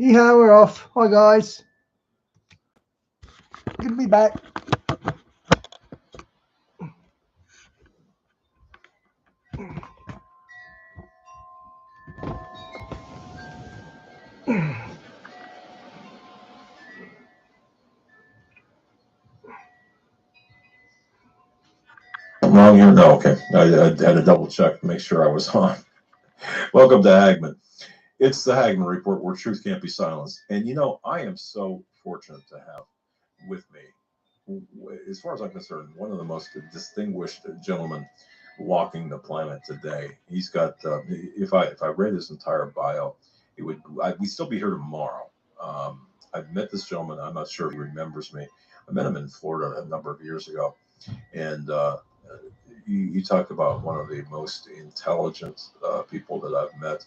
Yeah, we're off. Hi, guys. Good to be back. Wrong here? No, okay. I had to double check to make sure I was on. Welcome to Hagman. It's the Hagman Report where truth can't be silenced. And you know, I am so fortunate to have with me, as far as I'm concerned, one of the most distinguished gentlemen walking the planet today. He's got, if I read his entire bio, we'd still be here tomorrow. I've met this gentleman. I'm not sure if he remembers me. I met him in Florida a number of years ago. And you talk about one of the most intelligent people that I've met.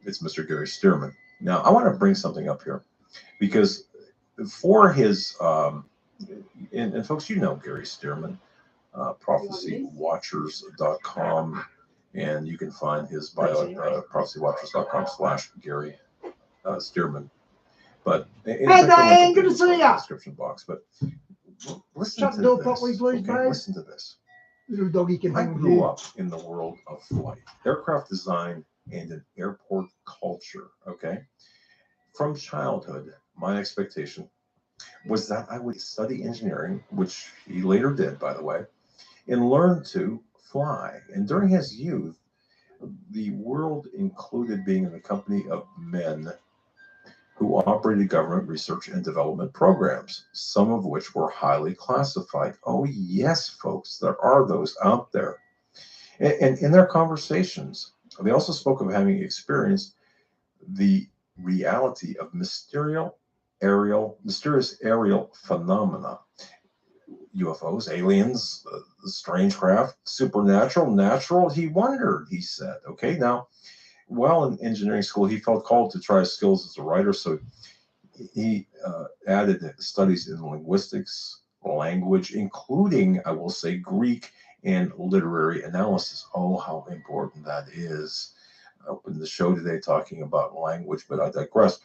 It's Mr. Gary Stearman. Now, I want to bring something up here because for his, and folks, you know Gary Stearman, prophecywatchers.com, and you can find his bio at prophecywatchers.com/Gary Stearman. But hey, Diane, good to see ya. Description box. But listen Shut to the door this. properly, please, Okay, babe. listen to this. Little doggy can I hang with grew you. up in the world of flight, aircraft design, and an airport culture. Okay. From childhood, my expectation was that I would study engineering, which he later did, by the way, and learn to fly. And during his youth, the world included being in the company of men who operated government research and development programs, some of which were highly classified. Oh, yes, folks, there are those out there. And in their conversations, they also spoke of having experienced the reality of mysterious aerial phenomena, UFOs, aliens, strange craft, supernatural, natural. He wondered, he said. Okay, now, while in engineering school, he felt called to try his skills as a writer, so he added studies in linguistics, language, including, I will say, Greek and literary analysis. Oh, how important that is. I opened the show today talking about language, but I digress.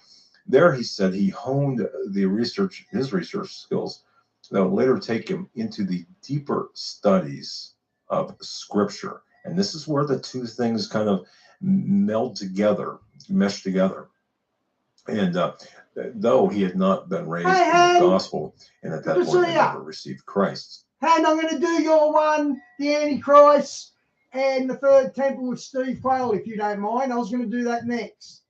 There, he said he honed his research skills that would later take him into the deeper studies of scripture. And this is where the two things kind of mesh together. And though he had not been raised in the gospel, and at that point had never received Christ. And I'm going to do your one, the Antichrist, and the third temple with Steve Quayle, if you don't mind. I was going to do that next.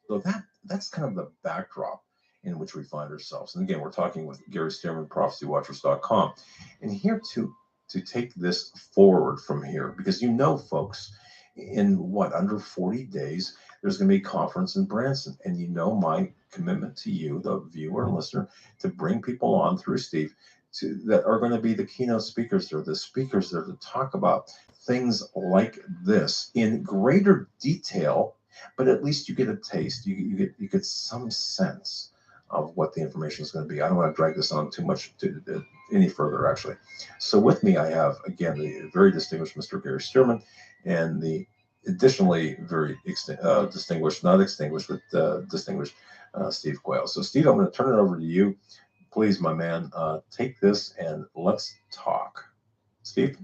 So that's kind of the backdrop in which we find ourselves. And again, we're talking with Gary Stearman, prophecywatchers.com. And here to take this forward from here, because you know, folks, in under 40 days, there's going to be a conference in Branson. And you know my commitment to you, the viewer and listener, to bring people on through Steve that are going to be the keynote speakers there, the speakers there to talk about things like this in greater detail, but at least you get a taste. You get some sense of what the information is going to be. I don't want to drag this on too much any further, actually. So with me, I have, again, the very distinguished Mr. Gary Stearman and the additionally very distinguished, not extinguished, but distinguished Steve Quayle. So, Steve, I'm going to turn it over to you. Please, my man, take this and let's talk. Steve?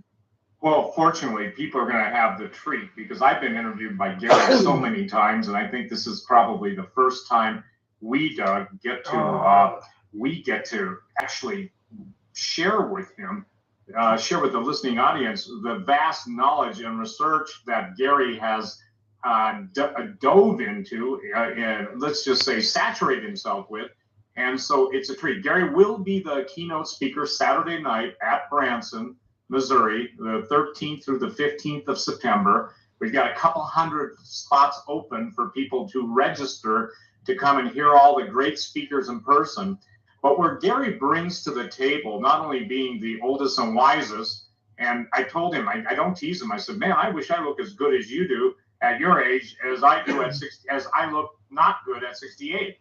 Well, fortunately, people are going to have the treat because I've been interviewed by Gary so many times, and I think this is probably the first time we, Doug, get to actually share with him, share with the listening audience the vast knowledge and research that Gary has dove into, and let's just say saturated himself with. And so it's a treat. Gary will be the keynote speaker Saturday night at Branson, Missouri, the 13th through the 15th of September. We've got a couple hundred spots open for people to register to come and hear all the great speakers in person. But where Gary brings to the table, not only being the oldest and wisest, and I told him, I don't tease him. I said, man, I wish I look as good as you do at your age as I do at 60, as I look not good at 68.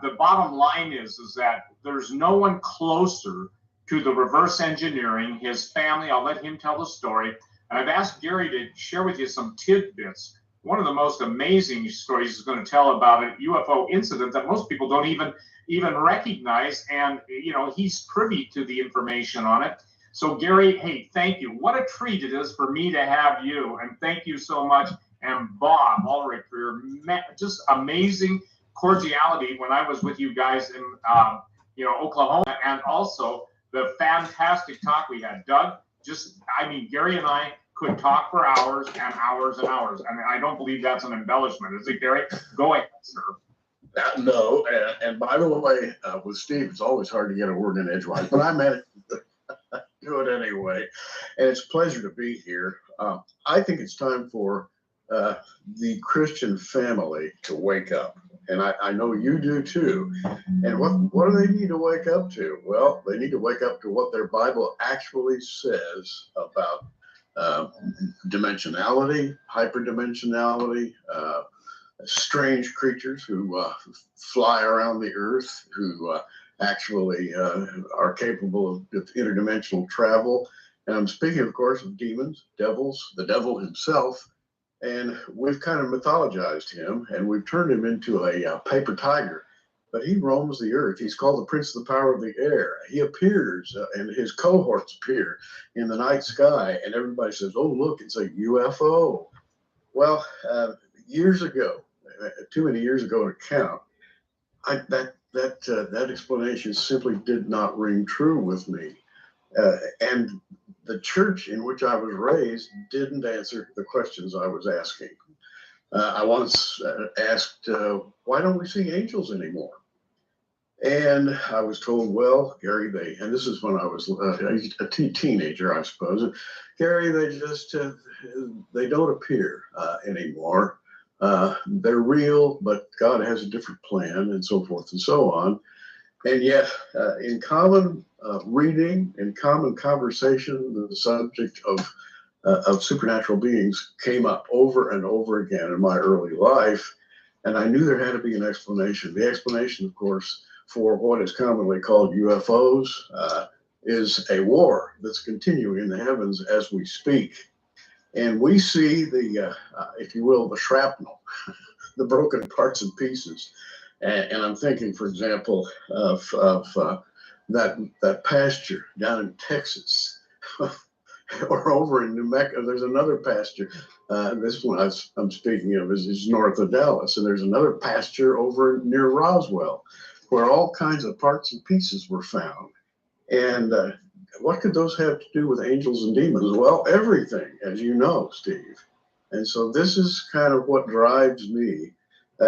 The bottom line is that there's no one closer to the reverse engineering, his family. I'll let him tell the story. And I've asked Gary to share with you some tidbits one of the most amazing stories he's going to tell about a UFO incident that most people don't even recognize, and he's privy to the information on it. So Gary, hey, thank you. What a treat it is for me to have you, and thank you so much. And Bob Ulrich for your just amazing cordiality when I was with you guys in Oklahoma, and also the fantastic talk we had. Doug, Gary and I could talk for hours and hours and hours, and I don't believe that's an embellishment, is it, Gary? Go ahead, sir. No, and by the way, with Steve, it's always hard to get a word in edgewise, but I managed to do it anyway. And it's a pleasure to be here. I think it's time for the Christian family to wake up. And I know you do too. And what do they need to wake up to? Well, they need to wake up to what their Bible actually says about dimensionality, hyperdimensionality, strange creatures who fly around the earth, who actually are capable of interdimensional travel. And I'm speaking, of course, of demons, devils, the devil himself. And we've kind of mythologized him, and we've turned him into a paper tiger. But he roams the earth. He's called the Prince of the Power of the Air. He appears, and his cohorts appear in the night sky, and everybody says, "Oh, look, it's a UFO." Well, years ago, too many years ago to count, that explanation simply did not ring true with me. And the church in which I was raised didn't answer the questions I was asking. I once asked, why don't we see angels anymore? And I was told, well, Gary, and this is when I was a teenager, I suppose. Gary, they don't appear anymore. They're real, but God has a different plan, and so forth and so on. And yet, in common reading, in common conversation, the subject of supernatural beings came up over and over again in my early life, and I knew there had to be an explanation. The explanation, of course, for what is commonly called UFOs is a war that's continuing in the heavens as we speak. And we see the, if you will, the shrapnel, the broken parts and pieces. And I'm thinking, for example, of that pasture down in Texas, or over in New Mexico. There's another pasture. This one I'm speaking of is north of Dallas, and there's another pasture over near Roswell, where all kinds of parts and pieces were found. And what could those have to do with angels and demons? Well, everything, as you know, Steve. And so this is kind of what drives me.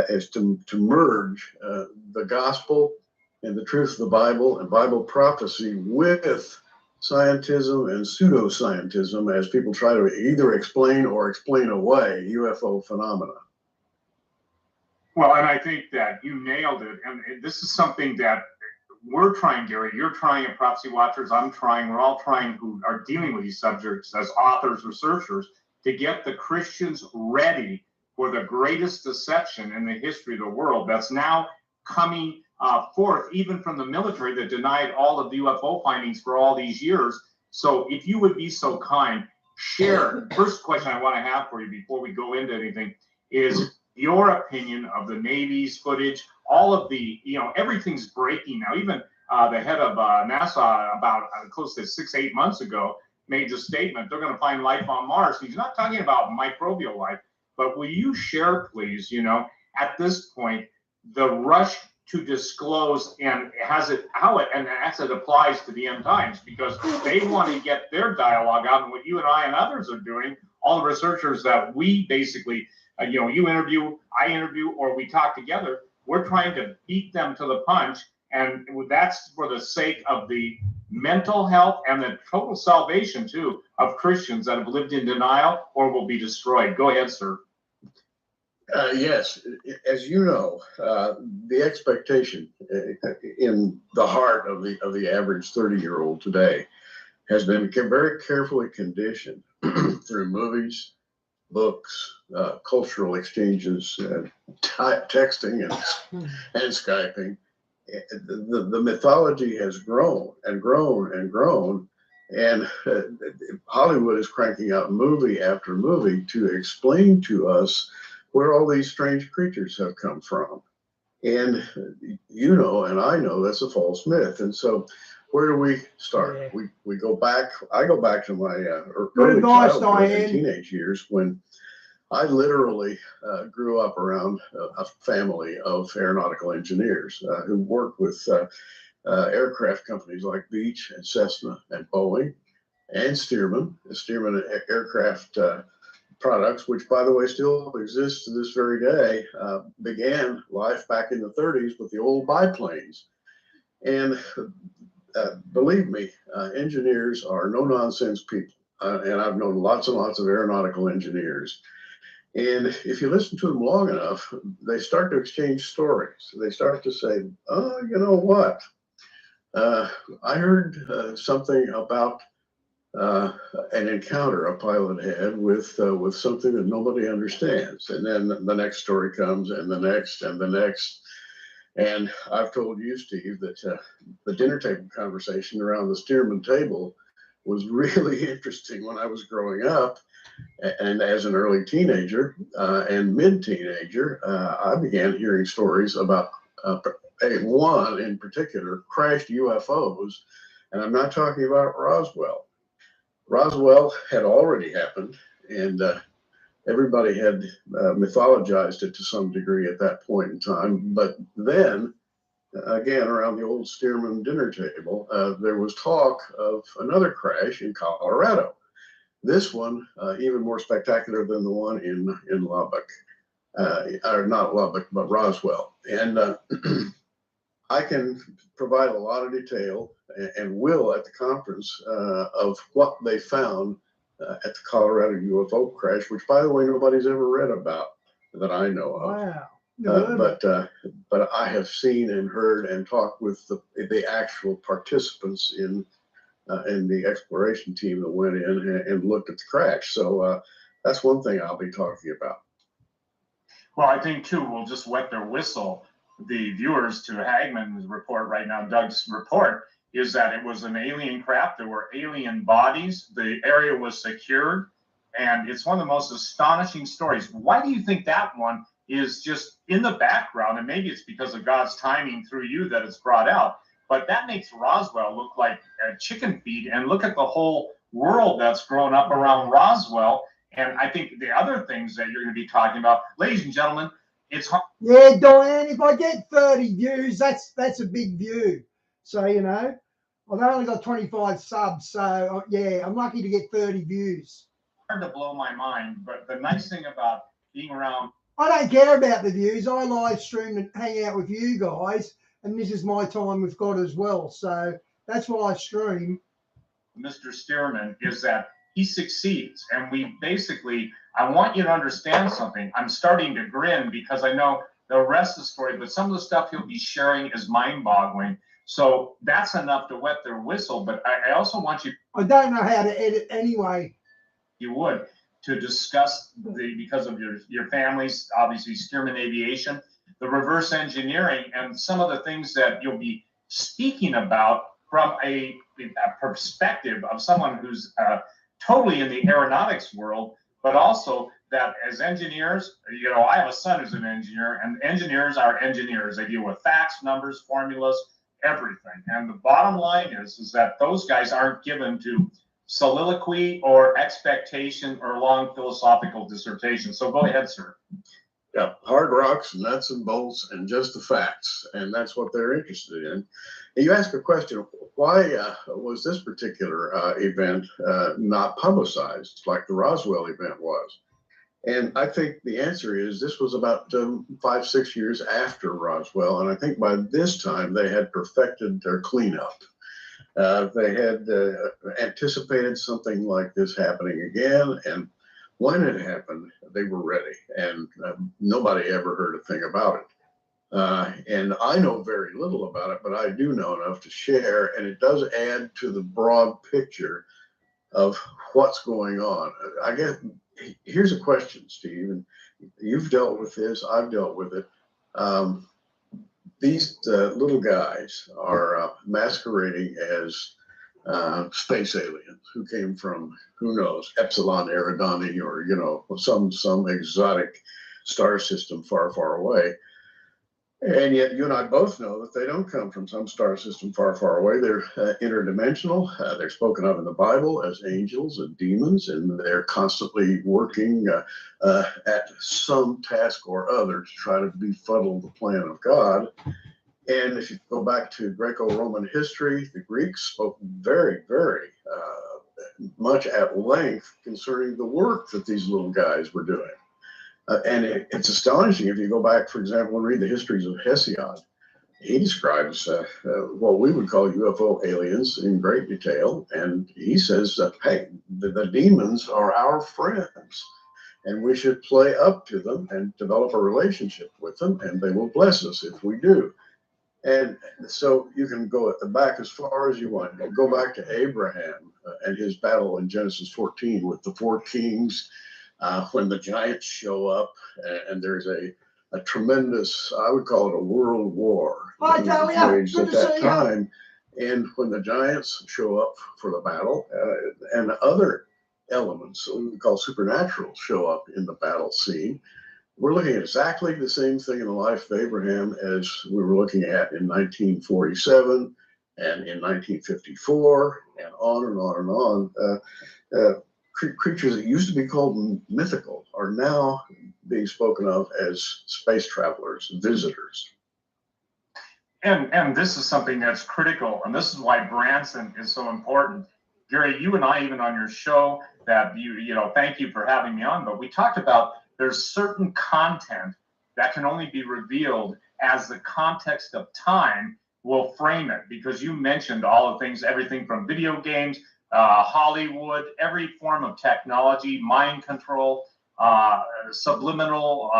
Is to merge the gospel and the truth of the Bible and Bible prophecy with scientism and pseudoscientism as people try to either explain or explain away UFO phenomena. Well, and I think that you nailed it. And this is something that we're trying, Gary. You're trying at Prophecy Watchers. I'm trying. We're all trying who are dealing with these subjects as authors, researchers, to get the Christians ready for the greatest deception in the history of the world that's now coming forth, even from the military that denied all of the UFO findings for all these years. So if you would be so kind, share. First question I want to have for you before we go into anything is your opinion of the Navy's footage, all of the, everything's breaking now. Even the head of NASA about close to 6-8 months ago made the statement they're going to find life on Mars. He's not talking about microbial life. But will you share, please, at this point, the rush to disclose and as it applies to the end times, because they want to get their dialogue out, and what you and I and others are doing, all the researchers that we basically, you interview, I interview, or we talk together, we're trying to beat them to the punch, and that's for the sake of the mental health and the total salvation, too, of Christians that have lived in denial or will be destroyed. Go ahead, sir. Yes, as you know, the expectation in the heart of the average 30-year-old today has been very carefully conditioned through movies, books, cultural exchanges, texting and Skyping. The mythology has grown and grown and grown, and Hollywood is cranking out movie after movie to explain to us where all these strange creatures have come from. And you know, and I know that's a false myth. And so, where do we start? Yeah. We go back. I go back to my Good early advice, childhood and Diane. teenage years when I literally grew up around a family of aeronautical engineers who worked with aircraft companies like Beech and Cessna and Boeing and Stearman Aircraft Products, which, by the way, still exists to this very day, began life back in the 30s with the old biplanes. And believe me, engineers are no nonsense people. And I've known lots and lots of aeronautical engineers. And if you listen to them long enough, they start to exchange stories. They start to say, oh, you know what? I heard something about an encounter a pilot had with something that nobody understands. And then the next story comes, and the next, and the next. And I've told you, Steve, that the dinner table conversation around the Stearman table was really interesting when I was growing up. And as an early teenager and mid-teenager, I began hearing stories about one in particular, crashed UFOs. And I'm not talking about Roswell. Roswell had already happened, and everybody had mythologized it to some degree at that point in time. But then, again, around the old Stearman dinner table, there was talk of another crash in Colorado. This one, even more spectacular than the one in Lubbock, or not Lubbock, but Roswell. And I can provide a lot of detail and will at the conference of what they found at the Colorado UFO crash, which, by the way, nobody's ever read about that I know of. Wow. But I have seen and heard and talked with the actual participants in the exploration team that went in and looked at the crash. So that's one thing I'll be talking about. Well, I think too, we'll just wet their whistle. The viewers to Hagman's report right now, Doug's report, is that it was an alien craft. There were alien bodies. The area was secured. And it's one of the most astonishing stories. Why do you think that one is just in the background? And maybe it's because of God's timing through you that it's brought out. But that makes Roswell look like a chicken feed. And look at the whole world that's grown up around Roswell. And I think the other things that you're going to be talking about, ladies and gentlemen, it's hard. Yeah, Diane, if I get 30 views, that's a big view. So, you know, I've only got 25 subs. So, yeah, I'm lucky to get 30 views. Hard to blow my mind. But the nice thing about being around, I don't care about the views. I live stream and hang out with you guys. And this is my time with God as well. So that's why I stream. Mr. Stearman, is that he succeeds. And we basically, I want you to understand something. I'm starting to grin because I know the rest of the story, but some of the stuff he'll be sharing is mind-boggling. So that's enough to wet their whistle. But I also want you, I don't know how to edit anyway. you would, to discuss because of your family's, obviously, Stearman Aviation, the reverse engineering, and some of the things that you'll be speaking about from a perspective of someone who's totally in the aeronautics world, but also that as engineers, you know, I have a son who's an engineer, and engineers are engineers. They deal with facts, numbers, formulas, everything. And the bottom line is that those guys aren't given to soliloquy or expectation or long philosophical dissertation. So go ahead, sir. Yeah, hard rocks, nuts and bolts, and just the facts, and that's what they're interested in. And you ask a question: why was this particular event not publicized like the Roswell event was? And I think the answer is this was about 5-6 years after Roswell, and I think by this time they had perfected their cleanup. They had anticipated something like this happening again, and when it happened, they were ready, and nobody ever heard a thing about it. And I know very little about it, but I do know enough to share, and it does add to the broad picture of what's going on. I guess here's a question, Steve, and you've dealt with this, I've dealt with it. These little guys are masquerading as space aliens who came from, who knows, Epsilon Eridani, or, you know, some exotic star system far, far away. And yet you and I both know that they don't come from some star system far, far away. They're interdimensional. They're spoken of in the Bible as angels and demons, and they're constantly working at some task or other to try to befuddle the plan of God. And if you go back to Greco-Roman history, the Greeks spoke very, very much at length concerning the work that these little guys were doing. And it's astonishing if you go back, for example, and read the histories of Hesiod. He describes what we would call UFO aliens in great detail. And he says that, hey, the demons are our friends, and we should play up to them and develop a relationship with them, and they will bless us if we do. And so you can go back as far as you want. Go back to Abraham and his battle in Genesis 14 with the four kings. When the giants show up, and there's a tremendous, I would call it a world war, waged at that time. And when the giants show up for the battle, and other elements, we call supernatural, show up in the battle scene, we're looking at exactly the same thing in the life of Abraham as we were looking at in 1947 and in 1954, and on and on and on. Creatures that used to be called mythical are now being spoken of as space travelers, visitors. And this is something that's critical, and this is why Branson is so important. Gary, you and I, even on your show, that you know, thank you for having me on, but we talked about there's certain content that can only be revealed as the context of time will frame it, because you mentioned all the things, everything from video games, Hollywood, every form of technology, mind control, subliminal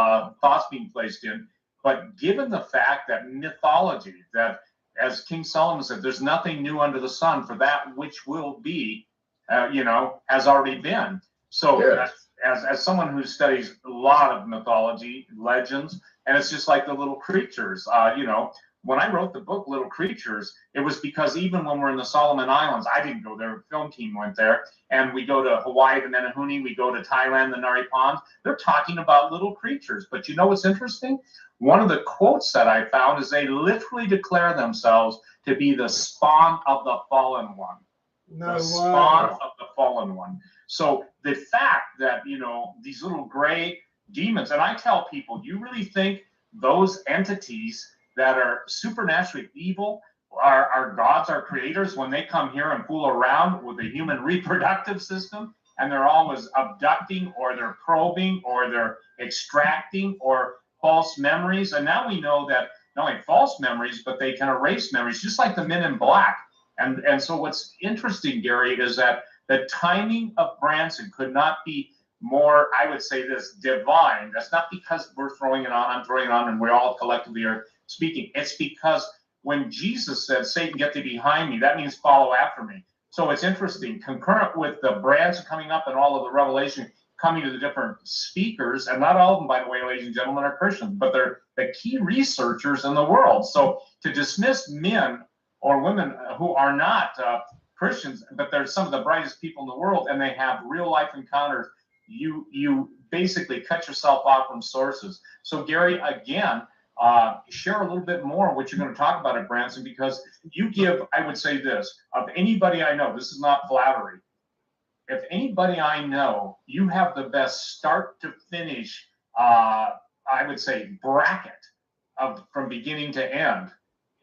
thoughts being placed in. But given the fact that mythology, that as King Solomon said, there's nothing new under the sun, for that which will be, you know, has already been. So yes. As someone who studies a lot of mythology, legends, and it's just like the little creatures, you know, when I wrote the book, Little Creatures, it was because even when we're in the Solomon Islands, I didn't go there, a film team went there, and we go to Hawaii, the Menehune, we go to Thailand, the Nari Ponds, they're talking about little creatures. But you know what's interesting? One of the quotes that I found is they literally declare themselves to be the spawn of the fallen one. No the spawn of the fallen one. So the fact that, you know, these little gray demons, and I tell people, you really think those entities that are supernaturally evil are gods, are creators, when they come here and fool around with the human reproductive system, and they're always abducting, or they're probing, or they're extracting, or false memories. And now we know that not only false memories, but they can erase memories, just like the Men in Black. And so what's interesting, Gary, is that the timing of Branson could not be more, I would say this, divine. That's not because we're throwing it on, I'm throwing it on, and we all collectively are speaking. It's because when Jesus said, Satan, get thee behind me, that means follow after me. So it's interesting, concurrent with the Branson coming up and all of the revelation coming to the different speakers, and not all of them, by the way, ladies and gentlemen, are Christians, but they're the key researchers in the world. So to dismiss men or women who are not Christians, but they're some of the brightest people in the world, and they have real life encounters, you basically cut yourself off from sources. So Gary, again, share a little bit more what you're going to talk about at Branson, because you give, I would say this, of anybody I know, this is not flattery, if anybody I know, you have the best start to finish, I would say, bracket of from beginning to end,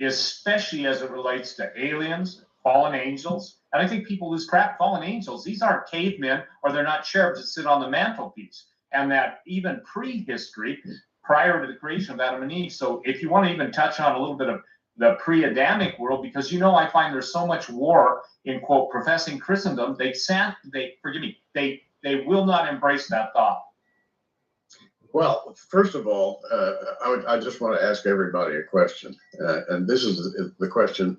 especially as it relates to aliens, fallen angels. And I think people lose track. Fallen angels, these aren't cavemen, or they're not cherubs that sit on the mantelpiece. And that even prehistory, prior to the creation of Adam and Eve. So if you want to even touch on a little bit of the pre-Adamic world, because, you know, I find there's so much war in, quote, professing Christendom, they will not embrace that thought. Well, first of all, I just want to ask everybody a question. And this is the question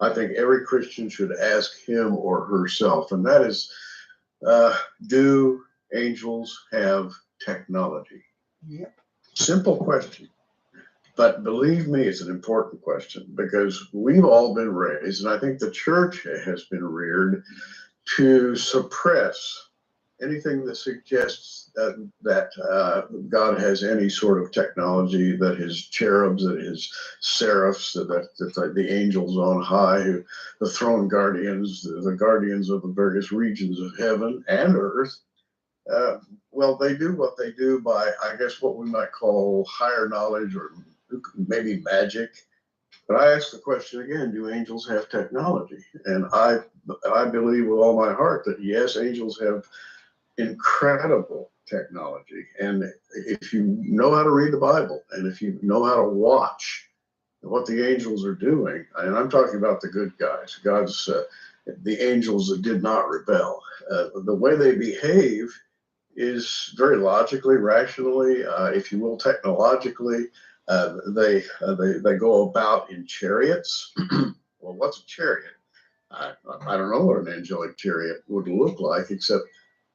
I think every Christian should ask him or herself. And that is, do angels have technology? Yep. Simple question. But believe me, it's an important question, because we've all been raised, and I think the church has been reared to suppress anything that suggests that God has any sort of technology, that his cherubs, that his seraphs, that the angels on high, the throne guardians, the guardians of the various regions of heaven and earth, well, they do what they do by, I guess, what we might call higher knowledge or maybe magic. But I ask the question again, do angels have technology? And I believe with all my heart that yes, angels have incredible technology. And if you know how to read the Bible and if you know how to watch what the angels are doing, and I'm talking about the good guys, the angels that did not rebel, the way they behave is very logically, rationally, if you will, technologically. They go about in chariots. Well, what's a chariot? I don't know what an angelic chariot would look like, except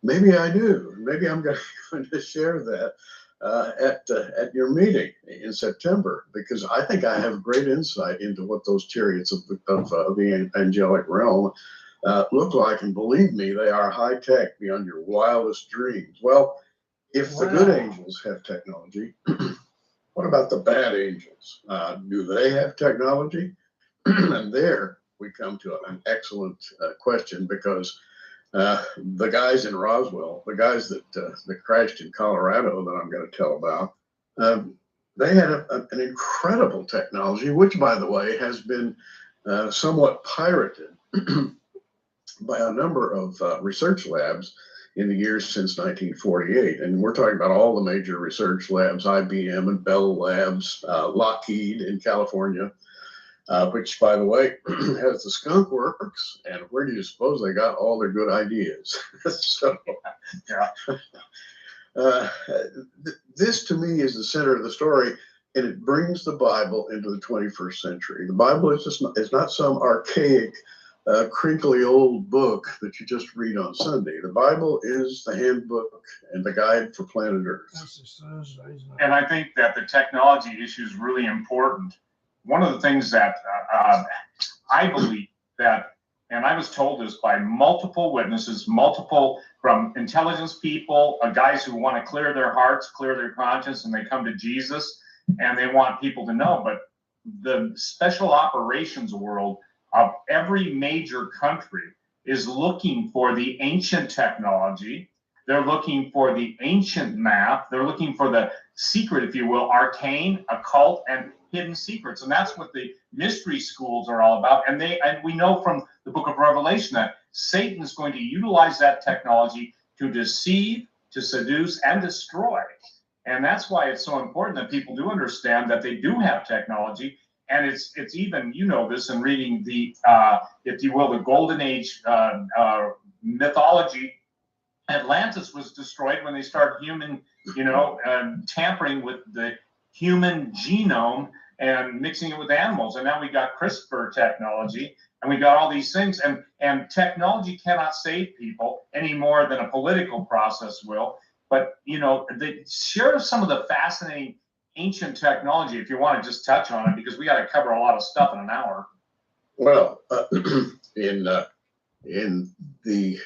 maybe I do. Maybe I'm going to share that at your meeting in September, because I think I have great insight into what those chariots of the angelic realm look like, and believe me, they are high tech beyond your wildest dreams. Well, if the good angels have technology, what about the bad angels? Do they have technology? And there we come to an excellent question, because the guys in Roswell, the guys that crashed in Colorado that I'm going to tell about, they had an incredible technology, which, by the way, has been somewhat pirated by a number of research labs in the years since 1948. And we're talking about all the major research labs, IBM and Bell Labs, Lockheed in California, which, by the way, has the skunk works. And where do you suppose they got all their good ideas? So, this to me is the center of the story, and it brings the Bible into the 21st century. The Bible is not some archaic, crinkly old book that you just read on Sunday. The Bible is the handbook and the guide for planet Earth. And I think that the technology issue is really important. One of the things that I believe that, and I was told this by multiple witnesses, multiple from intelligence people, guys who want to clear their hearts, clear their conscience, and they come to Jesus, and they want people to know. But the special operations world of every major country is looking for the ancient technology. They're looking for the ancient math. They're looking for the secret, if you will, arcane, occult, and hidden secrets. And that's what the mystery schools are all about. And we know from the book of Revelation that Satan is going to utilize that technology to deceive, to seduce, and destroy. And that's why it's so important that people do understand that they do have technology. And it's even, you know this, in reading the, if you will, the Golden Age mythology. Atlantis was destroyed when they started tampering with the human genome and mixing it with animals. And now we got CRISPR technology, and we got all these things. And technology cannot save people any more than a political process will. But, share some of the fascinating ancient technology, if you want to just touch on it, because we got to cover a lot of stuff in an hour. Well, in the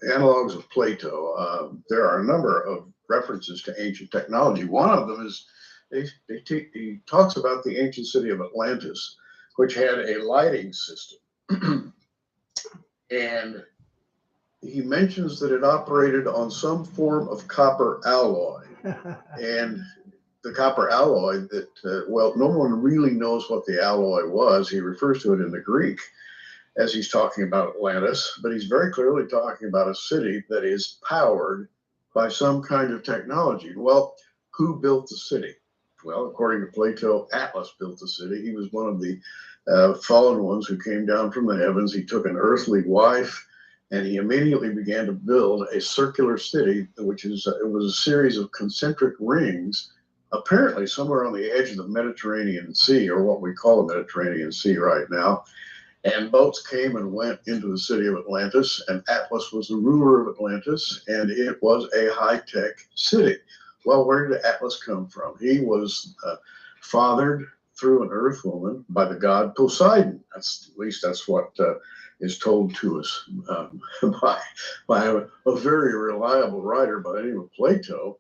analogs of Plato, there are a number of references to ancient technology. One of them is he talks about the ancient city of Atlantis, which had a lighting system. And he mentions that it operated on some form of copper alloy. And the copper alloy that, no one really knows what the alloy was. He refers to it in the Greek as he's talking about Atlantis, but he's very clearly talking about a city that is powered by some kind of technology. Well, who built the city? Well, according to Plato, Atlas built the city. He was one of the fallen ones who came down from the heavens. He took an earthly wife, and he immediately began to build a circular city, which is it was a series of concentric rings, apparently somewhere on the edge of the Mediterranean Sea, or what we call the Mediterranean Sea right now. And boats came and went into the city of Atlantis, and Atlas was the ruler of Atlantis, and it was a high-tech city. Well, where did Atlas come from? He was fathered through an earth woman by the god Poseidon. At least that's what is told to us by a very reliable writer by the name of Plato.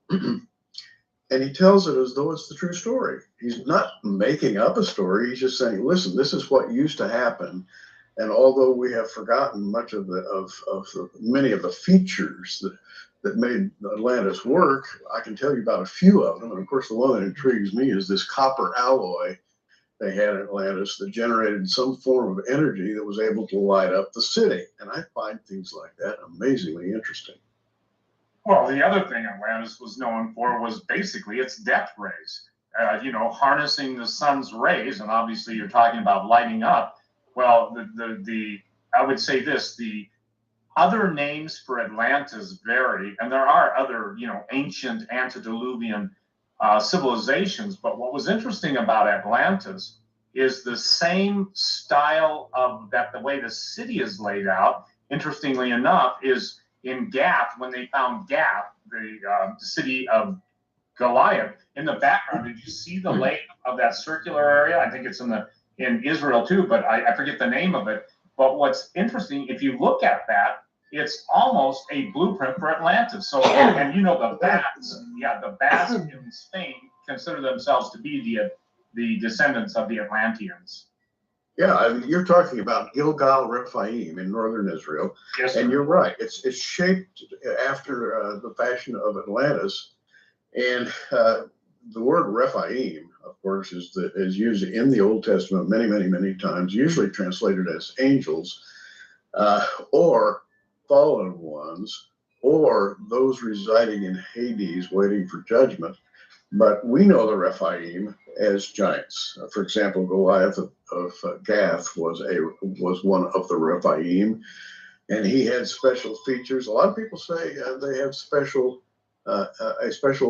And he tells it as though it's the true story. He's not making up a story. He's just saying, listen, this is what used to happen. And although we have forgotten much of many of the features that made Atlantis work, I can tell you about a few of them. And of course, the one that intrigues me is this copper alloy they had in Atlantis that generated some form of energy that was able to light up the city. And I find things like that amazingly interesting. Well, the other thing Atlantis was known for was basically its depth rays. Harnessing the sun's rays, and obviously you're talking about lighting up. Well, the I would say this: the other names for Atlantis vary, and there are other ancient antediluvian civilizations. But what was interesting about Atlantis is the same style of that. The way the city is laid out, interestingly enough, is in Gath, when they found Gath, the city of Goliath, in the background. Did you see the lake of that circular area? I think it's in Israel too, but I forget the name of it. But what's interesting, if you look at that, it's almost a blueprint for Atlantis. So, and the Basques in Spain consider themselves to be the descendants of the Atlanteans. Yeah, I mean, you're talking about Gilgal Rephaim in northern Israel, yes, and you're right. It's shaped after the fashion of Atlantis, and the word Rephaim, of course, is used in the Old Testament many times, usually translated as angels, or fallen ones, or those residing in Hades waiting for judgment. But we know the Rephaim as giants. For example, Goliath of Gath was one of the Rephaim, and he had special features. A lot of people say they have a special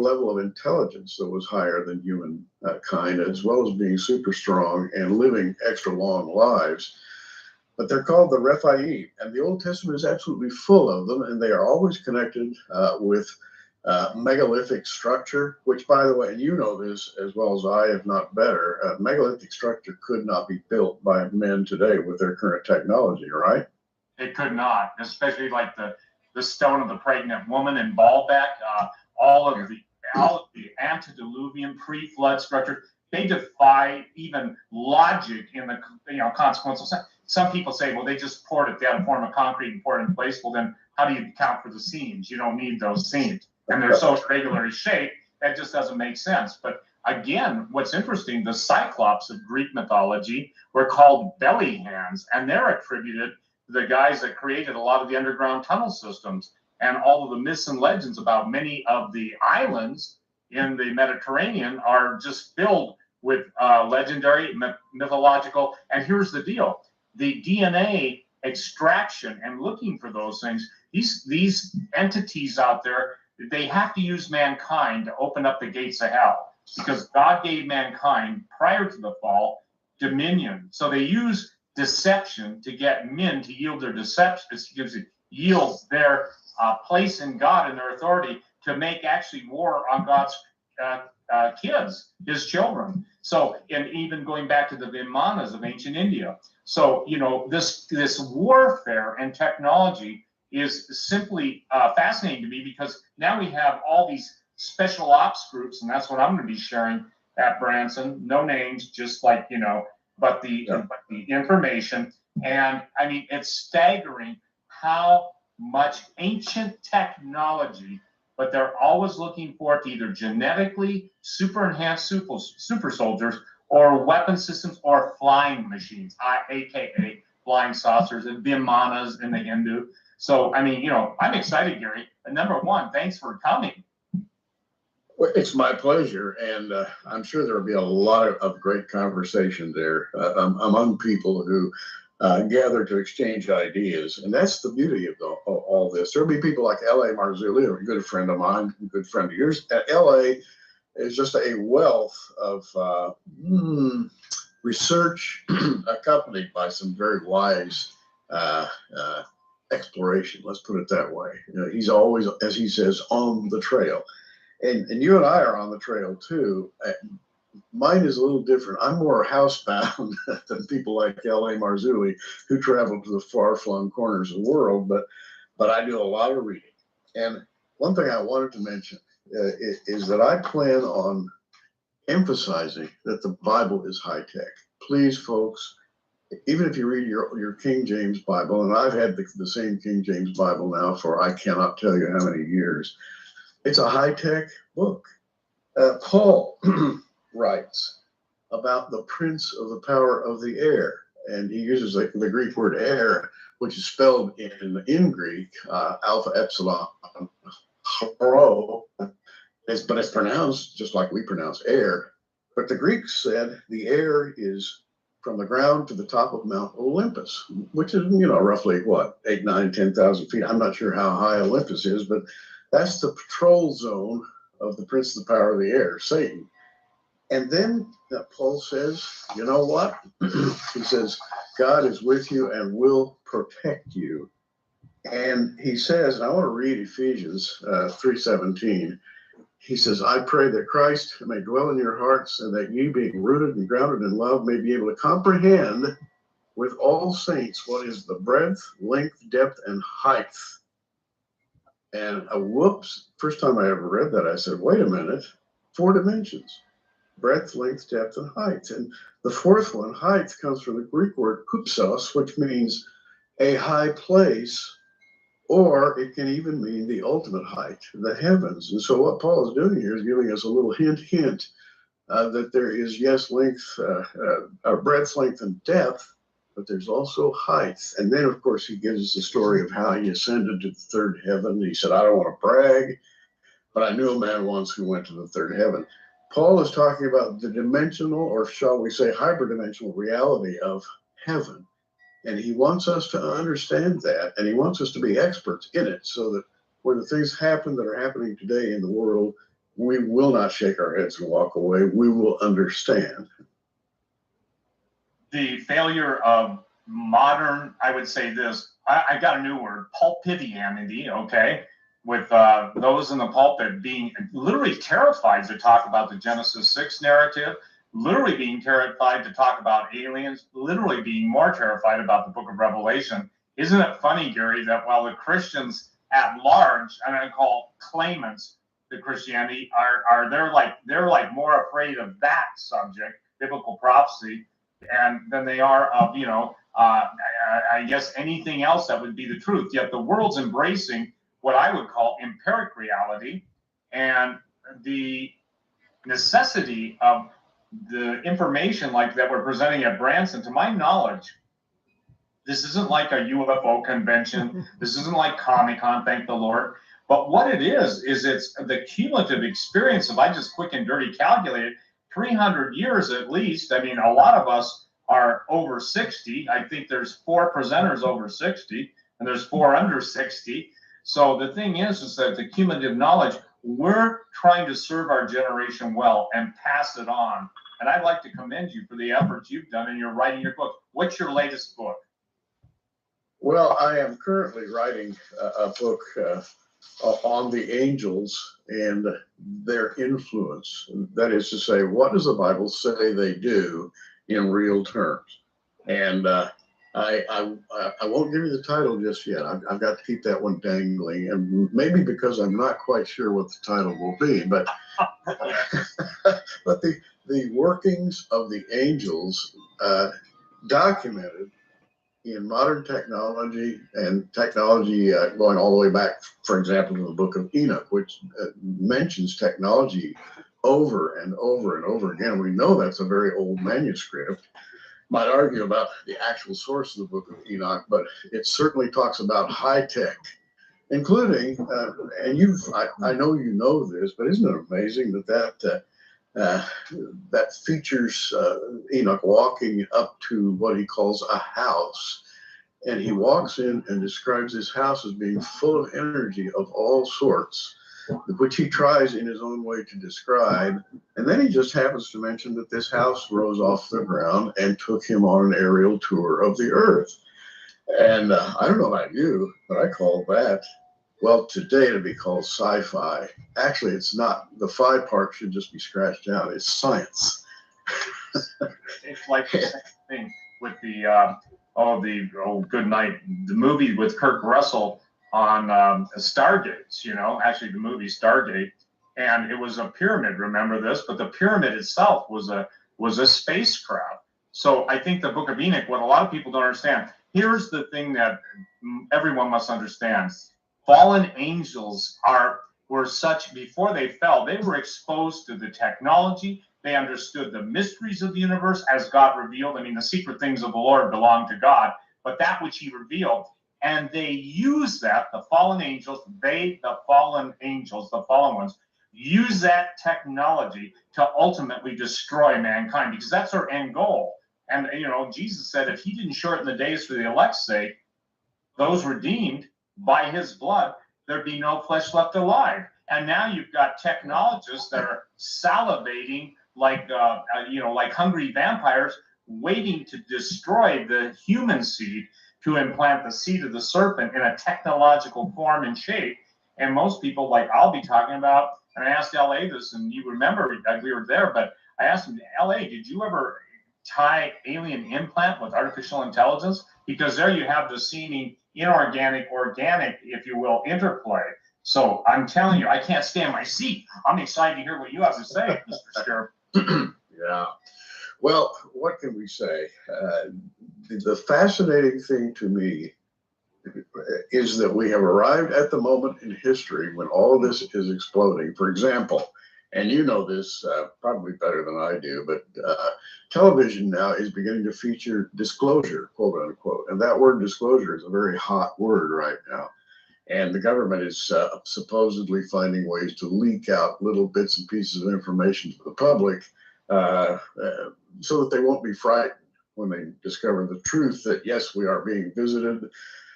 level of intelligence that was higher than humankind, as well as being super strong and living extra long lives. But they're called the Rephaim, and the Old Testament is absolutely full of them, and they are always connected with megalithic structure, which, by the way, and you know this as well as I, if not better, megalithic structure could not be built by men today with their current technology, right? It could not, especially like the stone of the pregnant woman in Baalbek, all of the antediluvian pre-flood structure. They defy even logic in the consequential sense. Some people say, well, they just poured it down, form of concrete and poured it in place. Well, then how do you account for the seams? You don't need those seams. And they're so irregularly shaped, that just doesn't make sense. But again, what's interesting, the Cyclops of Greek mythology were called belly hands, and they're attributed to the guys that created a lot of the underground tunnel systems. And all of the myths and legends about many of the islands in the Mediterranean are just filled with legendary, mythological. And here's the deal. The DNA extraction and looking for those things, these entities out there, they have to use mankind to open up the gates of hell, because God gave mankind prior to the fall dominion. So they use deception to get men to yield their deception, yields their place in God and their authority to make actually war on God's kids, his children. So, and even going back to the Vimanas of ancient India. So, this warfare and technology is simply fascinating to me, because now we have all these special ops groups, and that's what I'm going to be sharing at Branson. No names, just but the information. And I mean, it's staggering how much ancient technology, but they're always looking for it to either genetically super enhanced super soldiers, or weapon systems, or flying machines, aka flying saucers and Vimanas in the Hindu. So, I mean, I'm excited, Gary. And number one, thanks for coming. Well, it's my pleasure, and I'm sure there will be a lot of great conversation there among people who gather to exchange ideas, and that's the beauty of all this. There'll be people like L.A. Marzulli, a good friend of mine, a good friend of yours. L.A. is just a wealth of research accompanied by some very wise exploration. Let's put it that way. He's always, as he says, on the trail. And you and I are on the trail too. mine is a little different. I'm more housebound than people like L.A. Marzulli, who travel to the far-flung corners of the world, but I do a lot of reading. And one thing I wanted to mention is that I plan on emphasizing that the Bible is high tech. Please, folks, even if you read your King James Bible, and I've had the same King James Bible now for I cannot tell you how many years, it's a high tech book. Paul writes about the prince of the power of the air, and he uses the Greek word air, which is spelled in Greek alpha epsilon rho, but it's pronounced just like we pronounce air. But the Greeks said the air is from the ground to the top of Mount Olympus, which is, roughly what, 8, 9, 10,000 feet. I'm not sure how high Olympus is, but that's the patrol zone of the prince of the power of the air, Satan. And then Paul says, you know what? He says, God is with you and will protect you. And he says, and I want to read Ephesians 3:17. He says, I pray that Christ may dwell in your hearts, and that ye, being rooted and grounded in love, may be able to comprehend with all saints what is the breadth, length, depth, and height. And whoops, first time I ever read that, I said, wait a minute, 4 dimensions: breadth, length, depth, and height. And the fourth one, height, comes from the Greek word kupsos, which means a high place, or it can even mean the ultimate height, the heavens. And so what Paul is doing here is giving us a little hint that there is, yes, length, breadth, length, and depth, but there's also height. And then, of course, he gives us the story of how he ascended to the third heaven. He said, I don't want to brag, but I knew a man once who went to the third heaven. Paul is talking about the dimensional, or shall we say hyperdimensional reality of heaven. And he wants us to understand that, and he wants us to be experts in it, so that when the things happen that are happening today in the world, we will not shake our heads and walk away. We will understand. The failure of modern, I would say this, I got a new word, pulpitianity, okay, with those in the pulpit being literally terrified to talk about the Genesis 6 narrative, literally being terrified to talk about aliens, literally being more terrified about the book of Revelation. Isn't it funny, Gary, that while the Christians at large, I'm going to call claimants to Christianity, are they're like more afraid of that subject, biblical prophecy, and than they are of, I guess anything else that would be the truth. Yet the world's embracing what I would call empiric reality, and the necessity of the information like that we're presenting at Branson. To my knowledge, this isn't like a UFO convention. This isn't like Comic-Con, thank the Lord. But what it is it's the cumulative experience of, I just quick and dirty calculated, 300 years at least. I mean, a lot of us are over 60. I think there's 4 presenters over 60, and there's 4 under 60. So the thing is that the cumulative knowledge, we're trying to serve our generation well and pass it on. And I'd like to commend you for the efforts you've done in your writing your book. What's your latest book? Well, I am currently writing a book on the angels and their influence. That is to say, what does the Bible say they do in real terms? And I won't give you the title just yet. I've got to keep that one dangling, and maybe because I'm not quite sure what the title will be, but but the workings of the angels documented in modern technology, and technology going all the way back, for example, to the book of Enoch, which mentions technology over and over and over again. We know that's a very old manuscript. Might argue about the actual source of the book of Enoch, but it certainly talks about high tech, including, and I know you know this, but isn't it amazing that features Enoch walking up to what he calls a house, and he walks in and describes his house as being full of energy of all sorts, which he tries in his own way to describe. And then he just happens to mention that this house rose off the ground and took him on an aerial tour of the earth. And I don't know about you, but I call that, well, today it'd be called sci-fi. Actually, it's not. The fi part should just be scratched out. It's science. It's like the same thing with the good night, the movie with Kurt Russell on Stargates. You know, actually the movie Stargate, and it was a pyramid. Remember this? But the pyramid itself was a spacecraft. So I think the Book of Enoch, what a lot of people don't understand. Here's the thing that everyone must understand: fallen angels were such, before they fell, they were exposed to the technology. They understood the mysteries of the universe as God revealed. I mean, the secret things of the Lord belong to God, but that which he revealed. And they use that, the fallen angels, the fallen ones, use that technology to ultimately destroy mankind, because that's their end goal. And, you know, Jesus said if he didn't shorten the days for the elect's sake, those redeemed by his blood, there'd be no flesh left alive. And now you've got technologists that are salivating like hungry vampires, waiting to destroy the human seed, to implant the seed of the serpent in a technological form and shape. And most people, like I'll be talking about, and I asked LA this, and you remember we were there, but I asked him, LA, did you ever tie alien implant with artificial intelligence? Because there you have the seeming inorganic, organic, if you will, interplay. So I'm telling you, I can't stand my seat. I'm excited to hear what you have to say, Mr. Sheriff. Yeah. Well, what can we say? The fascinating thing to me is that we have arrived at the moment in history when all of this is exploding. For example, and you know this probably better than I do, but television now is beginning to feature disclosure, quote unquote. And that word disclosure is a very hot word right now. And the government is supposedly finding ways to leak out little bits and pieces of information to the public so that they won't be frightened when they discover the truth that, yes, we are being visited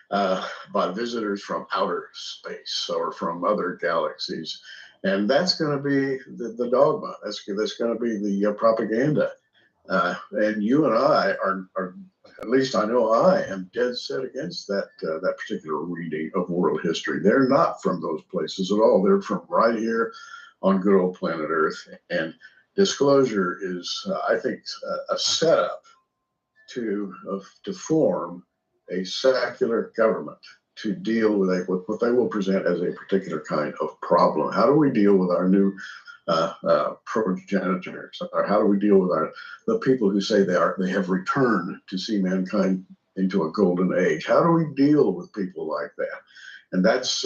by visitors from outer space or from other galaxies. And that's going to be the dogma. That's going to be the propaganda. And you and I are, at least I know I am, dead set against that particular reading of world history. They're not from those places at all. They're from right here on good old planet Earth. And disclosure is, I think, a setup to form a secular government to deal with what they will present as a particular kind of problem. How do we deal with our new progenitors? Or how do we deal with the people who say they have returned to see mankind into a golden age? How do we deal with people like that? And that's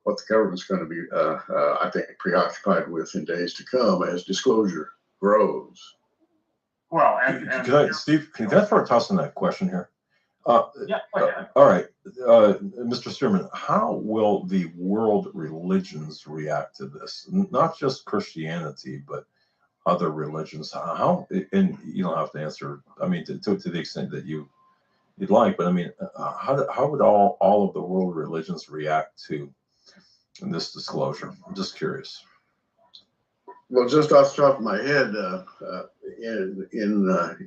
what the government's going to be, I think, preoccupied with in days to come as disclosure grows. Well, Steve, can I throw a toss on that question here? Yeah, go ahead. All right, Mr. Stearman, how will the world religions react to this? Not just Christianity, but other religions. How? And you don't have to answer. I mean, to the extent that you'd like, but I mean, how would all of the world religions react to this disclosure? I'm just curious. Well, just off the top of my head, in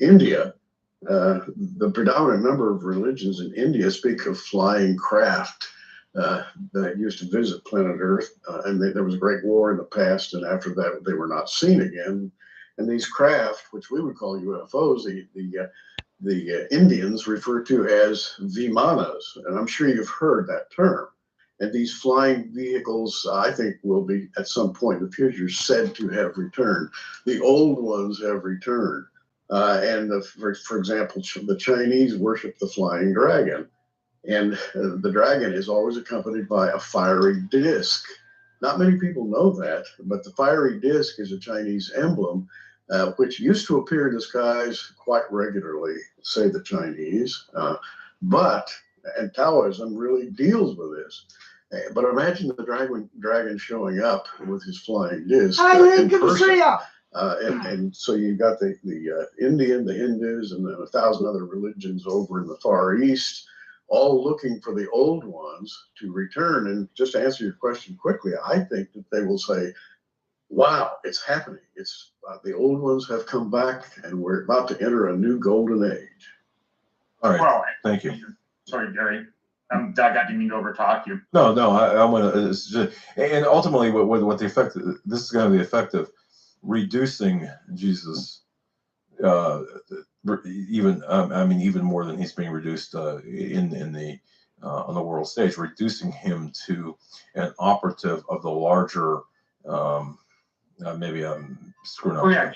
India, the predominant number of religions in India speak of flying craft that used to visit planet Earth, and there was a great war in the past, and after that they were not seen again. And these craft, which we would call UFOs, the Indians refer to as Vimanas, and I'm sure you've heard that term. And these flying vehicles, I think, will be at some point in the future said to have returned. The old ones have returned. For example, the Chinese worship the flying dragon. And the dragon is always accompanied by a fiery disc. Not many people know that, but the fiery disc is a Chinese emblem, which used to appear in the skies quite regularly, say the Chinese. And Taoism really deals with this. But imagine the dragon showing up with his flying disc. Hey, good to see ya. And so you've got the Indian, the Hindus, and then 1,000 other religions over in the Far East, all looking for the old ones to return. And just to answer your question quickly, I think that they will say, wow, it's happening. It's the old ones have come back, and we're about to enter a new golden age. All right. Well, thank you. Sorry, Gary. Doug, I didn't mean to overtalk you. No, I want to. And ultimately, what the effect? This is going to be the effect of reducing Jesus, even I mean, even more than he's being reduced in the on the world stage, reducing him to an operative of the larger. Maybe I'm screwing up. Oh yeah,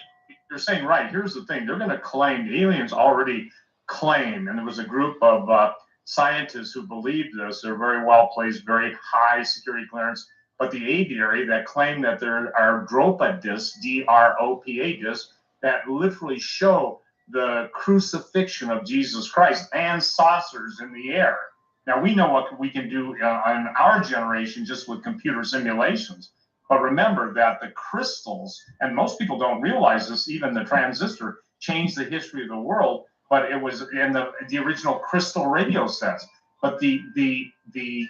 you're saying right. Here's the thing: they're going to claim, the aliens already claim, and there was a group of scientists who believed this. They're very well placed, very high security clearance. But the aviary that claim that there are DROPA discs, DROPA discs, that literally show the crucifixion of Jesus Christ and saucers in the air. Now we know what we can do in our generation just with computer simulations. But remember that the crystals, and most people don't realize this, even the transistor changed the history of the world, but it was in the original crystal radio sets. But the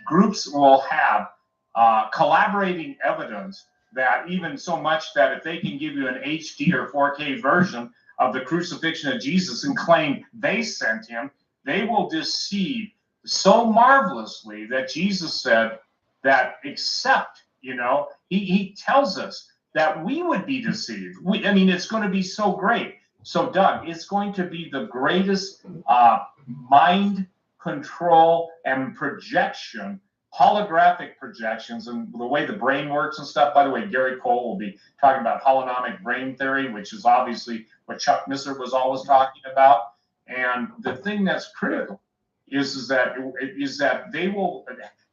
groups will have collaborating evidence that even so much that if they can give you an HD or 4K version of the crucifixion of Jesus and claim they sent him, they will deceive so marvelously that Jesus said that except, he tells us that we would be deceived. I mean, it's going to be so great. So, Doug, it's going to be the greatest mind control and projection, holographic projections, and the way the brain works and stuff. By the way, Gary Quayle will be talking about holonomic brain theory, which is obviously what Chuck Misser was always talking about. And the thing that's critical is that they will.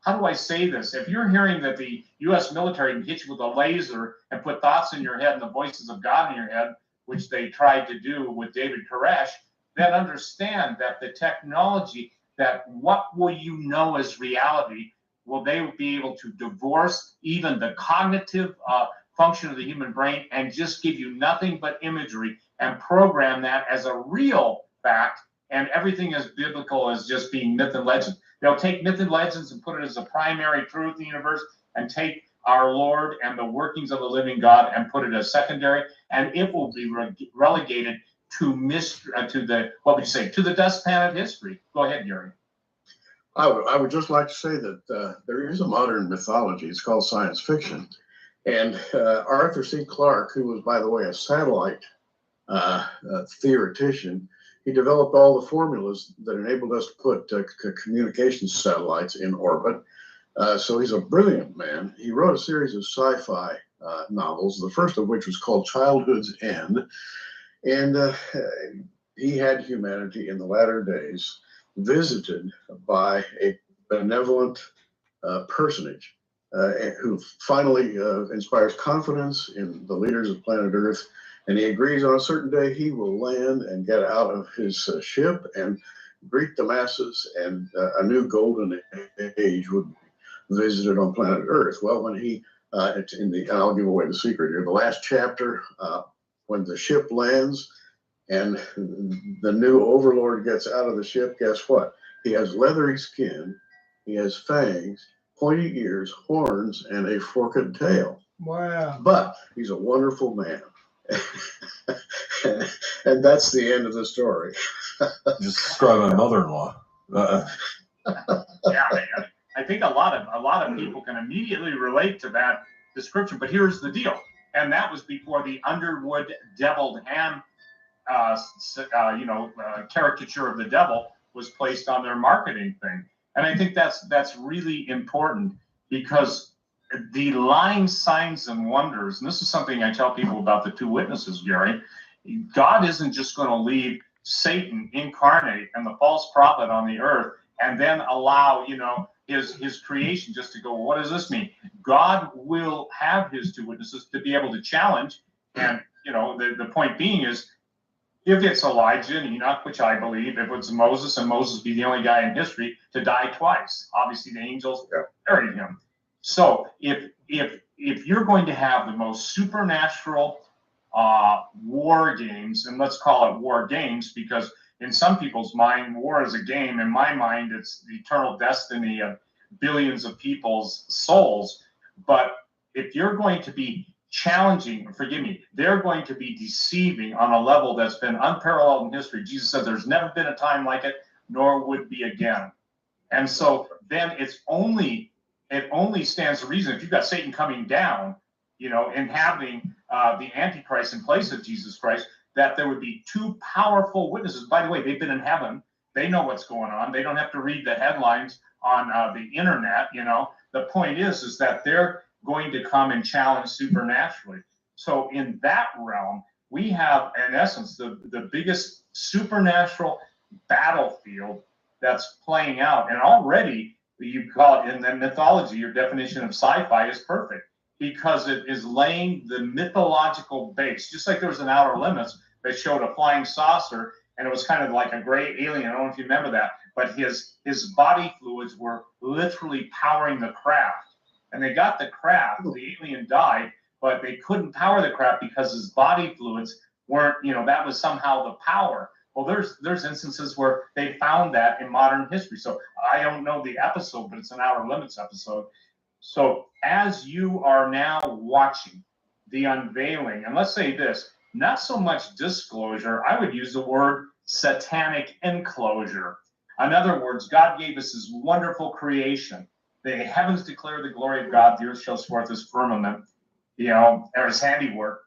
How do I say this? If you're hearing that the U.S. military can hit you with a laser and put thoughts in your head and the voices of God in your head, which they tried to do with David Koresh, then understand that the technology, that what will you know as reality, will they be able to divorce even the cognitive function of the human brain and just give you nothing but imagery and program that as a real fact, and everything as biblical as just being myth and legend. They'll take myth and legends and put it as a primary truth in the universe, and take our Lord and the workings of the living God and put it as secondary, and it will be relegated to to the dustpan of history. Go ahead, Gary. I would just like to say that there is a modern mythology. It's called science fiction. And Arthur C. Clarke, who was, by the way, a satellite theoretician, he developed all the formulas that enabled us to put communications satellites in orbit. So he's a brilliant man. He wrote a series of sci-fi novels, the first of which was called Childhood's End. And he had humanity in the latter days visited by a benevolent personage who finally inspires confidence in the leaders of planet Earth. And he agrees on a certain day he will land and get out of his ship and greet the masses, and a new golden age would be visited on planet Earth. Well, when he, I'll give away the secret here, the last chapter, when the ship lands and the new overlord gets out of the ship, guess what? He has leathery skin, he has fangs, pointy ears, horns, and a forked tail. Wow. But he's a wonderful man. And that's the end of the story. Just describe my mother-in-law. Yeah, I think a lot of people can immediately relate to that description. But here's the deal, and that was before the Underwood deviled ham, caricature of the devil was placed on their marketing thing. And I think that's really important, because the lying signs and wonders, and this is something I tell people about the two witnesses, Gary, God isn't just going to leave Satan incarnate and the false prophet on the earth and then allow, his creation just to go, well, what does this mean? God will have his two witnesses to be able to challenge. And, the point being is, if it's Elijah and Enoch, which I believe, if it's Moses, and Moses be the only guy in history to die twice, obviously the angels buried him. So if you're going to have the most supernatural war games, and let's call it war games, because in some people's mind, war is a game. In my mind, it's the eternal destiny of billions of people's souls. But if you're going to be challenging, they're going to be deceiving on a level that's been unparalleled in history. Jesus said there's never been a time like it, nor would be again. And so then it only stands to reason, if you've got Satan coming down, inhabiting the Antichrist in place of Jesus Christ, that there would be two powerful witnesses. By the way, they've been in heaven. They know what's going on. They don't have to read the headlines on the internet. The point is that they're going to come and challenge supernaturally. So in that realm, we have, in essence, the biggest supernatural battlefield that's playing out. And already, you call it in the mythology, your definition of sci-fi is perfect, because it is laying the mythological base. Just like there was an Outer Limits that showed a flying saucer, and it was kind of like a gray alien. I don't know if you remember that, but his body fluids were literally powering the craft. And they got the craft, the alien died, but they couldn't power the craft because his body fluids weren't, that was somehow the power. Well, there's instances where they found that in modern history. So I don't know the episode, but it's an Outer Limits episode. So as you are now watching the unveiling, and let's say this, not so much disclosure, I would use the word satanic enclosure. In other words, God gave us his wonderful creation. The heavens declare the glory of God, the earth shows forth his firmament, or his handiwork.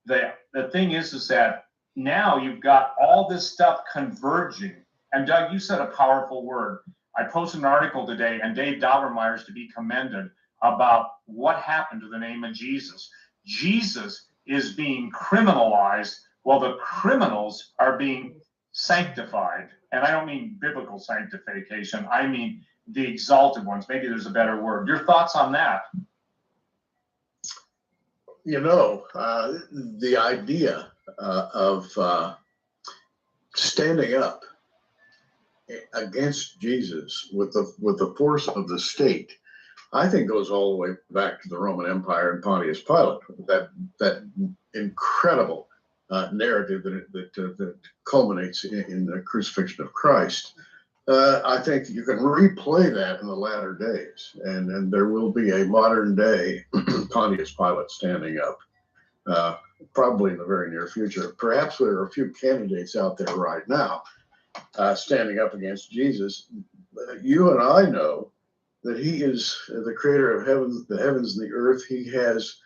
The thing is that now you've got all this stuff converging. And Doug, you said a powerful word. I posted an article today, and Dave Daubermeyer is to be commended about what happened to the name of Jesus. Jesus is being criminalized while the criminals are being sanctified. And I don't mean biblical sanctification. I mean the exalted ones. Maybe there's a better word. Your thoughts on that? The idea of standing up against Jesus with the force of the state, I think goes all the way back to the Roman Empire and Pontius Pilate. That incredible narrative that culminates in the crucifixion of Christ. I think you can replay that in the latter days, and there will be a modern day Pontius Pilate standing up, probably in the very near future. Perhaps there are a few candidates out there right now standing up against Jesus. You and I know that he is the creator of the heavens and the earth. He has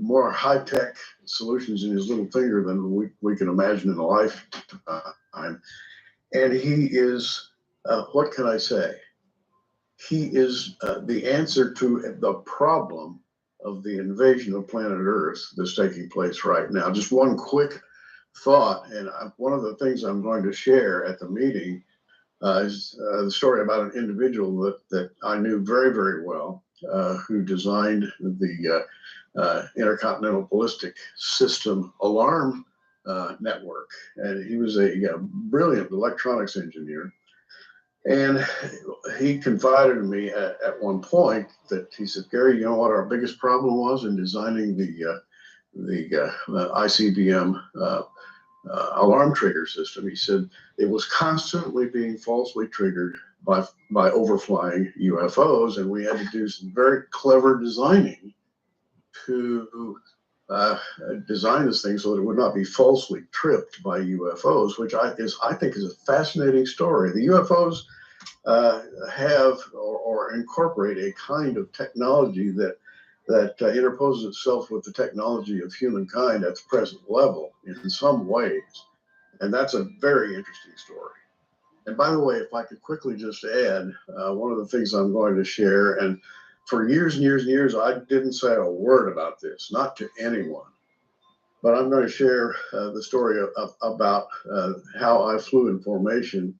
more high-tech solutions in his little finger than we can imagine in a lifetime. And he is, what can I say? He is the answer to the problem of the invasion of planet Earth that's taking place right now. Just one quick thought, and one of the things I'm going to share at the meeting is the story about an individual that I knew very, very well, who designed the Intercontinental Ballistic System alarm network. And he was a brilliant electronics engineer. And he confided in me at one point that he said, Gary, you know what our biggest problem was in designing the ICBM alarm trigger system? He said it was constantly being falsely triggered by overflying UFOs, and we had to do some very clever designing to design this thing so that it would not be falsely tripped by UFOs, which I think is a fascinating story. The UFOs have or incorporate a kind of technology that interposes itself with the technology of humankind at the present level in some ways. And that's a very interesting story. And by the way, if I could quickly just add, one of the things I'm going to share, and for years and years and years, I didn't say a word about this, not to anyone. But I'm going to share the story about how I flew in formation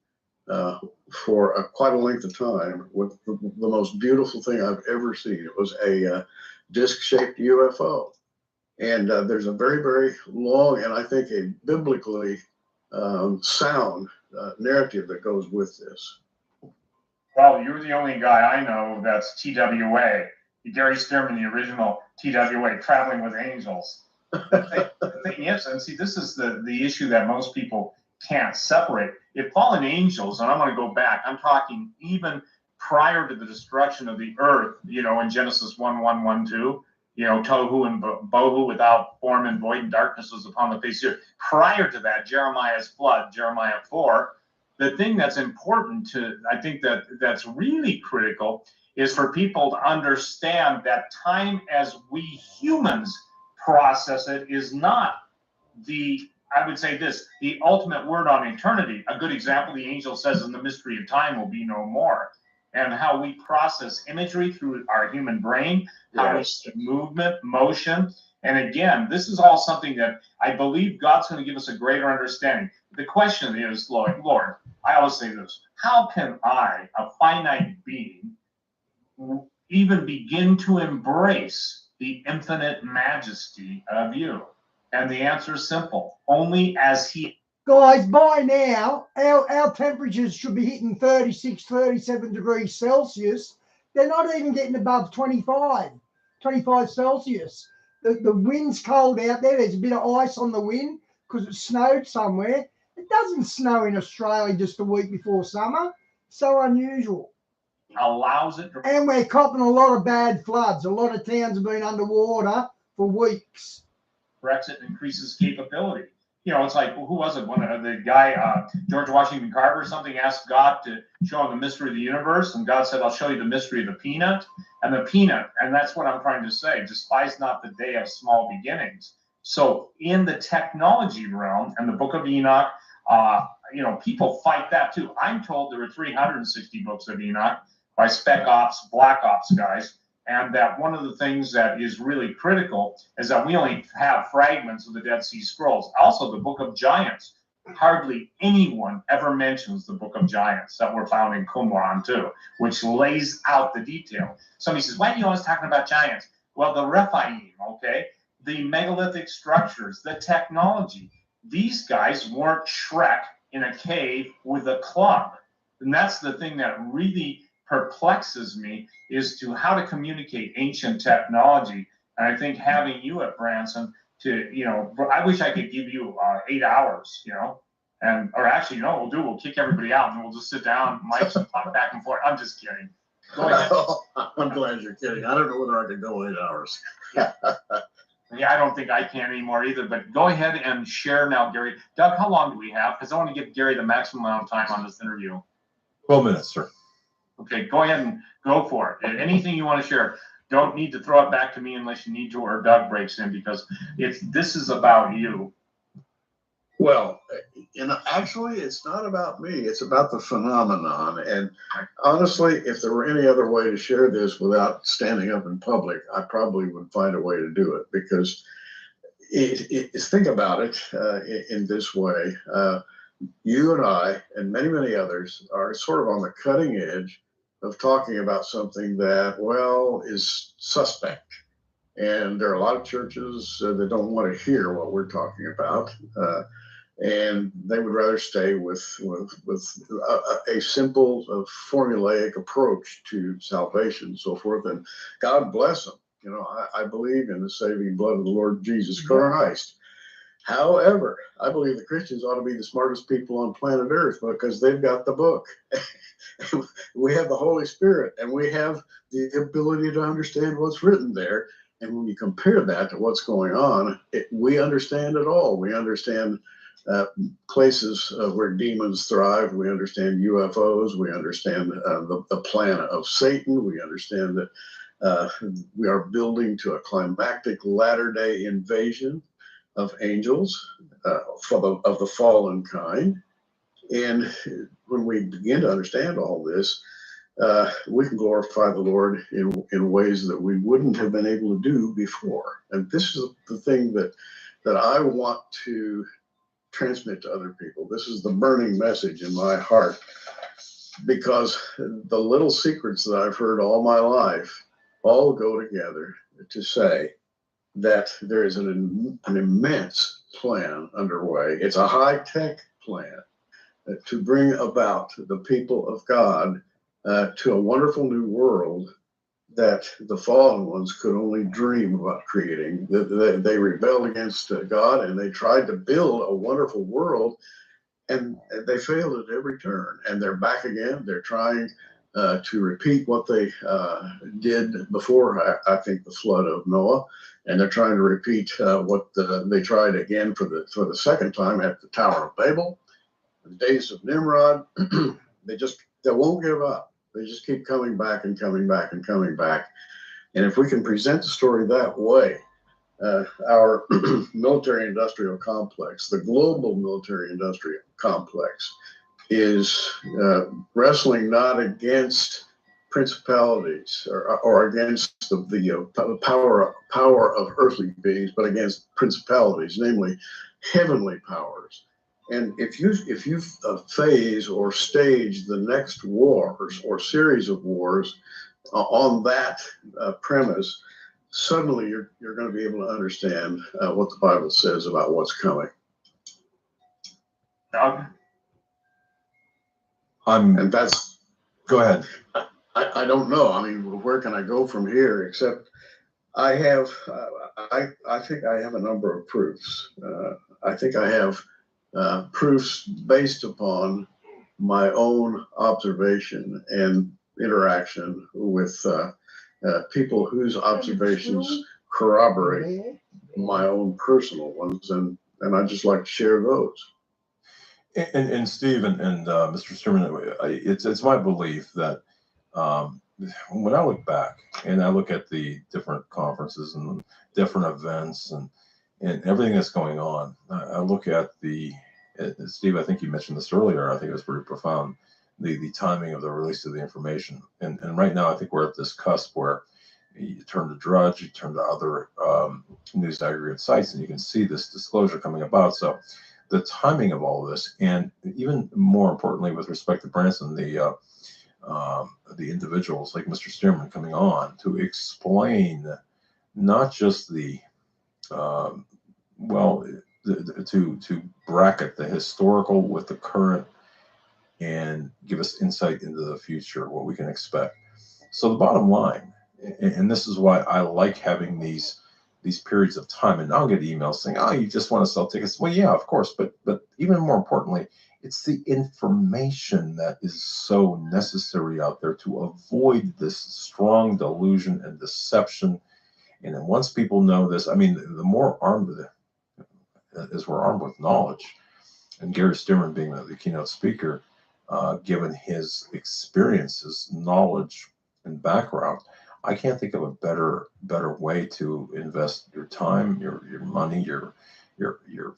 for quite a length of time with the most beautiful thing I've ever seen. It was a disc-shaped UFO. And there's a very, very long, and I think a biblically sound narrative that goes with this. Well, you're the only guy I know that's TWA. Gary Stearman, the original TWA, Traveling with Angels. The thing is, and see, this is the issue that most people can't separate. If fallen angels, and I'm going to go back, I'm talking even prior to the destruction of the earth, in Genesis 1:1, 1:2, tohu and bohu, without form and void, and darkness was upon the face of the earth. Prior to that, Jeremiah's flood, Jeremiah 4. The thing that's important I think that's really critical is for people to understand that time as we humans process it is not the I would say this, the ultimate word on eternity, a good example, the angel says in the mystery of time will be no more. And how we process imagery through our human brain, how Yes. we see movement, motion. And again, this is all something that I believe God's going to give us a greater understanding. The question is, Lord, I always say this, how can I, a finite being, even begin to embrace the infinite majesty of you? And the answer is simple, only as he. Guys, by now, our temperatures should be hitting 36, 37 degrees Celsius. They're not even getting above 25 Celsius. The wind's cold out there. There's a bit of ice on the wind because it snowed somewhere. It doesn't snow in Australia just a week before summer. So unusual. Allows it to. And we're copping a lot of bad floods. A lot of towns have been underwater for weeks. Brexit increases capability. You know, it's like, who was it? One of the guy, George Washington Carver, or something, asked God to show him the mystery of the universe, and God said, "I'll show you the mystery of the peanut." And the peanut, and that's what I'm trying to say. Despise not the day of small beginnings. So, in the technology realm and the Book of Enoch, you know, people fight that too. I'm told there are 360 books of Enoch by Spec Ops, Black Ops guys. And that one of the things that is really critical is that we only have fragments of the Dead Sea Scrolls. Also, the Book of Giants. Hardly anyone ever mentions the Book of Giants that were found in Qumran too, which lays out the detail. Somebody says, why are you always talking about giants? Well, the Rephaim, okay? The megalithic structures, the technology. These guys weren't Shrek in a cave with a club. And that's the thing that really perplexes me, is to how to communicate ancient technology. And I think having you at Branson to, you know, I wish I could give you 8 hours, you know, and, or actually, you know, we'll kick everybody out and we'll just sit down, mics and talk back and forth. I'm just kidding. Go ahead. I'm glad you're kidding. I don't know whether I can go 8 hours. Yeah, I don't think I can anymore either, but go ahead and share now, Gary. Doug, how long do we have? Because I want to give Gary the maximum amount of time on this interview. 12 minutes, sir. Okay, go ahead and go for it. Anything you want to share. Don't need to throw it back to me unless you need to, or Doug breaks in, because this is about you. Well, you know, actually, it's not about me. It's about the phenomenon. And honestly, if there were any other way to share this without standing up in public, I probably would find a way to do it, because think about it in this way. You and I and many, many others are sort of on the cutting edge of talking about something that, well, is suspect. And there are a lot of churches that don't want to hear what we're talking about. And they would rather stay with a simple, formulaic approach to salvation and so forth. And God bless them. You know, I believe in the saving blood of the Lord Jesus Christ. However, I believe the Christians ought to be the smartest people on planet Earth, because they've got the book. We have the Holy Spirit, and we have the ability to understand what's written there. And when you compare that to what's going on, we understand it all. We understand places where demons thrive. We understand UFOs. We understand the plan of Satan. We understand that we are building to a climactic latter-day invasion of angels, of the fallen kind. And when we begin to understand all this, we can glorify the Lord in ways that we wouldn't have been able to do before. And this is the thing that I want to transmit to other people. This is the burning message in my heart, because the little secrets that I've heard all my life all go together to say that there is an immense plan underway. It's a high-tech plan to bring about the people of God to a wonderful new world that the fallen ones could only dream about creating. They rebelled against God, and they tried to build a wonderful world, and they failed at every turn. And they're back again. They're trying to repeat what they did before, I think, the flood of Noah. And they're trying to repeat what they tried again for the second time at the Tower of Babel, the days of Nimrod. They won't give up. They just keep coming back and coming back and coming back. And if we can present the story that way, our military-industrial complex, the global military-industrial complex, is wrestling not against principalities or against the power of earthly beings, but against principalities, namely heavenly powers. And if you phase or stage the next wars or series of wars on that premise, suddenly you're going to be able to understand what the Bible says about what's coming. Doug? And that's. Go ahead. I don't know. I mean, where can I go from here? Except I have. I think I have a number of proofs. I think I have proofs based upon my own observation and interaction with people whose observations corroborate my own personal ones, and I'd just like to share those. And Steve and Mr. Sturman, it's my belief that when I look back and I look at the different conferences and different events and everything that's going on, I look at Steve, I think you mentioned this earlier, I think it was pretty profound, the timing of the release of the information. And right now, I think we're at this cusp where you turn to Drudge, you turn to other news aggregate sites, and you can see this disclosure coming about. So the timing of all of this, and even more importantly, with respect to Branson, the individuals like Mr. Stearman coming on to explain not just to bracket the historical with the current and give us insight into the future, what we can expect. So the bottom line, and this is why I like having these periods of time, and I'll get emails saying, "Oh, you just want to sell tickets." Well, yeah, of course, but even more importantly, it's the information that is so necessary out there to avoid this strong delusion and deception. And then once people know this, I mean, the more armed with it, as we're armed with knowledge, and Gary Stearman being the keynote speaker, given his experiences, knowledge, and background, I can't think of a better way to invest your time, your money, your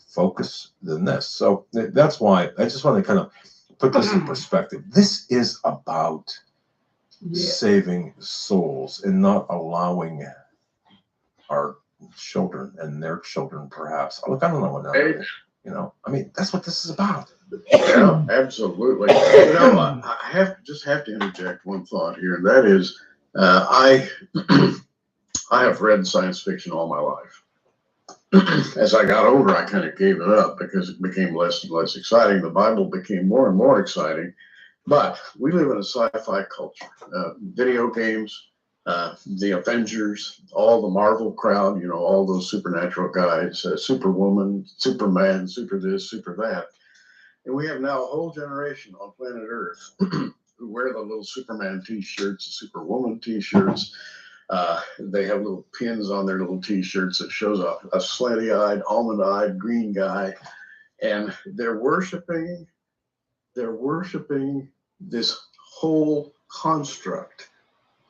focus than this. So that's why I just want to kind of put this in perspective. This is about saving souls and not allowing our children and their children, perhaps. Look, I don't know what that is. You know, I mean, that's what this is about. Yeah, absolutely. You know, I have to interject one thought here, and that is, I have read science fiction all my life. As I got older, I kind of gave it up because it became less and less exciting. The Bible became more and more exciting. But we live in a sci-fi culture. Video games, the Avengers, all the Marvel crowd, you know, all those supernatural guys, Superwoman, Superman, super this, super that. And we have now a whole generation on planet Earth who wear the little Superman t-shirts, the Superwoman t-shirts. They have little pins on their little t-shirts that shows a slanty-eyed, almond-eyed green guy. And they're worshiping this whole construct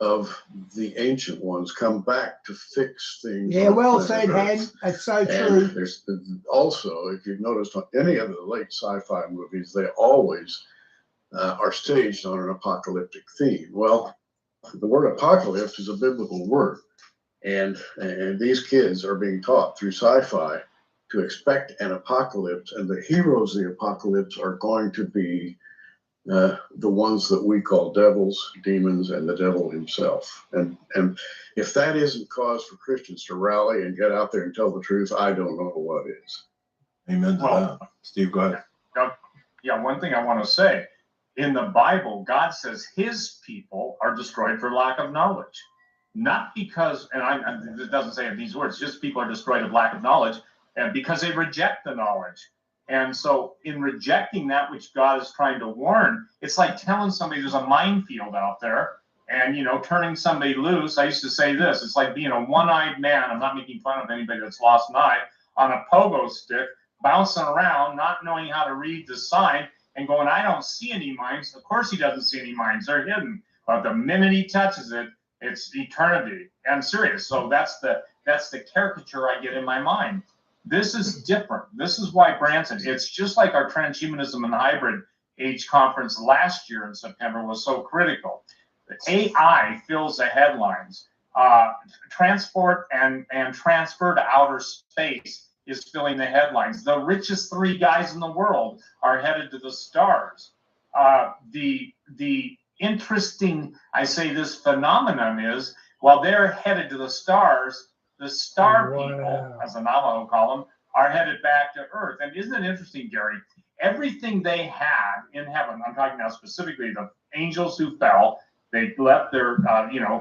of the ancient ones come back to fix things. Yeah, well said, Han. That's so true. There's also, if you've noticed on any of the late sci-fi movies, they always are staged on an apocalyptic theme. Well, the word apocalypse is a biblical word, and these kids are being taught through sci-fi to expect an apocalypse, and the heroes of the apocalypse are going to be the ones that we call devils, demons, and the devil himself. And if that isn't cause for Christians to rally and get out there and tell the truth, I don't know what is. Amen to that. Steve, go ahead. Yeah, one thing I want to say. In the Bible, God says his people are destroyed for lack of knowledge. Not because, and it doesn't say in these words, just people are destroyed of lack of knowledge, and because they reject the knowledge. And so in rejecting that which God is trying to warn, it's like telling somebody there's a minefield out there and, you know, turning somebody loose. I used to say this, it's like being a one-eyed man. I'm not making fun of anybody that's lost an eye, on a pogo stick, bouncing around, not knowing how to read the sign and going, I don't see any mines. Of course he doesn't see any mines. They're hidden. But the minute he touches it, it's eternity and serious. So that's That's the caricature I get in my mind. This is different. This is why Branson, it's just like our transhumanism and hybrid age conference last year in September was so critical. AI fills the headlines. Transport and transfer to outer space is filling the headlines. The richest 3 guys in the world are headed to the stars. The interesting, I say, this phenomenon is, while they're headed to the stars, the star people, as the Navajo call them, are headed back to Earth. And isn't it interesting, Gary? Everything they had in heaven, I'm talking now specifically the angels who fell, they left their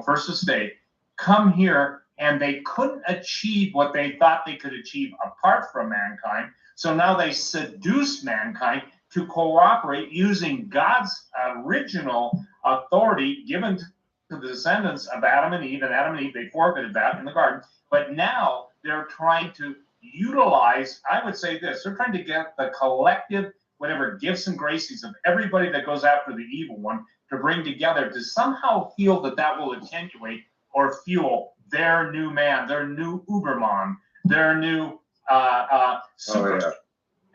first estate, come here, and they couldn't achieve what they thought they could achieve apart from mankind. So now they seduce mankind to cooperate using God's original authority given to the descendants of Adam and Eve. And Adam and Eve, they forfeited that in the garden. But now they're trying to utilize, I would say this, they're trying to get the collective, whatever gifts and graces of everybody that goes after the evil one to bring together to somehow feel that will attenuate or fuel their new man, their new Uberman, their new super. Oh, yeah.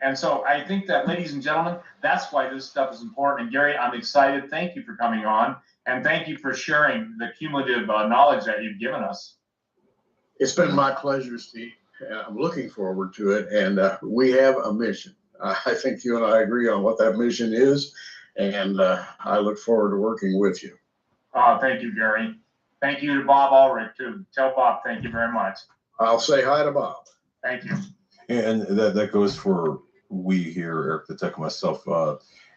And so I think that, ladies and gentlemen, that's why this stuff is important. And Gary, I'm excited. Thank you for coming on. And thank you for sharing the cumulative knowledge that you've given us. It's been my pleasure, Steve. And I'm looking forward to it. And we have a mission. I think you and I agree on what that mission is. And I look forward to working with you. Oh, thank you, Gary. Thank you to Bob Ulrich, too. Tell Bob thank you very much. I'll say hi to Bob. Thank you. And that goes for we here, Eric the Tech, myself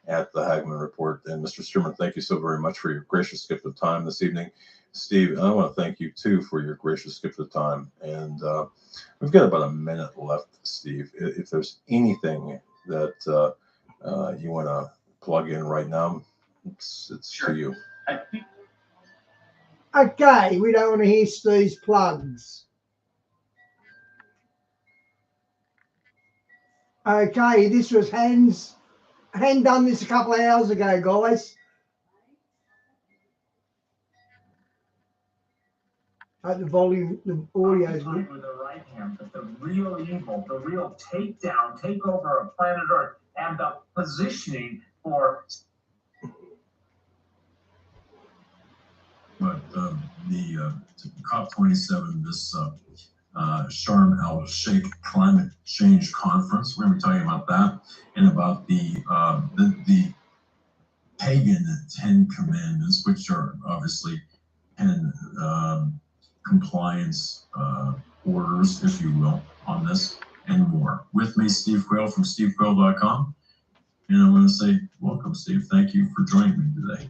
at the Hagman Report. And Mr. Stearman, thank you so very much for your gracious gift of time this evening. Steve, I want to thank you, too, for your gracious gift of time. And we've got about a minute left, Steve. If there's anything that you want to plug in right now, it's Sure. to you. I think Okay, we don't want to hear Steve's plugs. Okay, this was Hans. Hand done this a couple of hours ago, guys. The volume, the audio's good. With the right hand, but the real evil, the real takedown, takeover of planet Earth, and the positioning for. But the COP27, this Sharm el Sheikh climate change conference, we're going to be talking about that and about the pagan 10 commandments, which are obviously 10 compliance orders, if you will, on this and more. With me, Steve Quayle from stevequayle.com. And I want to say, welcome, Steve. Thank you for joining me today.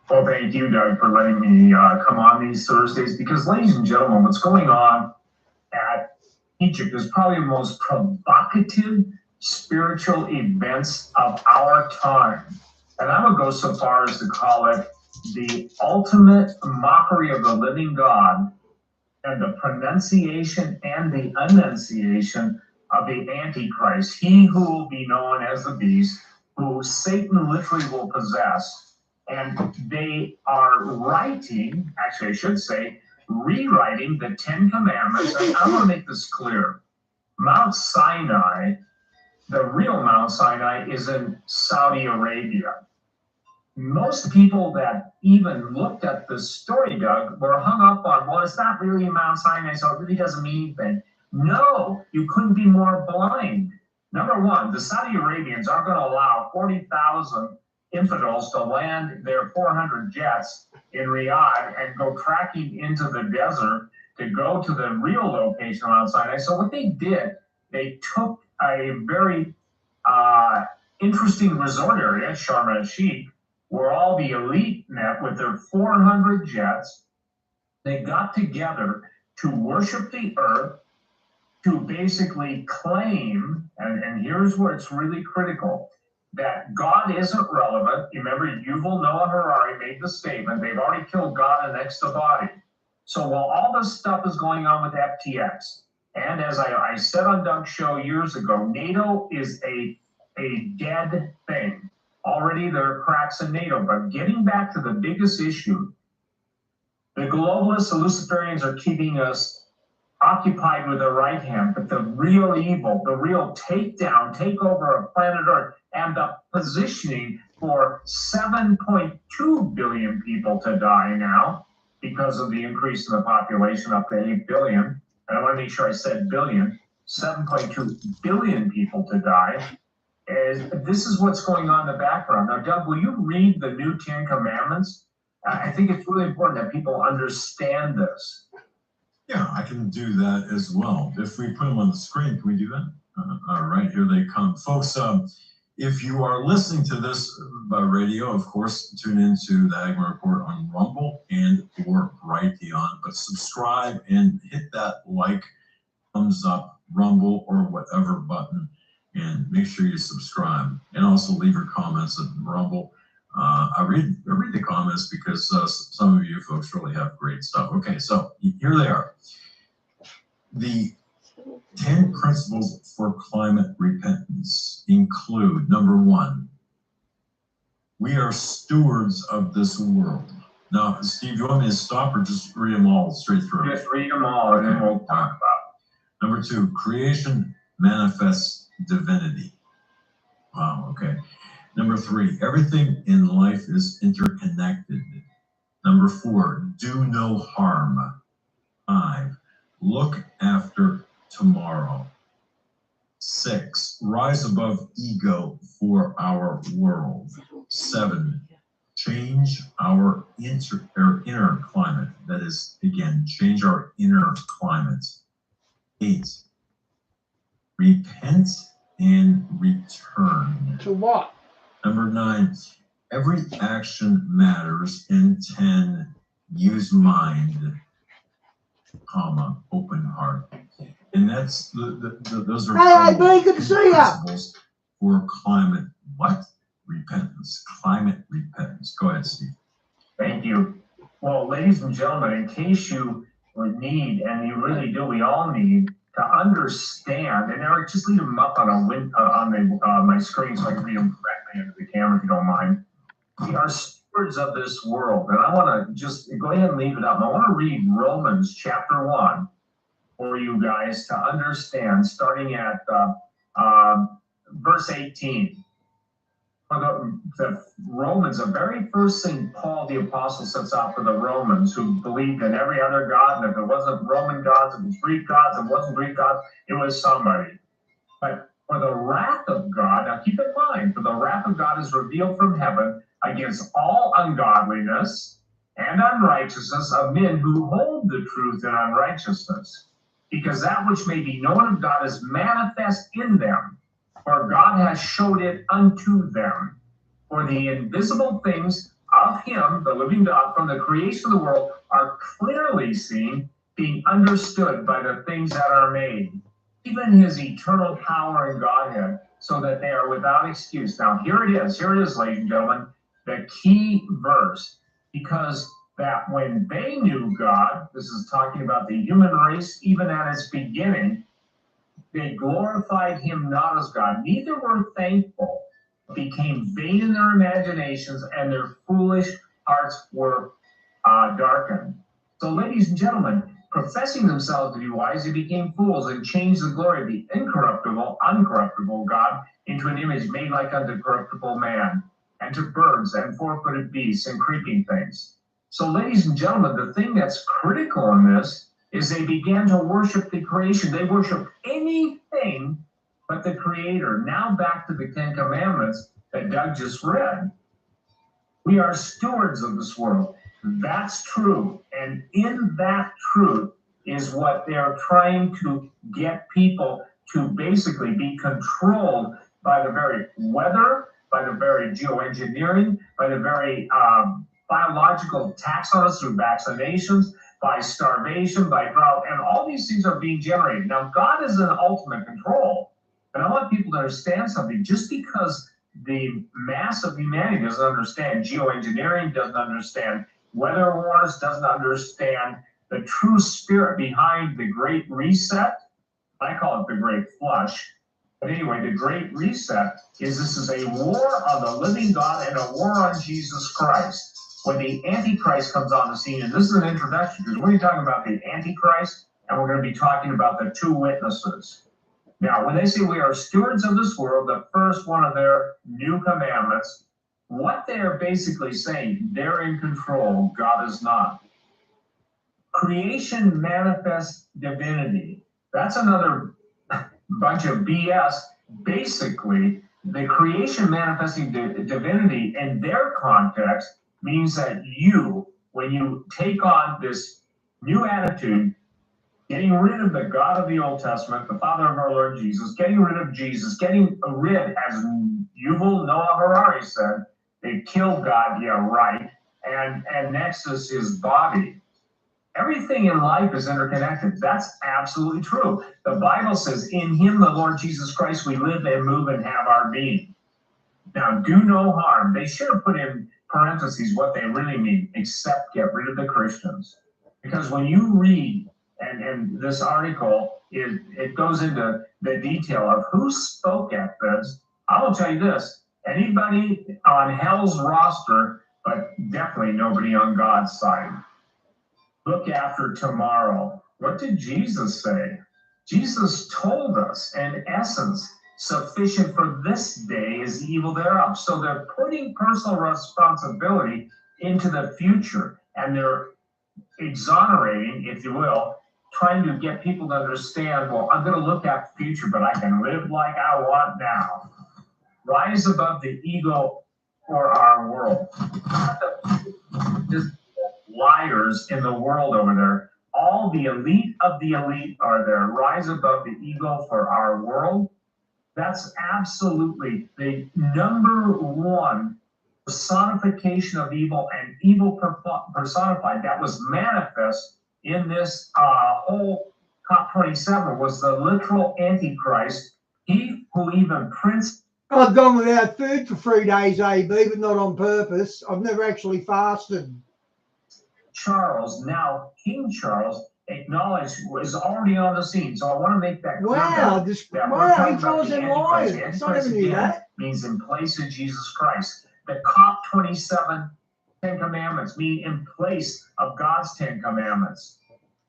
Well, thank you, Doug, for letting me come on these Thursdays, because, ladies and gentlemen, what's going on at Egypt is probably the most provocative spiritual events of our time. And I would go so far as to call it the ultimate mockery of the living God and the pronunciation and the enunciation of the Antichrist, he who will be known as the beast, who Satan literally will possess. And they are writing, actually I should say, rewriting the 10 Commandments. And I want to make this clear. Mount Sinai, the real Mount Sinai, is in Saudi Arabia. Most people that even looked at the story, Doug, were hung up on, well, it's not really Mount Sinai, so it really doesn't mean anything. No, you couldn't be more blind. Number one, the Saudi Arabians aren't going to allow 40,000 infidels to land their 400 jets in Riyadh and go tracking into the desert to go to the real location of Mount Sinai. So what they did, they took a very interesting resort area, Sharm el Sheikh, where all the elite met with their 400 jets. They got together to worship the earth, to basically claim, and here's where it's really critical, that God isn't relevant. Remember, Yuval Noah Harari made the statement, they've already killed God and next to body. So while all this stuff is going on with FTX, and as I said on Doug's show years ago, NATO is a dead thing. Already there are cracks in NATO, but getting back to the biggest issue, the globalists, the Luciferians are keeping us occupied with the right hand, but the real evil, the real takeover of planet Earth, and the positioning for 7.2 billion people to die now because of the increase in the population up to 8 billion. And I want to make sure I said billion, 7.2 billion people to die. This is what's going on in the background. Now, Doug, will you read the new 10 Commandments? I think it's really important that people understand this. Yeah, I can do that as well. If we put them on the screen, can we do that? All right, here they come. Folks, if you are listening to this by radio, of course, tune into the Agma Report on Rumble and or Brighteon, but subscribe and hit that like, thumbs up, Rumble, or whatever button, and make sure you subscribe. And also leave your comments at Rumble. I read the comments because some of you folks really have great stuff. Okay, so here they are. The 10 principles for climate repentance include, number 1, we are stewards of this world. Now, Steve, you want me to stop or just read them all straight through? Just read them all, and then we'll talk about it. Number 2, creation manifests divinity. Wow, okay. Number 3, everything in life is interconnected. Number 4, do no harm. 5, look after tomorrow. 6, rise above ego for our world. 7, change our inner climate. That is, again, change our inner climate. 8, repent and return. To what? Number 9, every action matters. And 10, use mind, comma, open heart. And that's those are Hey, very good to see ya. principles for climate repentance. Climate repentance. Go ahead, Steve. Thank you. Well, ladies and gentlemen, in case you would need, and you really do, we all need to understand, and Eric, just leave them up on my screen so I can read them correctly into the camera if you don't mind. We are stewards of this world, and I want to just go ahead and leave it up. I want to read Romans chapter 1 for you guys to understand, starting at verse 18. For the Romans, the very first thing Paul the Apostle sets out for the Romans who believed in every other god, and if it wasn't Roman gods, it was Greek gods, if it wasn't Greek gods, it was somebody. But for the wrath of God, now keep in mind, for the wrath of God is revealed from heaven against all ungodliness and unrighteousness of men who hold the truth in unrighteousness, because that which may be known of God is manifest in them, for God has showed it unto them. For the invisible things of him, the living God, from the creation of the world, are clearly seen, being understood by the things that are made, even his eternal power and Godhead, so that they are without excuse. Now, here it is, ladies and gentlemen, the key verse, because that when they knew God, this is talking about the human race, even at its beginning, they glorified him not as God, neither were thankful, but became vain in their imaginations, and their foolish hearts were darkened. So, ladies and gentlemen, professing themselves to be wise, they became fools and changed the glory of the uncorruptible God into an image made like unto corruptible man, and to birds and four-footed beasts and creeping things. So, ladies and gentlemen, the thing that's critical in this is they began to worship the creation. They worshiped anything but the Creator. Now back to the 10 Commandments that Doug just read. We are stewards of this world. That's true. And in that truth is what they're trying to get people to basically be controlled by the very weather, by the very geoengineering, by the very biological attacks on us through vaccinations, by starvation, by drought, and all these things are being generated. Now, God is in ultimate control, and I want people to understand something. Just because the mass of humanity doesn't understand geoengineering, doesn't understand weather wars, doesn't understand the true spirit behind the Great Reset, I call it the Great Flush. But anyway, the Great Reset is this is a war on the living God and a war on Jesus Christ. When the Antichrist comes on the scene, and this is an introduction, because when you're talking about the Antichrist, and we're going to be talking about the two witnesses. Now, when they say we are stewards of this world, the first one of their new commandments, what they are basically saying, they're in control, God is not. Creation manifests divinity. That's another bunch of BS. Basically, the creation manifesting divinity in their context means that you, when you take on this new attitude, getting rid of the God of the Old Testament, the Father of our Lord Jesus, getting rid of Jesus, getting rid, as Yuval Noah Harari said, they killed God, yeah, right, and next is his body. Everything in life is interconnected. That's absolutely true. The Bible says, in him, the Lord Jesus Christ, we live and move and have our being. Now, do no harm. They should have put in parentheses what they really mean, except get rid of the Christians. Because when you read, and this article, it goes into the detail of who spoke at this. I will tell you this, anybody on hell's roster, but definitely nobody on God's side. Look after tomorrow. What did Jesus say? Jesus told us, in essence, sufficient for this day is the evil thereof. So they're putting personal responsibility into the future, and they're exonerating, if you will, trying to get people to understand, well, I'm going to look at the future, but I can live like I want now. Rise above the ego for our world. Just liars in the world over there. All the elite of the elite are there. Rise above the ego for our world. That's absolutely the number one personification of evil, and evil personified that was manifest in this whole COP27 was the literal Antichrist, he who even prints. I've gone without food for 3 days, AB, but not on purpose. I've never actually fasted. Charles, now King Charles, acknowledged was already on the scene. So I want to make that clear. Wow, wow, he calls him lying. The I never knew that. Means in place of Jesus Christ. The COP27 Ten Commandments mean in place of God's 10 Commandments.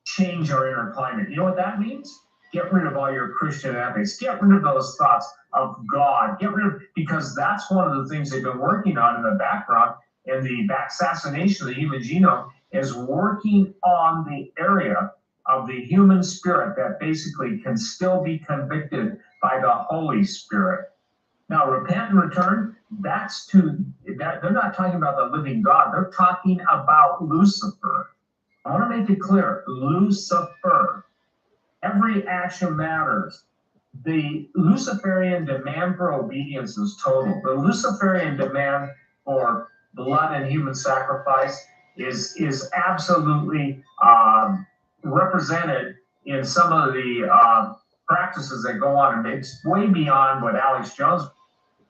Change our inner climate. You know what that means? Get rid of all your Christian ethics. Get rid of those thoughts of God. Get rid of, because that's one of the things they've been working on in the background in the assassination of the human genome, is working on the area of the human spirit that basically can still be convicted by the Holy Spirit. Now, repent and return, that's to, that they're not talking about the living God, they're talking about Lucifer. I want to make it clear, Lucifer. Every action matters. The Luciferian demand for obedience is total. The Luciferian demand for blood and human sacrifice is absolutely represented in some of the practices that go on, and it's way beyond what Alex Jones.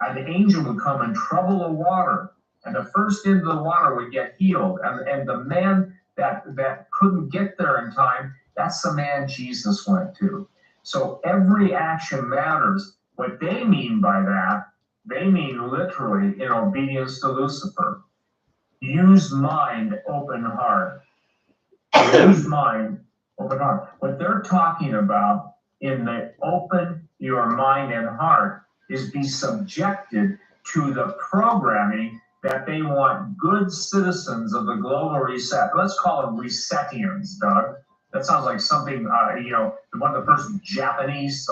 An angel would come and trouble the water, and the first into the water would get healed, and the man that couldn't get there in time, that's the man Jesus went to. So every action matters. What they mean by that, they mean literally in obedience to Lucifer. Use mind, open heart. Use mind, open heart. What they're talking about in the open your mind and heart is be subjected to the programming that they want good citizens of the global reset. Let's call them resetians, Doug. That sounds like something, one of the first Japanese,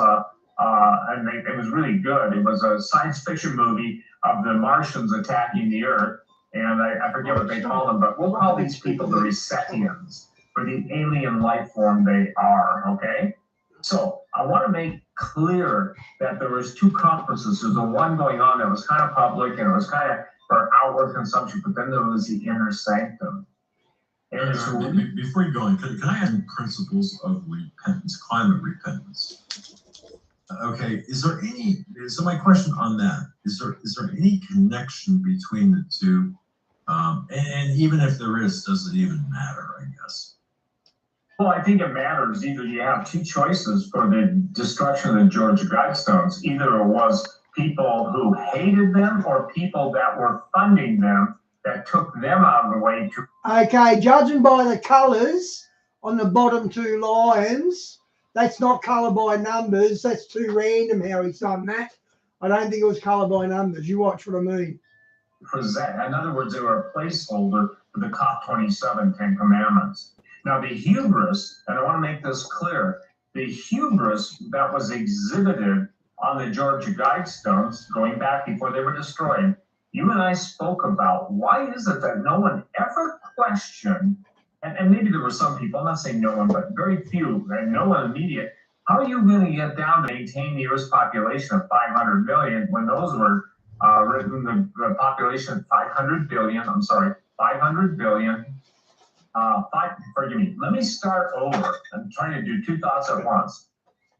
and it was really good. It was a science fiction movie of the Martians attacking the Earth. And I forget what they call them, but we'll call these people the Resetians, for the alien life form they are, okay? So I want to make clear that there was two conferences. There's the one going on that was kind of public and it was kind of for outward consumption, but then there was the inner sanctum. And so before you go on, can I add principles of repentance, climate repentance? Okay, so my question on that, is there any connection between the two? And even if there is, does it even matter, I guess? Well, I think it matters. Either you have two choices for the destruction of the Georgia Guidestones. Either it was people who hated them or people that were funding them that took them out of the way. Okay, judging by the colours on the bottom 2 lines, that's not colour by numbers. That's too random how he's done that. I don't think it was colour by numbers. You watch what I mean. Present. In other words, they were a placeholder for the COP27 10 Commandments. Now, the hubris, and I want to make this clear, the hubris that was exhibited on the Georgia Guidestones, going back before they were destroyed, you and I spoke about why is it that no one ever questioned, and maybe there were some people, I'm not saying no one, but very few, and no one immediate, how are you going to get down to maintain the Earth's population of 500 million when those were written, the population of 500 billion, 500 billion, forgive me, let me start over. I'm trying to do 2 thoughts at once.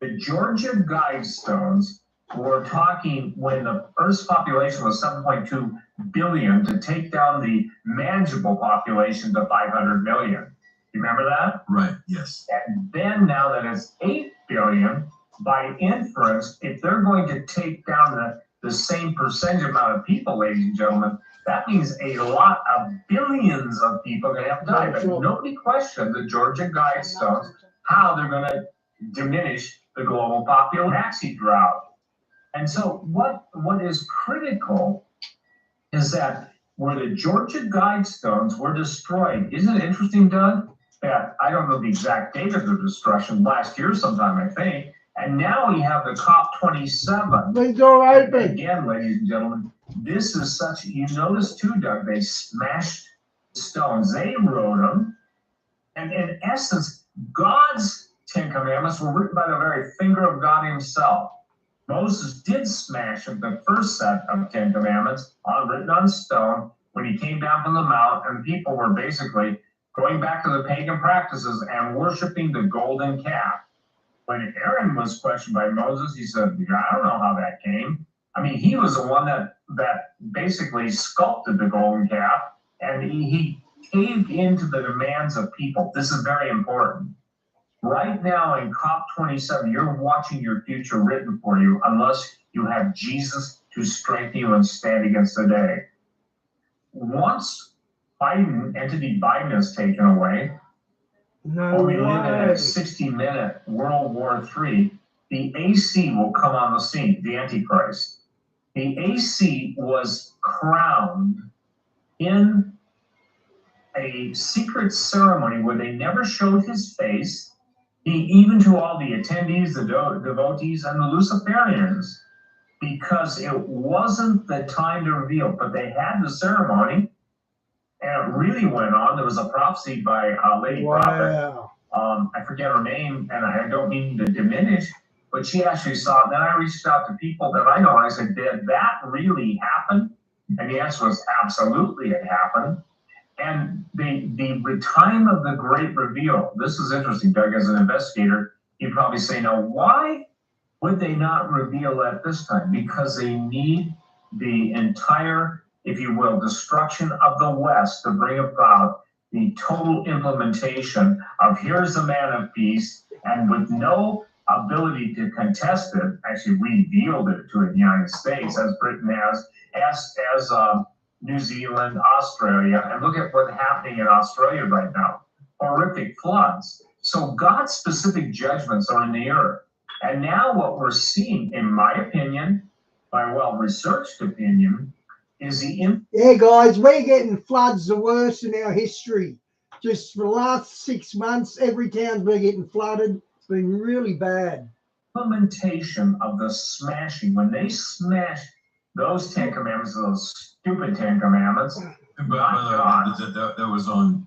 The Georgia Guidestones were talking when the Earth's population was 7.2 billion to take down the manageable population to 500 million. You remember that? Right, yes. And then now that it's 8 billion, by inference, if they're going to take down the same percentage amount of people, ladies and gentlemen, that means a lot of billions of people are going to have to die. But nobody questioned the Georgia Guidestones, how they're going to diminish the global population taxi drought. And so what is critical is that where the Georgia Guidestones were destroyed, isn't it interesting, Doug, that I don't know the exact date of the destruction, last year sometime, I think, and now we have the COP27. Let's go right back. Again, ladies and gentlemen, this is such, you notice too, Doug, they smashed stones. They wrote them. And in essence, God's 10 Commandments were written by the very finger of God himself. Moses did smash the first set of 10 Commandments written on stone when he came down from the mount, and people were basically going back to the pagan practices and worshiping the golden calf. When Aaron was questioned by Moses, he said, I don't know how that came. I mean, he was the one that basically sculpted the golden calf, and he caved into the demands of people. This is very important. Right now in COP27, you're watching your future written for you unless you have Jesus to strengthen you and stand against the day. Once entity Biden is taken away, No or we live in a way. 60-minute World War III, the AC will come on the scene, the Antichrist. The AC was crowned in a secret ceremony where they never showed his face, even to all the attendees, the devotees, and the Luciferians, because it wasn't the time to reveal. But they had the ceremony, and it really went on. There was a prophecy by Lady Prophet. I forget her name, and I don't mean to diminish, but she actually saw it. Then I reached out to people that I know, and I said, did that really happen? And the answer was absolutely it happened. And the time of the great reveal, this is interesting, Doug, as an investigator, you'd probably say, now, why would they not reveal at this time? Because they need the entire, if you will, destruction of the West to bring about the total implementation of here's the man of peace, and with no ability to contest it, actually revealed it to the United States, as Britain has, as New Zealand, Australia, and look at what's happening in Australia right now. Horrific floods. So God's specific judgments are in the earth. And now what we're seeing, in my opinion, my well-researched opinion, is yeah, guys, we're getting floods the worst in our history. Just for the last 6 months, every town's been getting flooded. It's been really bad. implementation of the smashing. When they smashed those 10 commandments, those stupid 10 commandments. But that was on.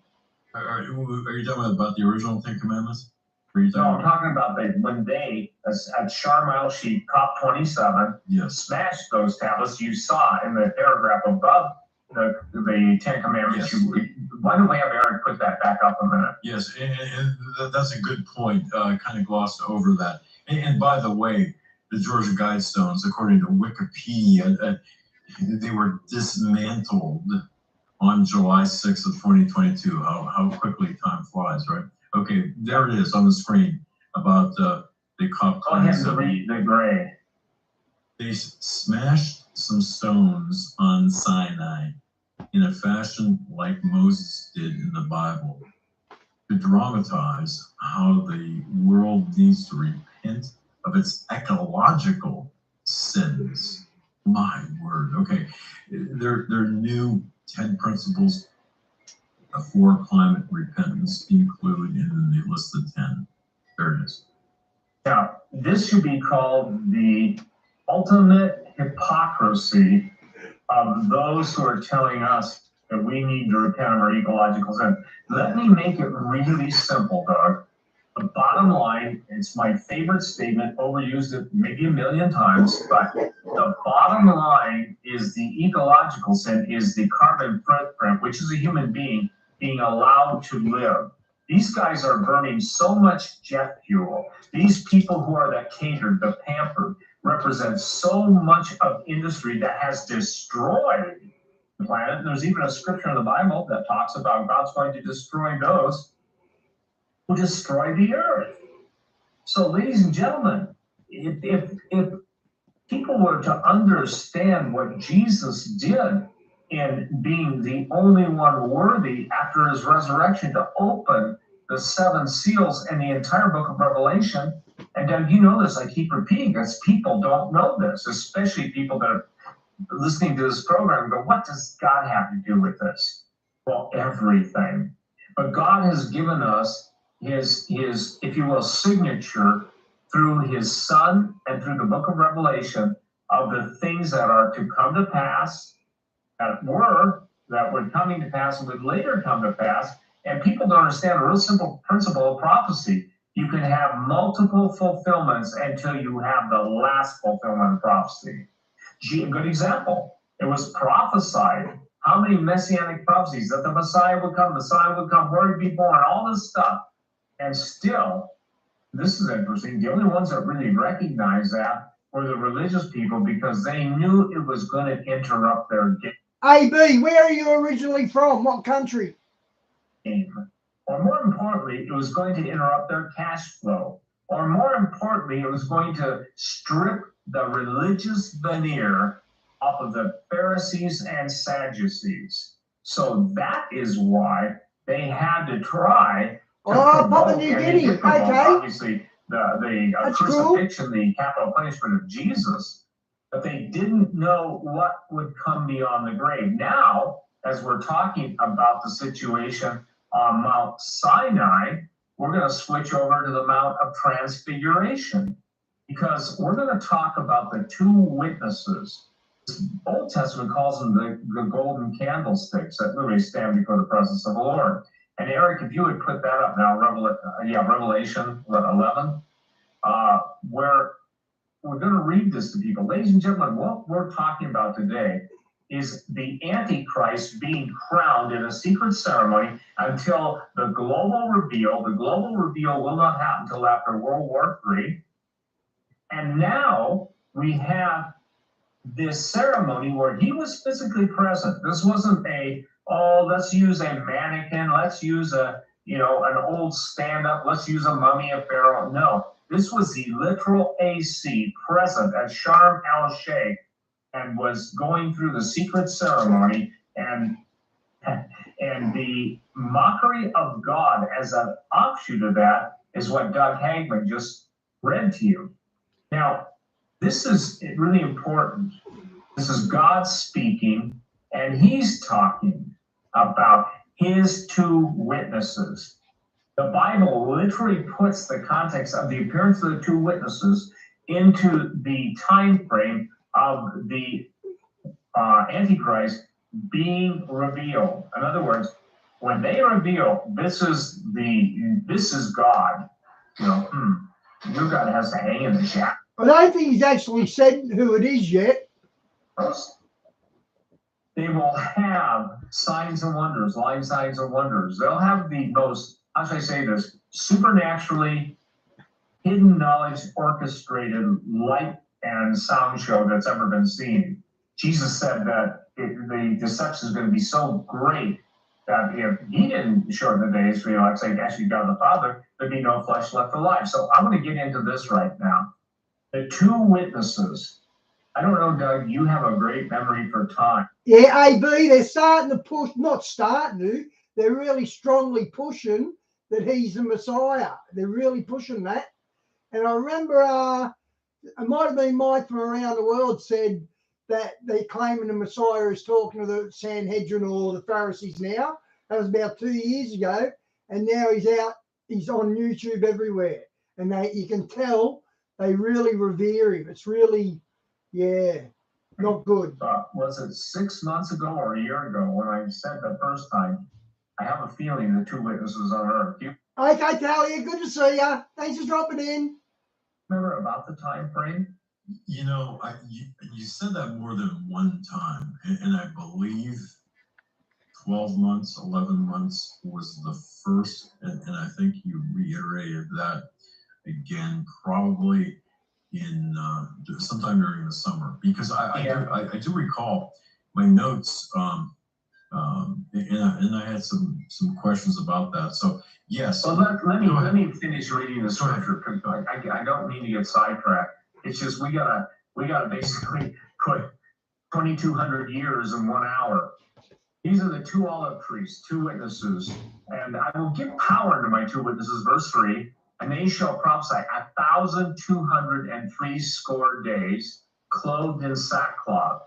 Are you talking about the original 10 Commandments? No, I'm talking about when they at Sharm el Sheikh COP27 smashed those tablets. You saw in the paragraph above the 10 Commandments. Yes. Why don't we have Eric put that back up a minute? Yes, and that's a good point. Kind of glossed over that. And by the way, the Georgia Guidestones, according to Wikipedia, they were dismantled on July 6th of 2022. How quickly time flies, right? Okay, there it is on the screen about the COP27. Go ahead and read the gray. They smashed some stones on Sinai in a fashion like Moses did in the Bible. to dramatize how the world needs to repent of its ecological sins. My word. Okay. There are new 10 principles for climate repentance included in the list of 10. There it is. Now, this should be called the ultimate hypocrisy of those who are telling us that we need to repent of our ecological sin. Let me make it really simple, Doug. The bottom line, it's my favorite statement, overused it maybe a million times, but the bottom line is the ecological sin is the carbon footprint, which is a human being being allowed to live. These guys are burning so much jet fuel. These people who are the catered, the pampered, represent so much of industry that has destroyed the planet. And there's even a scripture in the Bible that talks about God's going to destroy those who destroy the earth. So, ladies and gentlemen, if people were to understand what Jesus did in being the only one worthy after his resurrection to open the 7 seals and the entire book of Revelation, and Doug, you know this, I keep repeating this, people don't know this, especially people that are listening to this program and go, what does God have to do with this? Well, everything. But God has given us his, if you will, signature through his Son and through the book of Revelation of the things that are to come to pass, that were coming to pass and would later come to pass. And people don't understand a real simple principle of prophecy. You can have multiple fulfillments until you have the last fulfillment of prophecy. A good example, it was prophesied. How many messianic prophecies that the Messiah would come, where he'd be born, all this stuff. And still, this is interesting, the only ones that really recognized that were the religious people because they knew it was going to interrupt their AB, where are you originally from? What country? game. Or more importantly, it was going to interrupt their cash flow. Or more importantly, it was going to strip the religious veneer off of the Pharisees and Sadducees. So that is why they had to try to Papua New Guinea. Okay. Obviously, the crucifixion, cool. The capital punishment of Jesus, but they didn't know what would come beyond the grave. Now, as we're talking about the situation on Mount Sinai, we're going to switch over to the Mount of Transfiguration because we're going to talk about the 2 witnesses. The Old Testament calls them the golden candlesticks that literally stand before the presence of the Lord. And Eric, if you would put that up now, Revelation 11, where we're going to read this to people. Ladies and gentlemen, what we're talking about today is the Antichrist being crowned in a secret ceremony until the global reveal. The global reveal will not happen until after World War III. And now we have this ceremony where he was physically present. This wasn't let's use a mannequin, let's use an old stand-up, let's use a mummy of Pharaoh. No, this was the literal AC present at Sharm el-Sheikh and was going through the secret ceremony, and the mockery of God as an offshoot of that is what Doug Hagman just read to you. Now, this is really important. This is God speaking, and he's talking about his 2 witnesses. The Bible literally puts the context of the appearance of the 2 witnesses into the time frame of the Antichrist being revealed. In other words, when they reveal this is God, your God has to hang in the shadow. I don't think he's actually said who it is yet. They will have signs and wonders, lying signs and wonders. They'll have the most, how should I say this, supernaturally hidden knowledge orchestrated light and sound show that's ever been seen. Jesus said that the deception is going to be so great that if he didn't shorten the days for actually God the Father, there'd be no flesh left alive. So I'm going to get into this right now. The 2 witnesses. I don't know, Doug, you have a great memory for time. Yeah, AB, they're starting to push, not starting to, they're really strongly pushing that he's the Messiah. They're really pushing that. And I remember it might have been Mike from around the world said that they're claiming the Messiah is talking to the Sanhedrin or the Pharisees now. That was about 2 years ago. And now he's on YouTube everywhere. And you can tell they really revere him. It's really, not good. Was it 6 months ago or a year ago when I said the first time, I have a feeling the two witnesses on earth. Do you Okay, Talia, good to see you. Thanks for dropping in. remember about the time frame? You know, you said that more than one time, and I believe 12 months, 11 months was the first, and I think you reiterated that again, probably in sometime during the summer, because I do recall my notes, and I had some questions about that. So yes. Well, let me finish reading the scripture. I don't mean to get sidetracked. It's just we gotta basically put 2,200 years in 1 hour. These are the two olive trees, two witnesses, and I will give power to my two witnesses, verse 3, and they shall prophesy 1,203 days, clothed in sackcloth.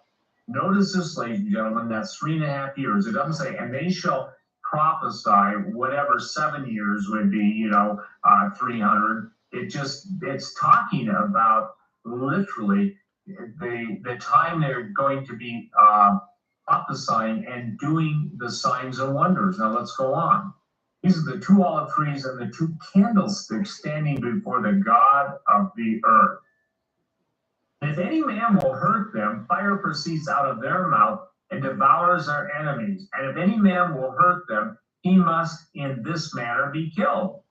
Notice this, ladies and gentlemen, that's 3.5 years. It doesn't say, and they shall prophesy whatever 7 years would be, 300. It's talking about literally the time they're going to be prophesying and doing the signs and wonders. Now let's go on. These are the two olive trees and the two candlesticks standing before the God of the earth. If any man will hurt them, fire proceeds out of their mouth and devours their enemies. And if any man will hurt them, he must in this manner be killed.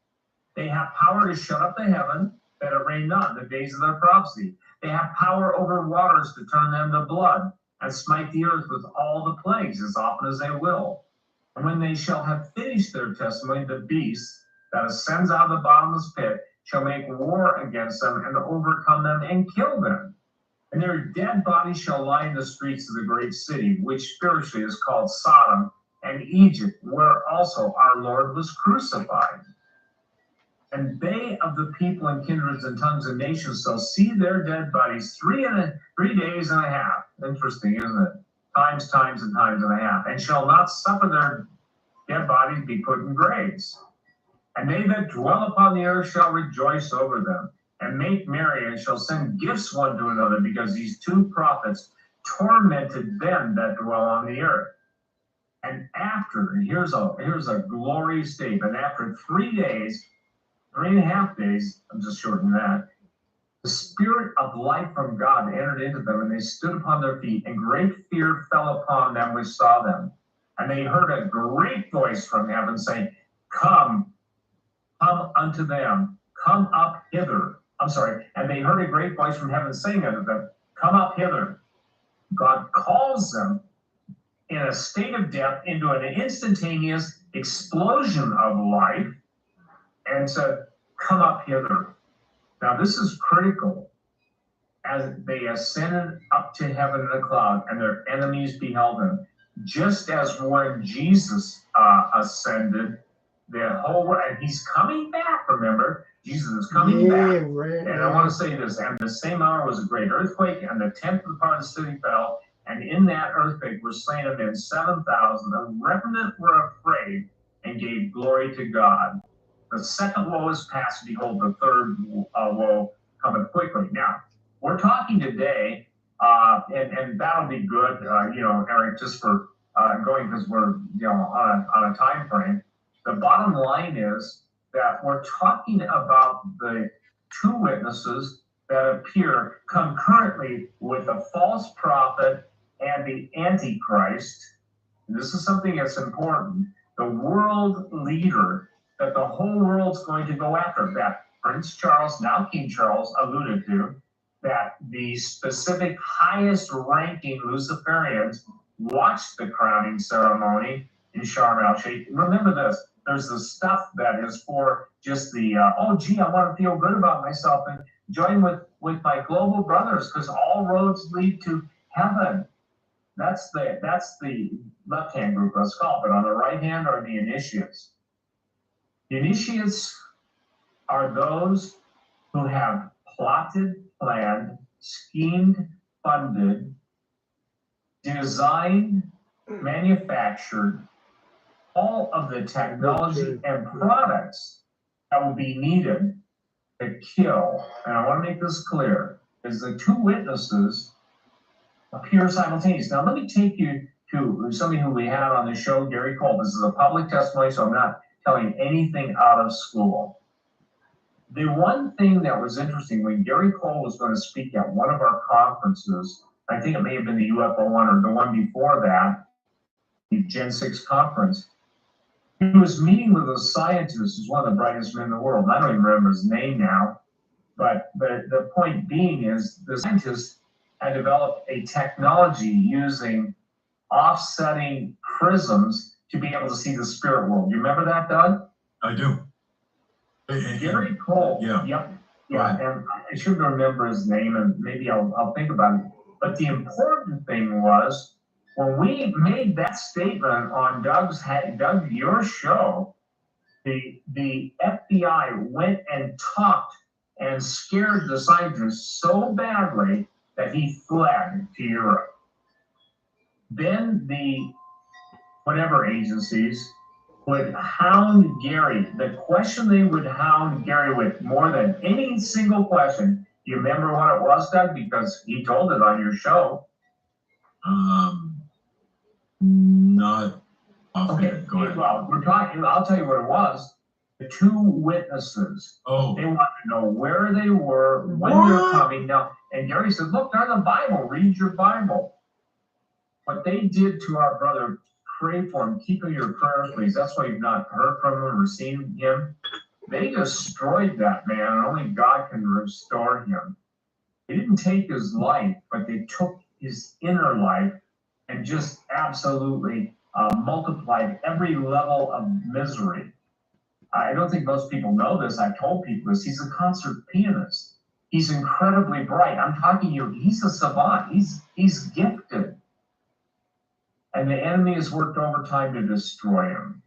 They have power to shut up the heaven, that it rain not in the days of their prophecy. They have power over waters to turn them to blood, and smite the earth with all the plagues as often as they will. And when they shall have finished their testimony, the beast that ascends out of the bottomless pit shall make war against them and overcome them and kill them. And their dead bodies shall lie in the streets of the great city, which spiritually is called Sodom and Egypt, where also our Lord was crucified. And they of the people and kindreds and tongues and nations shall see their dead bodies 3 days and a half. Interesting, isn't it? Times and times and a half. And shall not suffer their dead bodies be put in graves. And they that dwell upon the earth shall rejoice over them, and make merry, and shall send gifts one to another, because these two prophets tormented them that dwell on the earth. And here's a glorious statement, after 3 days, 3.5 days, I'm just shortening that, the spirit of life from God entered into them, and they stood upon their feet, and great fear fell upon them which saw them. And they heard a great voice from heaven saying, Come unto them, come up hither. And they heard a great voice from heaven saying unto them, Come up hither. God calls them in a state of death into an instantaneous explosion of life and said, Come up hither. Now this is critical. As they ascended up to heaven in a cloud, and their enemies beheld them. Just as when Jesus ascended, the whole world, and he's coming back, remember? Jesus is coming back. Right. And I want to say this, and the same hour was a great earthquake, and the 10th part of the city fell, and in that earthquake were slain of them 7,000. The remnant were afraid and gave glory to God. The second woe is past, behold, the third woe cometh quickly. Now, we're talking today, and that'll be good, Eric, just for going, because we're on a time frame. The bottom line is that we're talking about the two witnesses that appear concurrently with the false prophet and the Antichrist. And this is something that's important. The world leader that the whole world's going to go after, that Prince Charles, now King Charles, alluded to, that the specific highest ranking Luciferians watched the crowning ceremony in Sharm el-Sheikh. Remember this, there's the stuff that is for just the, I want to feel good about myself and join with my global brothers, because all roads lead to heaven. That's the left-hand group, let's call it, but on the right hand are the initiates. The initiates are those who have plotted, planned, schemed, funded, designed, manufactured all of the technology and products that will be needed to kill. And I want to make this clear, is the two witnesses appear simultaneous. Now, let me take you to somebody who we had on the show, Gary Quayle. This is a public testimony, so I'm not telling anything out of school. The one thing that was interesting, when Gary Quayle was going to speak at one of our conferences, I think it may have been the UFO one or the one before that, the Gen 6 conference, he was meeting with a scientist who's one of the brightest men in the world. I don't even remember his name now, but the point being is the scientist had developed a technology using offsetting prisms to be able to see the spirit world. You remember that, Doug? I do. Gary Quayle. Yeah. Yep. Yeah, and I should remember his name, and maybe I'll think about it. But the important thing was, when we made that statement on Doug, your show, the FBI went and talked and scared the scientist so badly that he fled to Europe. Then the whatever agencies would hound Gary. The question they would hound Gary with more than any single question. Do you remember what it was, Doug? Because he told it on your show. Not often. Okay. Go ahead. Well, we're talking. I'll tell you what it was. The two witnesses. Oh. They wanted to know where they were, when they're coming. Now, and Gary said, "Look, there's the Bible. Read your Bible." What they did to our brother, pray for him, keep in your prayers, please. That's why you've not heard from him or seen him. They destroyed that man, and only God can restore him. They didn't take his life, but they took his inner life and just absolutely multiplied every level of misery. I don't think most people know this. I've told people this. He's a concert pianist. He's incredibly bright. I'm talking to you. He's a savant. He's gifted. And the enemy has worked overtime to destroy him.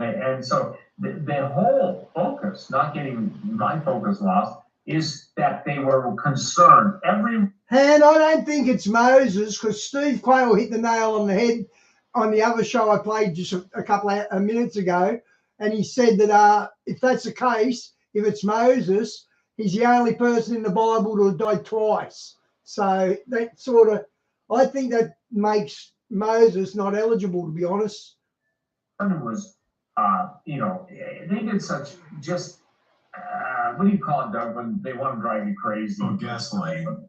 And so the whole focus, not getting my focus lost, is that they were concerned. And I don't think it's Moses, because Steve Quayle hit the nail on the head on the other show I played just a couple of minutes ago. And he said that if that's the case, if it's Moses, he's the only person in the Bible to have died twice. So that sort of, I think that makes Moses not eligible, to be honest. it was, they did such just, what do you call it, Doug, when they want to drive you crazy? Oh, gaslighting.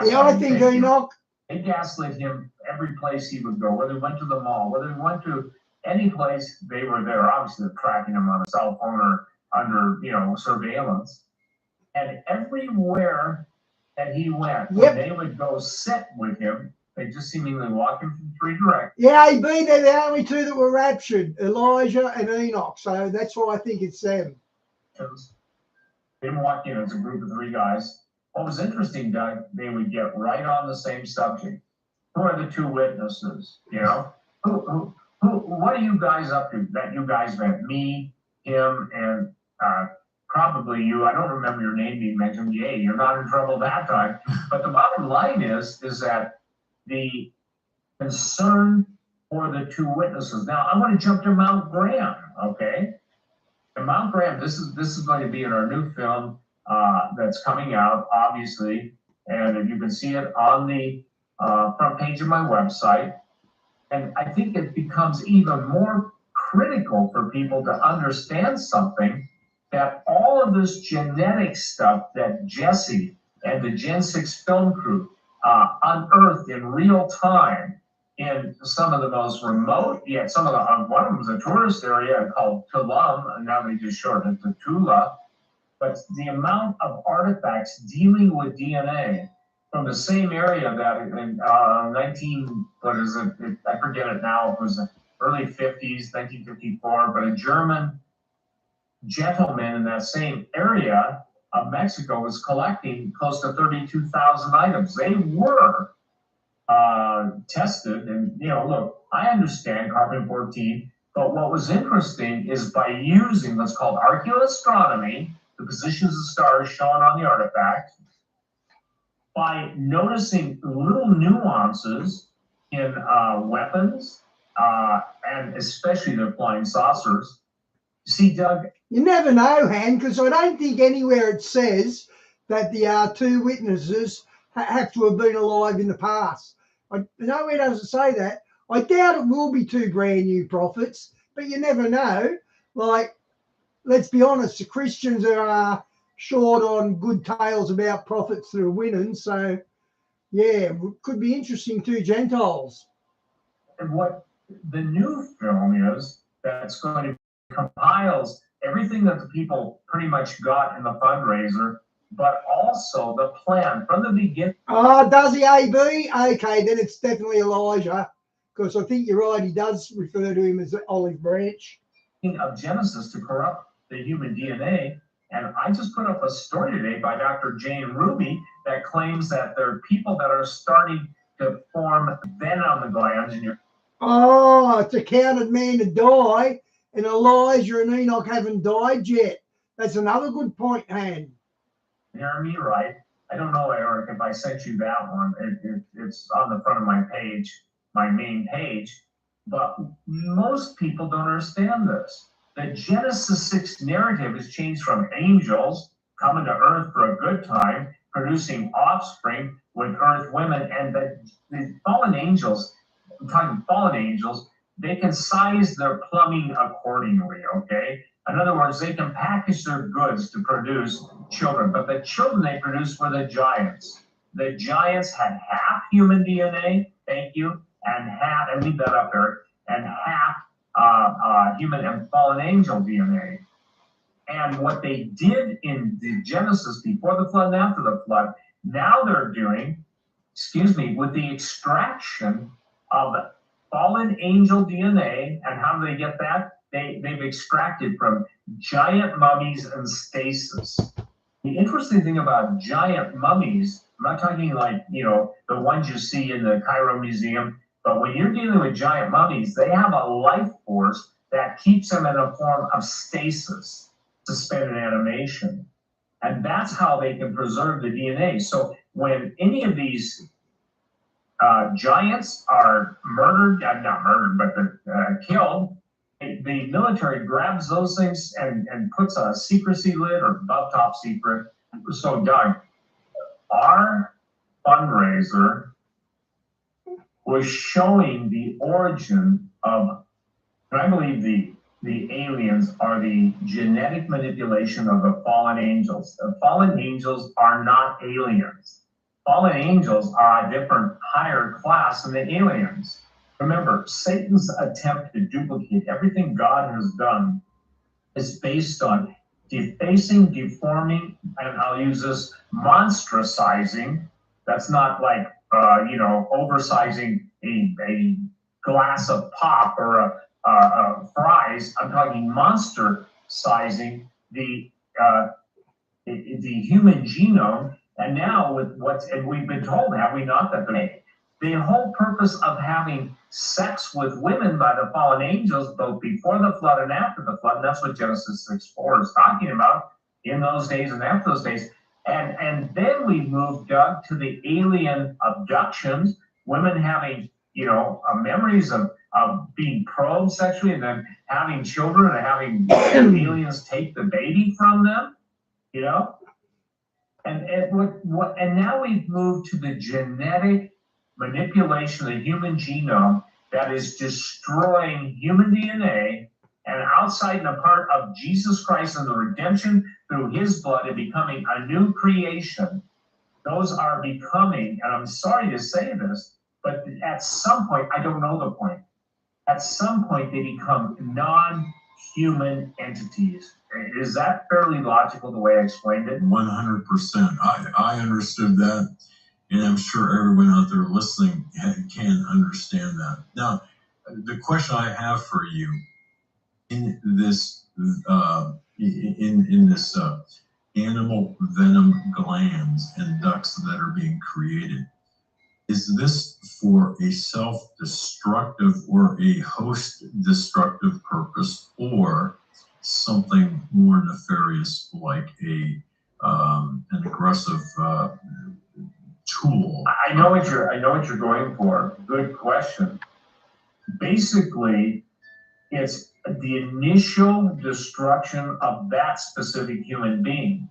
Yeah, I think Enoch. They gaslit him every place he would go, whether he went to the mall, whether he went to any place, they were there. Obviously, they're tracking him on a cell phone or under, surveillance. And everywhere that he went, when they would go sit with him, they just seemingly walk him from three directions. Yeah, they're the only two that were raptured, Elijah and Enoch. So that's why I think it's them. They didn't walk in as a group of three guys. What was interesting, Doug, they would get right on the same subject. Who are the two witnesses? What are you guys up to? That you guys met, me, him, and probably you. I don't remember your name being mentioned. Yay, you're not in trouble that time. But the bottom line is that the concern for the two witnesses. Now, I want to jump to Mount Graham, okay? And Mount Graham, this is going to be in our new film that's coming out, obviously, and you can see it on the front page of my website. And I think it becomes even more critical for people to understand something, that all of this genetic stuff that Jesse and the Gen 6 film crew unearthed in real time in some of the most remote, yet some of the, one of them is a tourist area called Tulum, and now they just shortened it to Tula. But the amount of artifacts dealing with DNA from the same area that in I forget it now, it was the early 50s, 1954, but a German gentleman in that same area of Mexico was collecting close to 32,000 items. They were tested, and look, I understand carbon-14 But what was interesting is by using what's called archaeoastronomy, the positions of stars shown on the artifact, by noticing little nuances in weapons, and especially their flying saucers. See, Doug? You never know, Han, because I don't think anywhere it says that the two witnesses have to have been alive in the past. Nowhere does it say that. I doubt it will be two brand new prophets, but you never know. Like, let's be honest, the Christians are short on good tales about prophets that are winning. So, yeah, it could be interesting too, Gentiles. And what the new film is, that's going to compiles everything that the people pretty much got in the fundraiser, but also the plan from the beginning. Oh, does he, AB? Okay, then it's definitely Elijah, because I think you're right, he does refer to him as the olive branch. Of Genesis to corrupt the human DNA. And I just put up a story today by Dr. Jane Ruby that claims that there are people that are starting to form venom glands in your. Oh, it's accounted man to die, and Elijah and Enoch haven't died yet. That's another good point, Han. Hear me right? I don't know, Eric, if I sent you that one. It's on the front of my page, my main page. But most people don't understand this. The Genesis 6 narrative has changed from angels coming to earth for a good time, producing offspring with earth women, and the fallen angels, I'm talking fallen angels, they can size their plumbing accordingly, okay? In other words, they can package their goods to produce children, but the children they produced were the giants. The giants had half human DNA, thank you, and half, and leave that up there, and half human and fallen angel DNA. And what they did in the Genesis before the flood and after the flood, now they're doing, with the extraction of fallen angel DNA. And how do they get that? They've extracted from giant mummies and stasis. The interesting thing about giant mummies, I'm not talking like, the ones you see in the Cairo Museum, but when you're dealing with giant mummies, they have a life force that keeps them in a form of stasis, suspended animation. And that's how they can preserve the DNA. So when any of these giants are murdered, not murdered, but they're killed, the military grabs those things and puts a secrecy lid or above top secret. So, Doug, our fundraiser was showing the origin of, and I believe the aliens are the genetic manipulation of the fallen angels. The fallen angels are not aliens. Fallen angels are a different higher class than the aliens. Remember, Satan's attempt to duplicate everything God has done is based on defacing, deforming, and I'll use this, monstrosizing. That's not like, oversizing a glass of pop or a fries. I'm talking monster sizing the human genome. And now with and we've been told, have we not, that the whole purpose of having sex with women by the fallen angels, both before the flood and after the flood, and that's what Genesis 6:4 is talking about, in those days and after those days. And then we moved, Doug, to the alien abductions, women having, memories of being probed sexually and then having children and having aliens take the baby from them, And now we've moved to the genetic manipulation of the human genome that is destroying human DNA, and outside and apart of Jesus Christ and the redemption through his blood and becoming a new creation. Those are becoming, and I'm sorry to say this, but at some point, I don't know the point, at some point they become non-human entities. Is that fairly logical the way I explained it? 100%. I understood that, and I'm sure everyone out there listening can understand that. Now, the question I have for you in this animal venom glands and ducts that are being created, is this for a self-destructive or a host-destructive purpose, or something more nefarious like an aggressive tool? I know what you're going for. Good question. Basically, it's the initial destruction of that specific human being,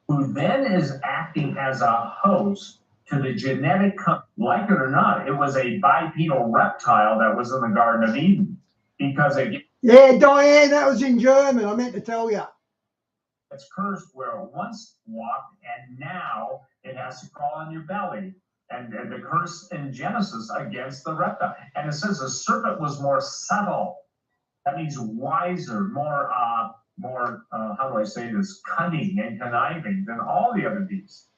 who then is acting as a host to the genetic, like it or not, it was a bipedal reptile that was in the Garden of Eden, because it Yeah, Diane, that was in German. I meant to tell you. it's cursed where it once walked, and now it has to crawl on your belly. And the curse in Genesis against the reptile. And it says the serpent was more subtle. That means wiser, more, how do I say this, cunning and conniving than all the other beasts.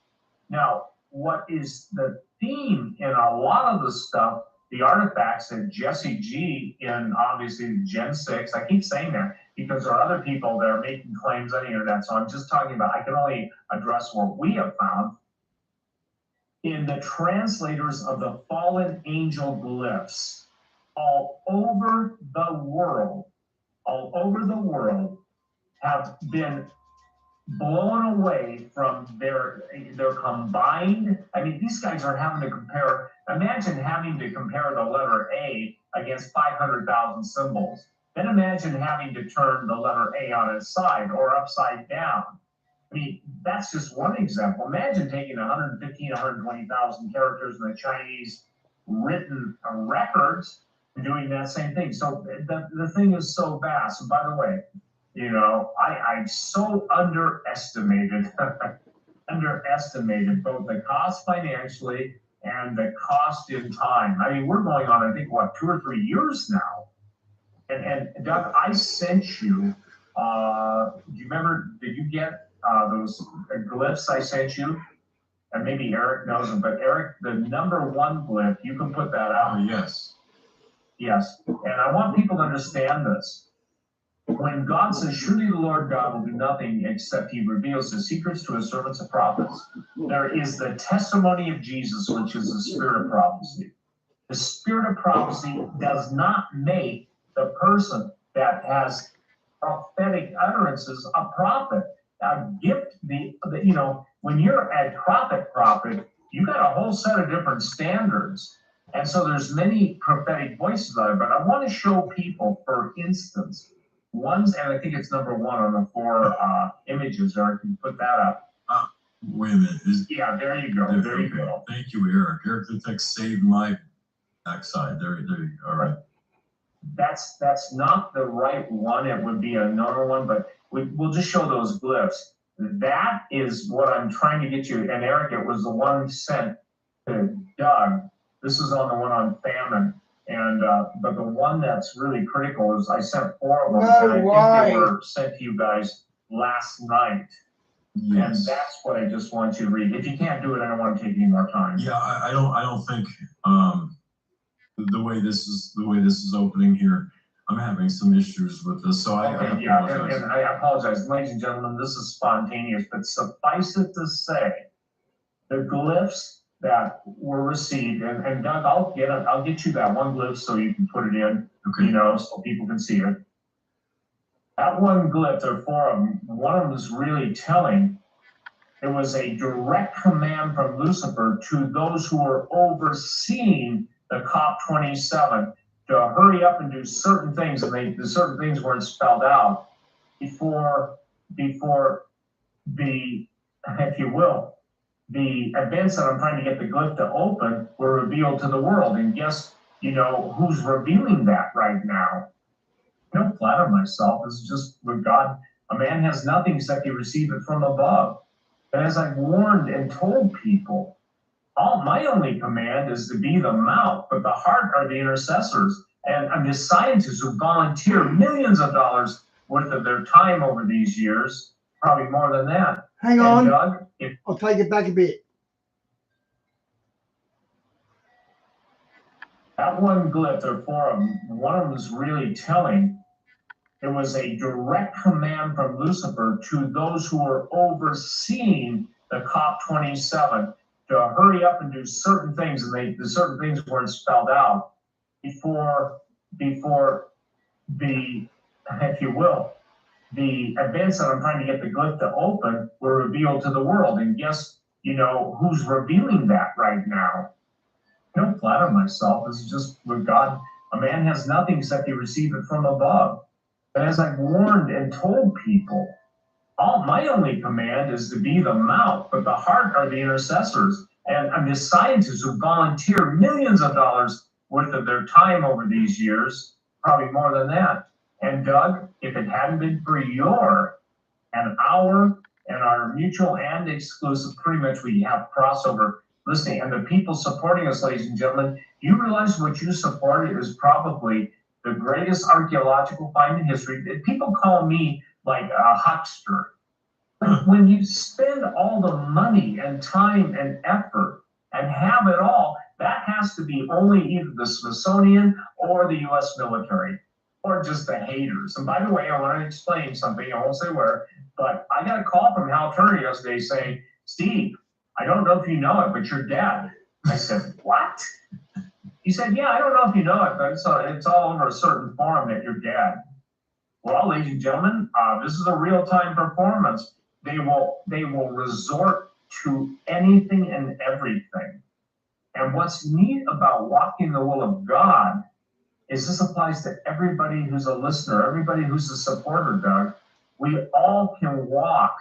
Now, what is the theme in a lot of the stuff, the artifacts that Jesse G in obviously Gen 6, I keep saying that because there are other people that are making claims on the internet. So I'm just talking about, I can only address what we have found in the translators of the fallen angel glyphs all over the world, have been blown away from their combined. I mean, these guys are having to compare. Imagine having to compare the letter A against 500,000 symbols. Then imagine having to turn the letter A on its side or upside down. I mean, that's just one example. Imagine taking 115, 120,000 characters in the Chinese written records and doing that same thing. So the thing is so vast. And by the way, you know, I so underestimated both the cost financially and the cost in time. I mean, we're going on, I think, what, 2 or 3 years now. And Doug, I sent you, do you remember, did you get those glyphs I sent you? And maybe Eric knows them, but Eric, the #1 glyph, you can put that out. Oh, yes. Yes, and I want people to understand this. When God says, surely the Lord God will do nothing except he reveals his secrets to his servants and prophets, there is the testimony of Jesus, which is the spirit of prophecy. The spirit of prophecy does not make the person that has prophetic utterances a prophet. A gift, you know, when you're a prophet, you got a whole set of different standards. And so there's many prophetic voices out there, but I want to show people, for instance, ones, and I think it's #1 on the 4 images, or I can put that up. Wait a minute. Yeah, there you go. There you go. Thank you, Eric. Eric the Tech saved my backside. There you go. All right. That's not the right one. It would be another one, but we'll just show those glyphs. That is what I'm trying to get you. And Eric, it was the one sent to Doug. This is on the one on famine. And but the one that's really critical is I sent 4 of them, and I think they were sent to you guys last night. Yes. And that's what I just want you to read. If you can't do it, I don't want to take any more time. Yeah, I don't think the way this is opening here, I'm having some issues with this. So I apologize. And I apologize, ladies and gentlemen. This is spontaneous, but suffice it to say, the glyphs that were received, and Doug, I'll get you that one glyph so you can put it in, okay, you know, so people can see it. That one glyph, there are 4 of them. One of them is really telling. It was a direct command from Lucifer to those who were overseeing the COP27 to hurry up and do certain things, and the certain things weren't spelled out before the, if you will, the events that I'm trying to get the glyph to open were revealed to the world. And guess, you know, who's revealing that right now? I don't flatter myself. This is just with God. A man has nothing except he received it from above. And as I've warned and told people, my only command is to be the mouth, but the heart are the intercessors. And I'm just scientists who volunteer millions of dollars worth of their time over these years, probably more than that. Hang on, Doug, I'll take it back a bit. That one glyph, there are 4 of them. One of them is really telling. It was a direct command from Lucifer to those who were overseeing the COP27 to to hurry up and do certain things, and the certain things weren't spelled out before the, if you will, the events that I'm trying to get the glyph to open were revealed to the world. And guess, who's revealing that right now? I don't flatter myself. This is just with God. A man has nothing except he receive it from above. But as I've warned and told people, my only command is to be the mouth, but the heart are the intercessors and the scientists who volunteer millions of dollars worth of their time over these years, probably more than that. And Doug, if it hadn't been for your and our and our mutual and exclusive, pretty much we have crossover listening, and the people supporting us, ladies and gentlemen, you realize what you supported is probably the greatest archaeological find in history. People call me like a huckster. But when you spend all the money and time and effort and have it all, that has to be only either the Smithsonian or the U.S. military or just the haters. And by the way, I want to explain something. I won't say where, but I got a call from Hal Turner yesterday saying, Steve, I don't know if you know it, but you're dead. I said, what? He said, yeah, I don't know if you know it, but it's all over a certain forum that you're dead. Well, ladies and gentlemen, this is a real-time performance. They will resort to anything and everything. And what's neat about walking the will of God is this applies to everybody who's a listener, everybody who's a supporter, Doug. We all can walk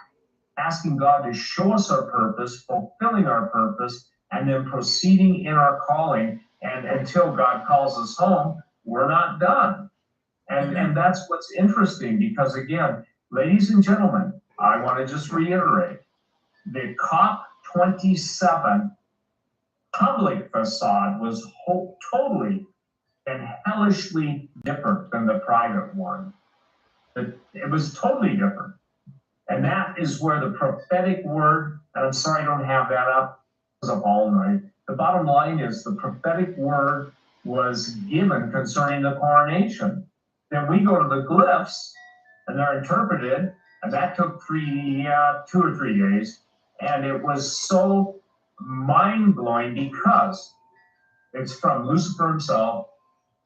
asking God to show us our purpose, fulfilling our purpose, and then proceeding in our calling. And until God calls us home, we're not done. And that's what's interesting, because again, ladies and gentlemen, I want to just reiterate, the COP27 public facade was totally and hellishly different than the private one. It was totally different. And that is where the prophetic word, and I'm sorry I don't have that up, it was up all night. The bottom line is the prophetic word was given concerning the coronation. Then we go to the glyphs, and they're interpreted, and that took 2 or 3 days, and it was so mind-blowing because it's from Lucifer himself,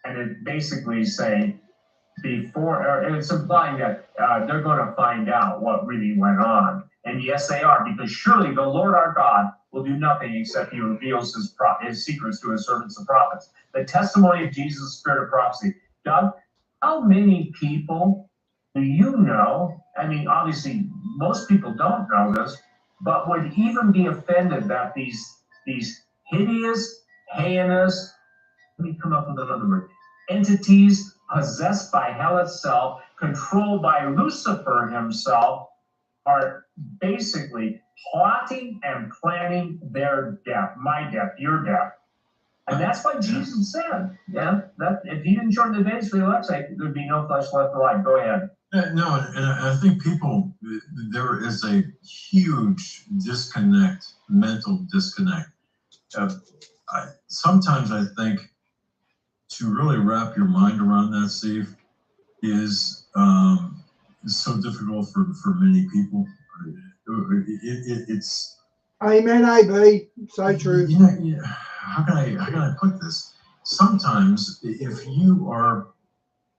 and it basically saying and it's implying that they're going to find out what really went on. And yes, they are, because surely the Lord our God will do nothing except he reveals his secrets to his servants, the prophets. The testimony of Jesus, spirit of prophecy. Doug, how many people do you know? I mean, obviously, most people don't know this, but would even be offended that these hideous, heinous, let me come up with another word, entities possessed by hell itself, controlled by Lucifer himself, are basically plotting and planning their death, my death, your death. And that's why Jesus said, that if he didn't shorten the days for the elect's sake, there'd be no flesh left alive. Go ahead. No, and I think there is a huge disconnect, mental disconnect. Sometimes I think to really wrap your mind around that, Steve, is so difficult for many people. It's amen, AB. So true. How can I put this? Sometimes if you are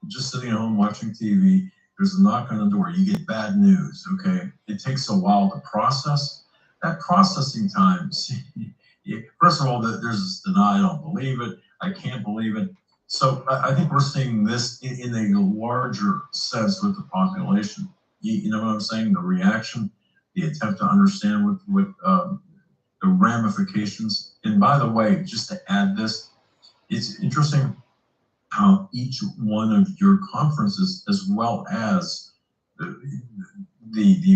just sitting at home watching TV, there's a knock on the door, you get bad news, okay? It takes a while to process. That processing time, first of all, there's this denial, I don't believe it, I can't believe it. So I think we're seeing this in a larger sense with the population. You know what I'm saying? The reaction, the attempt to understand what the ramifications. And by the way, just to add this, it's interesting how each one of your conferences, as well as the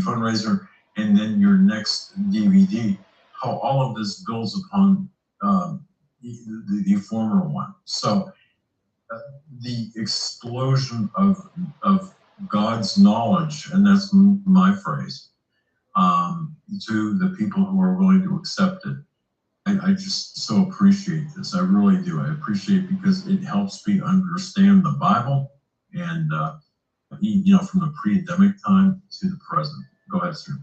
fundraiser and then your next DVD, how all of this builds upon the former one. So the explosion of God's knowledge, and that's my phrase, to the people who are willing to accept it. I just so appreciate this. I really do. I appreciate it because it helps me understand the Bible and, from the pre-Adamic time to the present. Go ahead, sir.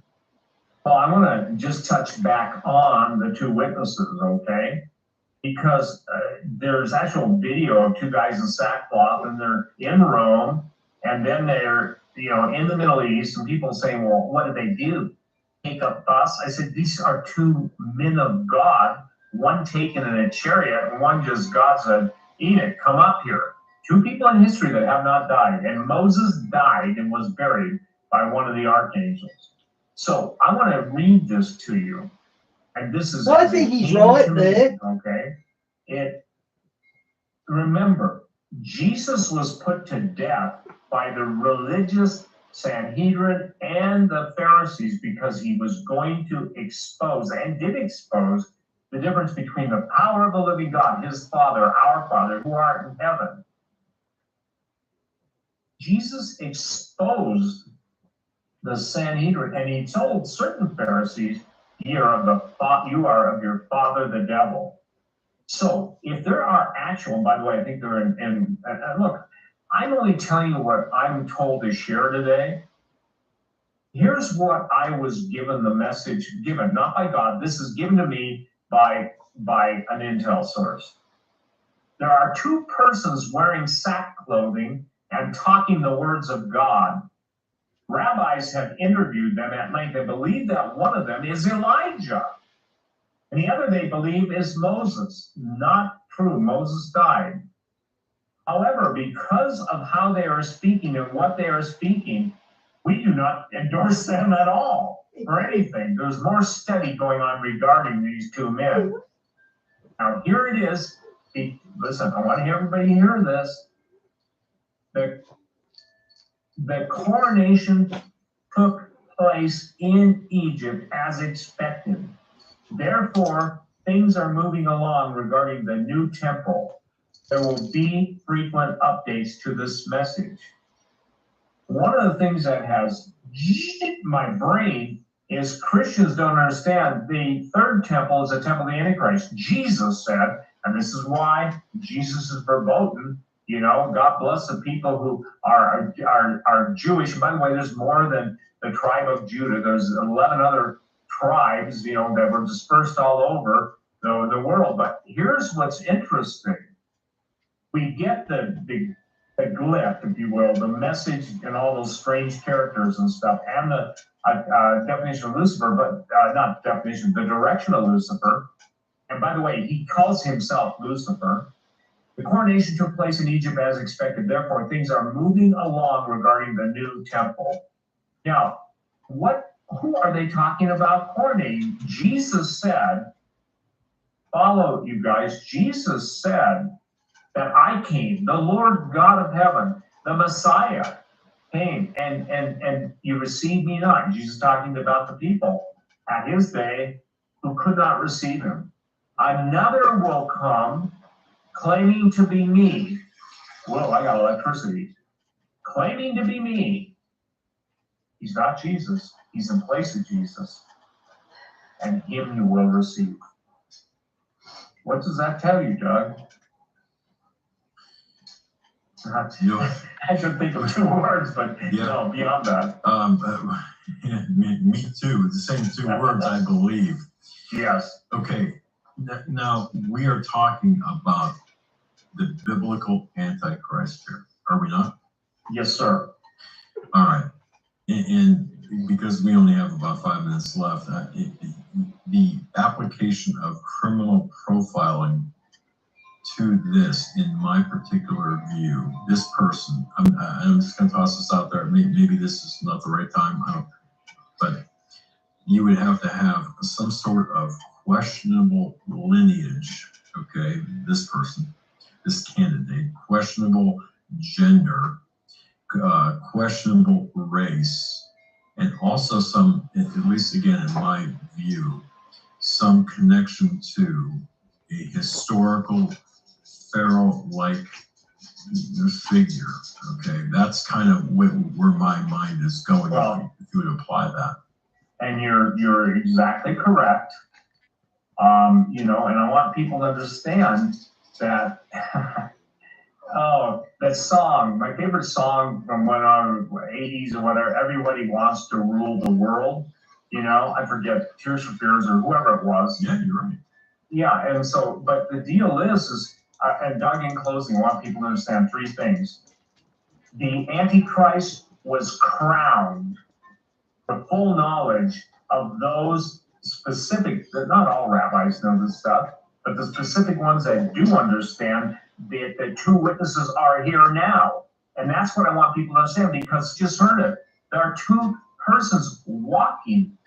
Well, I want to just touch back on the two witnesses, okay? Because there's actual video of two guys in sackcloth, and they're in Rome, and then they're, in the Middle East, and people saying, well, what did they do? Take up thus? I said, these are two men of God, one taken in a chariot, and one just, God said, Enoch, come up here. Two people in history that have not died, and Moses died and was buried by one of the archangels. So I want to read this to you, and this is. I think he's right there. Okay, remember, Jesus was put to death by the religious Sanhedrin and the Pharisees because he was going to expose, and did expose, the difference between the power of the living God, his Father, our Father, who art in heaven. Jesus exposed the Sanhedrin, and he told certain Pharisees, you are of your father the devil. So if there are actual, by the way, I think they're in look, I'm only telling you what I'm told to share today. Here's what I was given, the message given, not by God. This is given to me by an intel source. There are two persons wearing sack clothing and talking the words of God. Rabbis have interviewed them at length and believe that one of them is Elijah, and the other they believe is Moses. Not true. Moses died. However, because of how they are speaking and what they are speaking, we do not endorse them at all for anything. There's more study going on regarding these two men. Now, here it is. Listen, I want everybody to hear this. The coronation took place in Egypt as expected. Therefore, things are moving along regarding the new temple. There will be frequent updates to this message. One of the things that has hit my brain is Christians don't understand the third temple is a temple of the Antichrist. Jesus said, and this is why Jesus is verboten, God bless the people who are Jewish. And by the way, there's more than the tribe of Judah. There's 11 other tribes, that were dispersed all over the world. But here's what's interesting. We get the glyph, if you will, the message and all those strange characters and stuff, and the definition of Lucifer, but not definition, the direction of Lucifer. And by the way, he calls himself Lucifer. The coronation took place in Egypt as expected. Therefore, things are moving along regarding the new temple. Now, who are they talking about coronating? Jesus said, follow you guys, Jesus said that I came, the Lord God of heaven, the Messiah came, and you received me not. Jesus talking about the people at his day who could not receive him. Another will come claiming to be me. Whoa, I got electricity. Claiming to be me. He's not Jesus. He's in place of Jesus. And him you will receive. What does that tell you, Doug? I should think of 2 words, but no, beyond that. Me too. The same 2 words, I believe. Yes. Okay. Now we are talking about the biblical Antichrist here, are we not? Yes, sir. All right. And because we only have about 5 minutes left, the application of criminal profiling to this, in my particular view, this person, I'm just going to toss this out there. Maybe this is not the right time, but you would have to have some sort of questionable lineage, okay, this person, this candidate, questionable gender, questionable race, and also some, at least again in my view, some connection to a historical pharaoh-like figure. Okay, that's kind of where my mind is going. Well, if you would apply that. And you're exactly correct. And I want people to understand that. Oh, that song, my favorite song from when I was 80s or whatever, Everybody Wants to Rule the World. You know, I forget, Tears for Fears or whoever it was. Yeah, you're right. Yeah, and so, but the deal is and Doug, in closing, I want people to understand three things. The Antichrist was crowned the full knowledge of those specific, not all rabbis know this stuff, but the specific ones that do understand that the two witnesses are here now. And that's what I want people to understand, because just heard it. There are two persons walking,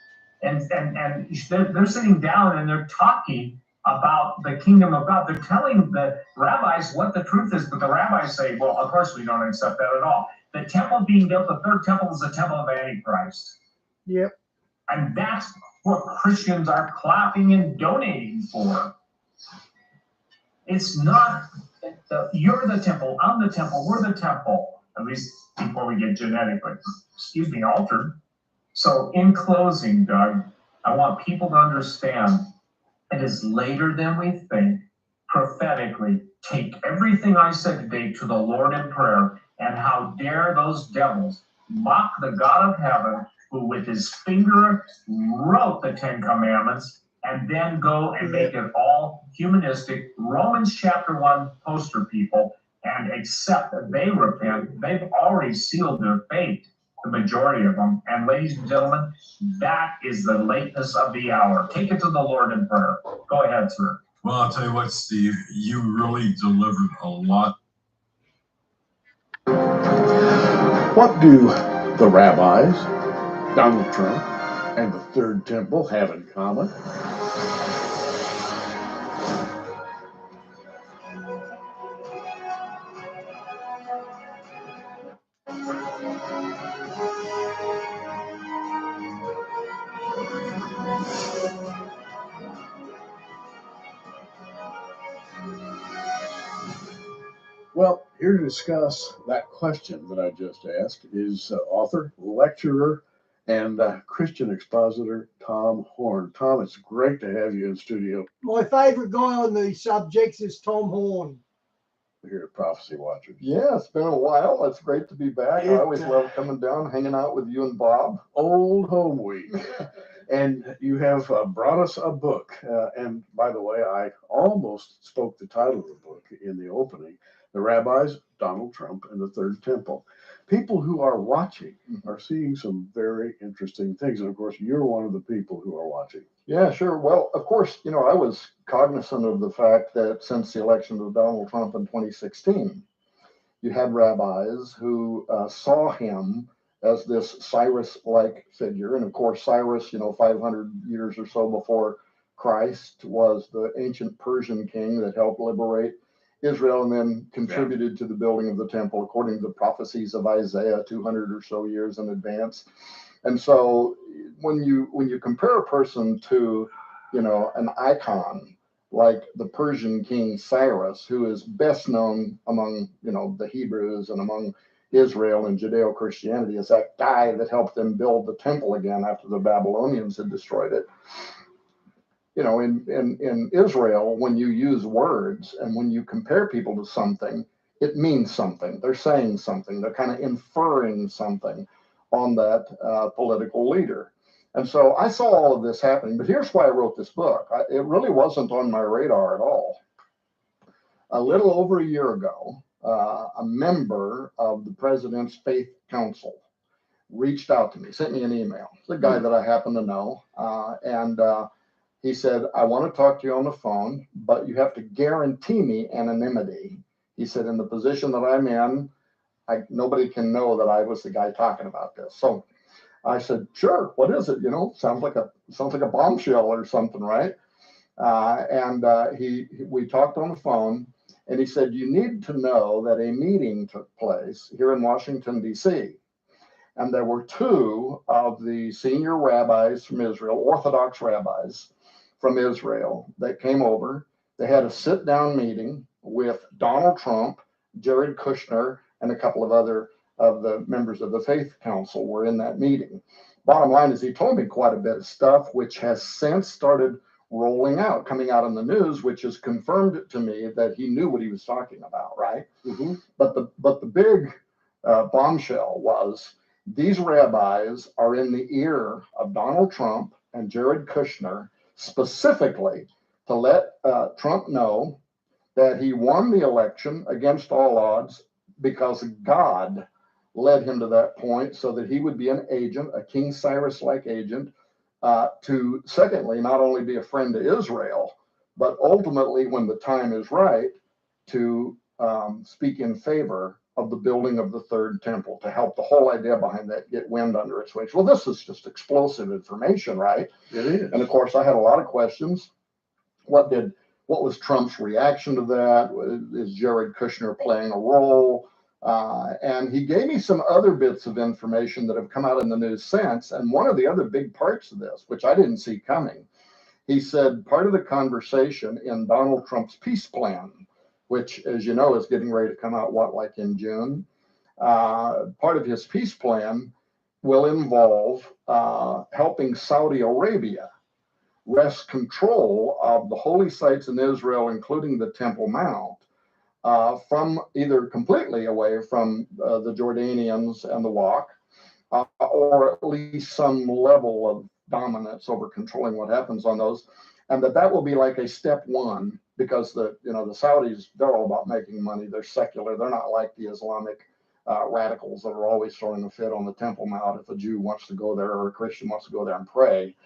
and they're sitting down and they're talking about the kingdom of God. They're telling the rabbis what the truth is, but the rabbis say, well, of course we don't accept that at all. The temple being built, the third temple, is the temple of Antichrist. Yep. And that's what Christians are clapping and donating for. It's not, you're the temple, I'm the temple, we're the temple, at least before we get genetically, altered. So in closing, Doug, I want people to understand it is later than we think. Prophetically, take everything I said today to the Lord in prayer, and how dare those devils mock the God of heaven, who with his finger wrote the 10 Commandments, and then go and make it all humanistic. Romans chapter 1 poster people, and accept that they repent. They've already sealed their fate, the majority of them. And ladies and gentlemen, that is the lateness of the hour. Take it to the Lord in prayer. Go ahead, sir. Well, I'll tell you what, Steve, you really delivered a lot. What do the rabbis, Donald Trump, and the Third Temple have in common? Well, here to discuss that question that I just asked is author, lecturer, and Christian expositor Tom Horn. Tom, it's great to have you in studio My favorite guy on these subjects is Tom Horn. here at Prophecy Watchers. Yeah, it's been a while. It's great to be back. I always love coming down, hanging out with you and Bob. Old home week. And you have brought us a book. And by the way, I almost spoke the title of the book in the opening. The Rabbis, Donald Trump, and the Third Temple. People who are watching are seeing some very interesting things. And of course, you're one of the people who are watching. Yeah, sure. Well, of course, I was cognizant of the fact that since the election of Donald Trump in 2016, you had rabbis who saw him as this Cyrus-like figure. And of course, Cyrus, 500 years or so before Christ, was the ancient Persian king that helped liberate Israel and then contributed to the building of the temple, according to the prophecies of Isaiah 200 or so years in advance. And so when you compare a person to, an icon like the Persian king Cyrus, who is best known among, the Hebrews and among Israel and Judeo-Christianity as that guy that helped them build the temple again after the Babylonians had destroyed it. In Israel, when you use words and when you compare people to something, it means something. They're saying something. They're kind of inferring something on that political leader. And so I saw all of this happening, but here's why I wrote this book. It really wasn't on my radar at all. A little over a year ago, a member of the President's Faith Council reached out to me, sent me an email. It's a guy that I happen to know. And he said, I want to talk to you on the phone, but you have to guarantee me anonymity. He said, in the position that I'm in, nobody can know that I was the guy talking about this. So I said, sure, what is it? Sounds like a bombshell or something, right? We talked on the phone, and he said, you need to know that a meeting took place here in Washington, D.C., and there were two of the senior rabbis from Israel, Orthodox rabbis from Israel, that came over. They had a sit-down meeting with Donald Trump, Jared Kushner, and a couple of other of the members of the Faith Council were in that meeting. Bottom line is he told me quite a bit of stuff, which has since started rolling out, coming out in the news, which has confirmed to me that he knew what he was talking about, right? Mm-hmm. But the big bombshell was These rabbis are in the ear of Donald Trump and Jared Kushner specifically to let Trump know that he won the election against all odds because God led him to that point so that he would be an agent, a King Cyrus-like agent, to secondly, not only be a friend to Israel, but ultimately, when the time is right, to speak in favor of the building of the third temple, to help the whole idea behind that get wind under its wings. Well, this is just explosive information, right? It is. And of course, I had a lot of questions. What was Trump's reaction to that? Is Jared Kushner playing a role? And he gave me some other bits of information that have come out in the news since. And one of the other big parts of this, which I didn't see coming, he said part of the conversation in Donald Trump's peace plan, which, as you know, is getting ready to come out, like in June, part of his peace plan will involve helping Saudi Arabia wrest control of the holy sites in Israel, including the Temple Mount, from either completely away from the Jordanians and the Waqf, or at least some level of dominance over controlling what happens on those, and that will be like a step one, because the Saudis, they're all about making money. They're secular. They're not like the Islamic radicals that are always throwing a fit on the Temple Mount if a Jew wants to go there or a Christian wants to go there and pray.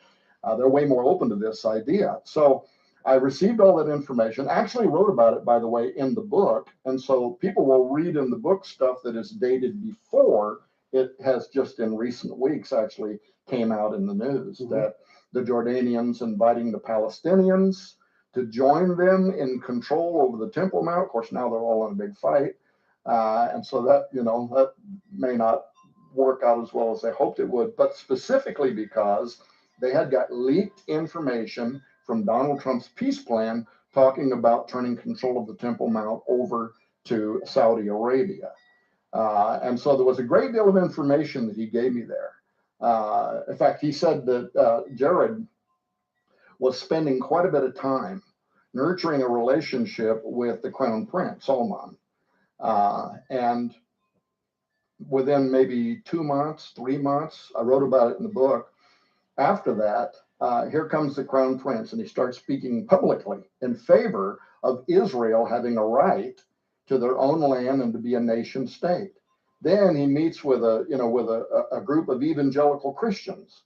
They're way more open to this idea. So I received all that information, actually wrote about it, by the way, in the book. And so people will read in the book stuff that is dated before it has just in recent weeks actually came out in the news, that the Jordanians inviting the Palestinians to join them in control over the Temple Mount. Of course, now they're all in a big fight. And so that, that may not work out as well as they hoped it would, but specifically because they had got leaked information from Donald Trump's peace plan talking about turning control of the Temple Mount over to Saudi Arabia. And so there was a great deal of information that he gave me there. In fact, he said that Jared was spending quite a bit of time nurturing a relationship with the Crown Prince, Salman. And within maybe 2 months, 3 months, I wrote about it in the book. After that, here comes the Crown Prince, and he starts speaking publicly in favor of Israel having a right to their own land and to be a nation state. Then he meets with a group of evangelical Christians,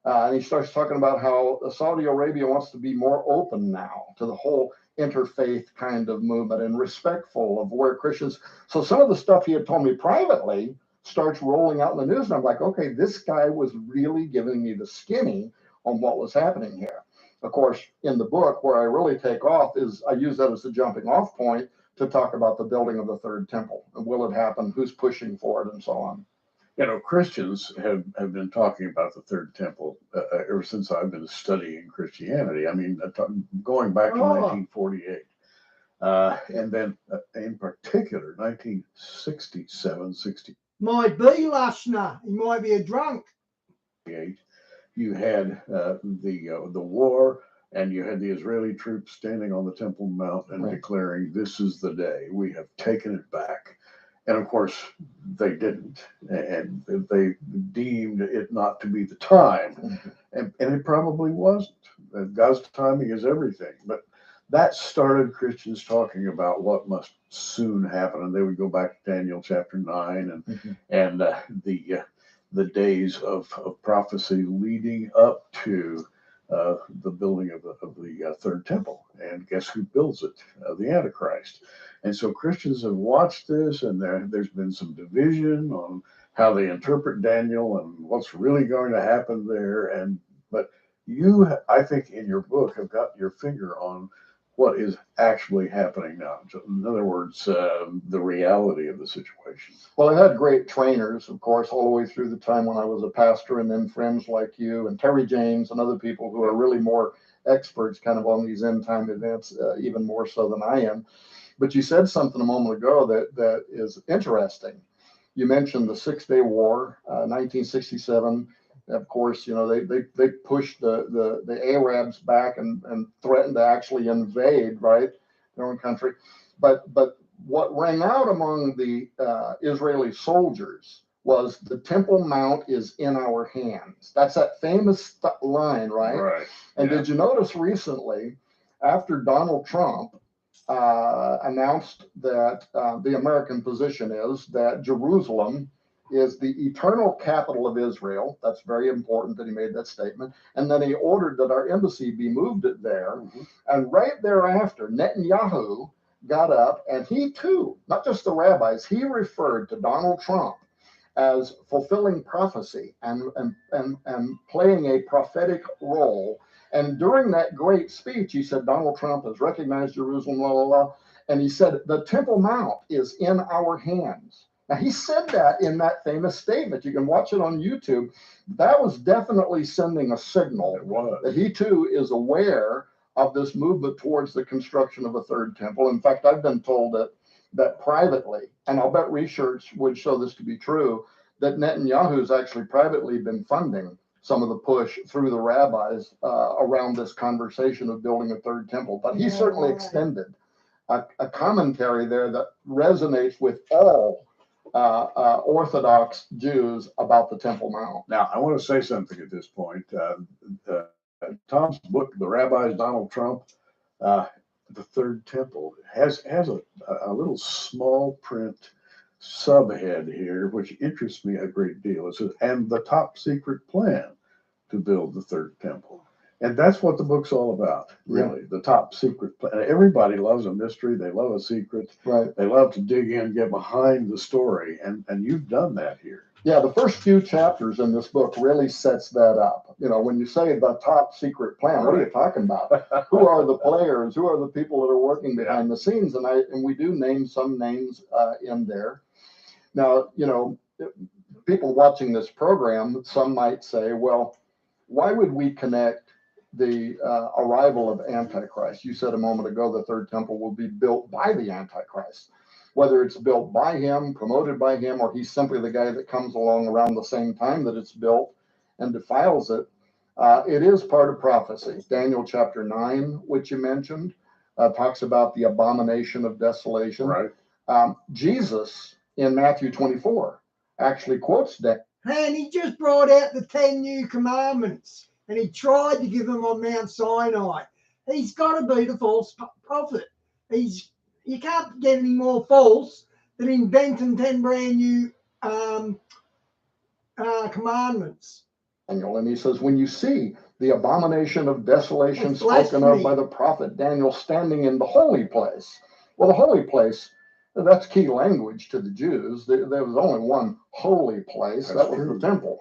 and he starts talking about how Saudi Arabia wants to be more open now to the whole interfaith kind of movement and respectful of where Christians. So some of the stuff he had told me privately starts rolling out in the news, and I'm like, okay, this guy was really giving me the skinny on what was happening here. Of course, in the book, where I really take off is I use that as a jumping off point to talk about the building of the third temple. And will it happen? Who's pushing for it, and so on. Christians have been talking about the third temple ever since I've been studying Christianity. I mean, going back to 1948. And then in particular, 1967, 68. Might be, Lashna. He might be a drunk. You had the war, and you had the Israeli troops standing on the Temple Mount and declaring, "This is the day. We have taken it back." And of course, they didn't, and they deemed it not to be the time, and it probably wasn't. God's timing is everything, but that started Christians talking about what must soon happen, and they would go back to Daniel chapter 9 and the days of prophecy leading up to the building of the third temple. And guess who builds it? The Antichrist. And so Christians have watched this, and there's been some division on how they interpret Daniel and what's really going to happen there. But you, I think, in your book, have got your finger on what is actually happening now. In other words, the reality of the situation. Well, I had great trainers, of course, all the way through the time when I was a pastor, and then friends like you and Terry James and other people who are really more experts kind of on these end time events, even more so than I am. But you said something a moment ago that is interesting. You mentioned the 6-Day War, 1967. Of course, they pushed the Arabs back and threatened to actually invade, right, their own country. But what rang out among the Israeli soldiers was the Temple Mount is in our hands. That's that famous line, right? Right. And Yeah. did you notice recently, after Donald Trump announced that the American position is that Jerusalem is the eternal capital of Israel. That's very important that he made that statement. And then he ordered that our embassy be moved there. Mhm. And right thereafter, Netanyahu got up and he too, not just the rabbis, he referred to Donald Trump as fulfilling prophecy and playing a prophetic role. And during that great speech, he said, Donald Trump has recognized Jerusalem, blah, blah, blah. And he said, the Temple Mount is in our hands. Now, he said that in that famous statement. You can watch it on YouTube. That was definitely sending a signal It was. that he too is aware of this movement towards the construction of a third temple. In fact, I've been told that privately, and I'll bet research would show this to be true, that Netanyahu's actually privately been funding some of the push through the rabbis around this conversation of building a third temple. But he certainly extended a commentary there that resonates with all Orthodox Jews about the Temple Mount. Now, I want to say something at this point. Tom's book, The Rabbi's Donald Trump, The Third Temple, has a little small print subhead here, which interests me a great deal. It says, and the top secret plan to build the third temple. And that's what the book's all about, really. The top secret plan. Everybody loves a mystery. They love a secret. Right. They love to dig in, get behind the story. And you've done that here. Yeah, the first few chapters in this book really sets that up. You know, when you say the top secret plan, what are you talking about? Who are the players? Who are the people that are working behind the scenes? And we do name some names in there. Now, you know, people watching this program, some might say, well, why would we connect the arrival of Antichrist? You said a moment ago the third temple will be built by the Antichrist. Whether it's built by him, promoted by him, or he's simply the guy that comes along around the same time that it's built and defiles it, it is part of prophecy. Daniel chapter 9, which you mentioned, talks about the abomination of desolation. Right. Jesus in Matthew 24 actually quotes that. And he just brought out the 10 new commandments and he tried to give them on Mount Sinai. He's got to be the false prophet. You can't get any more false than inventing 10 brand new commandments. Daniel, and he says, when you see the abomination of desolation It's spoken of blasphemy. by the prophet Daniel standing in the holy place. Well, the holy place, that's key language to the Jews. There was only one holy place. That's that was true. the temple,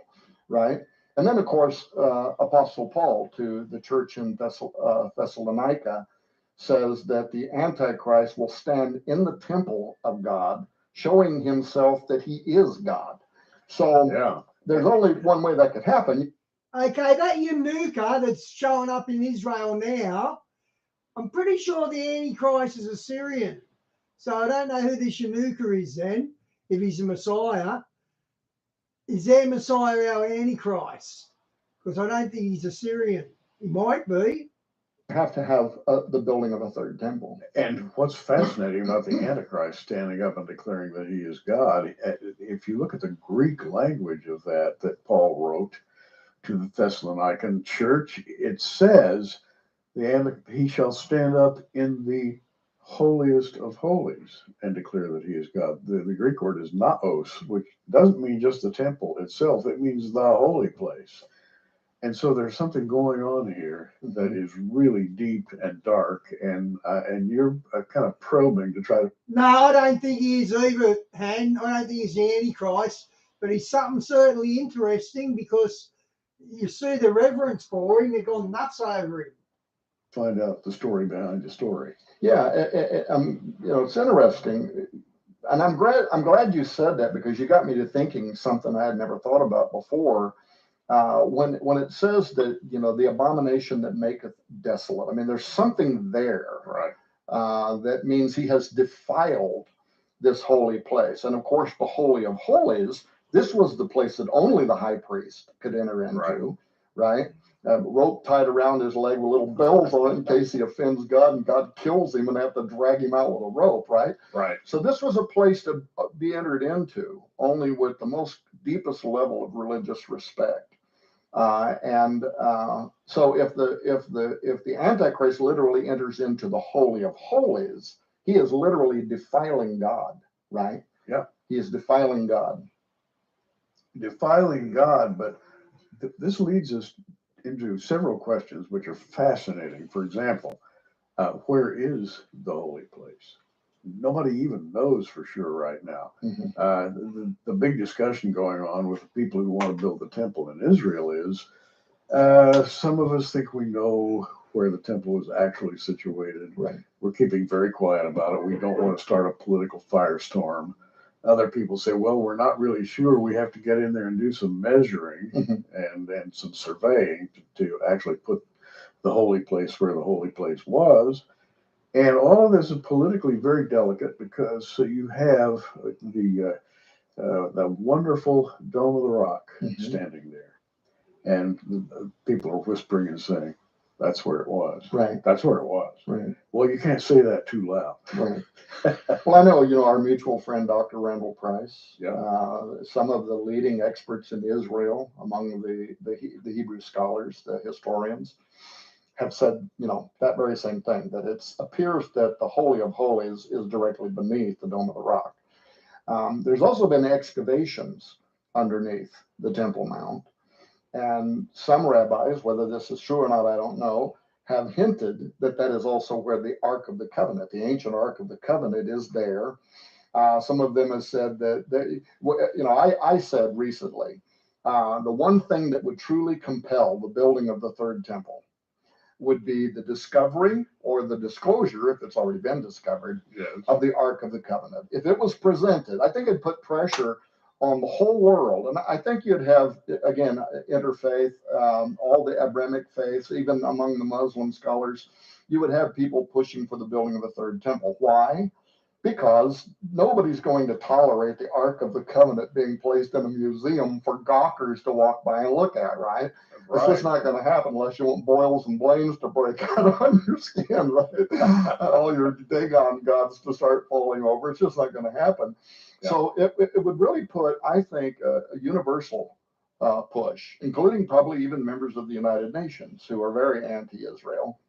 right? And then, of course, Apostle Paul to the church in Thessalonica says that the Antichrist will stand in the temple of God, showing himself that he is God. So Yeah. there's only one way that could happen. Okay, that Yanuka that's showing up in Israel now, I'm pretty sure the Antichrist is a Syrian. So I don't know who this Yanuka is then, if he's a Messiah. Is their Messiah our Antichrist? Because I don't think he's a Syrian. He might be. Have to have the building of a third temple. And what's fascinating about the Antichrist standing up and declaring that he is God, if you look at the Greek language of that Paul wrote to the Thessalonican church, it says he shall stand up in the holiest of holies and declare that he is God. The Greek word is naos, which doesn't mean just the temple itself. It means the holy place. And so there's something going on here that is really deep and dark, and you're kind of probing to try to. No, I don't think he is either, Han. I don't think he's the Antichrist, but he's something certainly interesting because you see the reverence for him. They've gone nuts over him. Find out the story behind the story. Yeah, you know, it's interesting, and I'm glad you said that because you got me to thinking something I had never thought about before. When it says that, you know, the abomination that maketh desolate, I mean, there's something there, Right. that means he has defiled this holy place. And of course, the Holy of Holies, this was the place that only the high priest could enter into, right? Rope tied around his leg with little bells on it in case he offends God and God kills him and they have to drag him out with a rope, right? Right. So this was a place to be entered into only with the most deepest level of religious respect. So if the Antichrist literally enters into the Holy of Holies, he is literally defiling God, right? Yeah. He is defiling God. Defiling God, but this leads us into several questions which are fascinating. For example, where is the holy place? Nobody even knows for sure right now. The big discussion going on with the people who want to build the temple in Israel is some of us think we know where the temple is actually situated. Right. We're keeping very quiet about it. We don't want to start a political firestorm. Other people say, well, we're not really sure. We have to get in there and do some measuring and some surveying to actually put the holy place where the holy place was. And all of this is politically very delicate because you have the wonderful Dome of the Rock standing there. And people are whispering and saying, that's where it was. Right. That's where it was. Right. Well, you can't say that too loud. Right. Well, I know, our mutual friend, Dr. Randall Price, Yeah. some of the leading experts in Israel, among the Hebrew scholars, the historians, have said, that very same thing, that it appears that the Holy of Holies is directly beneath the Dome of the Rock. There's also been excavations underneath the Temple Mount. And some rabbis, whether this is true or not, I don't know, have hinted that that is also where the Ark of the Covenant, the ancient Ark of the Covenant, is there. Some of them have said that, I said recently, the one thing that would truly compel the building of the third temple would be the discovery or the disclosure, if it's already been discovered, of the Ark of the Covenant. If it was presented, I think it'd put pressure on the whole world. And I think you'd have, again, interfaith, all the Abrahamic faiths, even among the Muslim scholars, you would have people pushing for the building of a third temple. Why? Because nobody's going to tolerate the Ark of the Covenant being placed in a museum for gawkers to walk by and look at, right? It's just not going to happen unless you want boils and blains to break out on your skin, right? All your Dagon gods to start falling over. It's just not going to happen. Yeah. So it would really put, I think, a universal push, including probably even members of the United Nations who are very anti-Israel,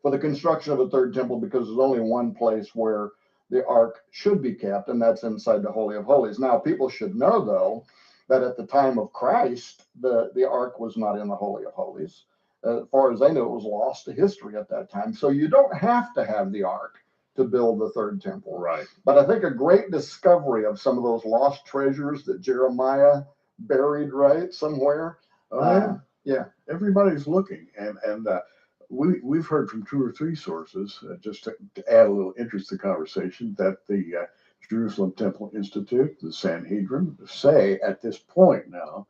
for the construction of a third temple, because there's only one place where the Ark should be kept, and that's inside the Holy of Holies. Now, people should know, though, that at the time of Christ, the Ark was not in the Holy of Holies. As far as I know, it was lost to history at that time. So you don't have to have the Ark to build the third temple. Right. But I think a great discovery of some of those lost treasures that Jeremiah buried, right, somewhere. Yeah. Everybody's looking. And we've heard from 2 or 3 sources, just to add a little interest to the conversation, that the Jerusalem Temple Institute, the Sanhedrin, say at this point now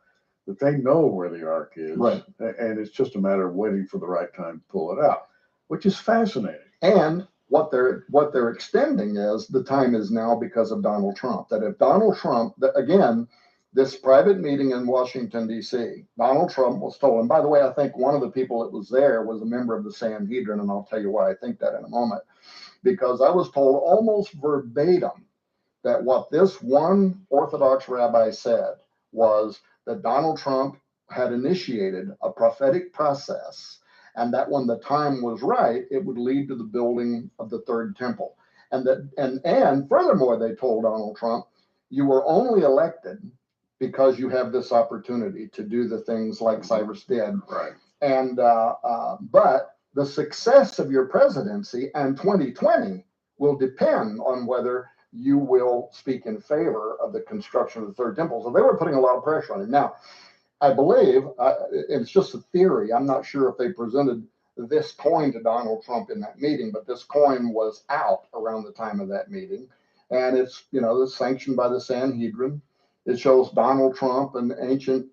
that they know where the Ark is. Right. And it's just a matter of waiting for the right time to pull it out, which is fascinating. And what they're extending is the time is now because of Donald Trump. That if Donald Trump, again, this private meeting in Washington, D.C., Donald Trump was told, and by the way, I think one of the people that was there was a member of the Sanhedrin, and I'll tell you why I think that in a moment, because I was told almost verbatim that what this one Orthodox rabbi said was that Donald Trump had initiated a prophetic process, and that when the time was right, it would lead to the building of the third temple. And furthermore, they told Donald Trump, you were only elected because you have this opportunity to do the things like Cyrus did. Right. And but the success of your presidency and 2020 will depend on whether you will speak in favor of the construction of the third temple. So they were putting a lot of pressure on him. Now, I believe, it's just a theory, I'm not sure if they presented this coin to Donald Trump in that meeting, but this coin was out around the time of that meeting. And it's, it's sanctioned by the Sanhedrin. It shows Donald Trump and ancient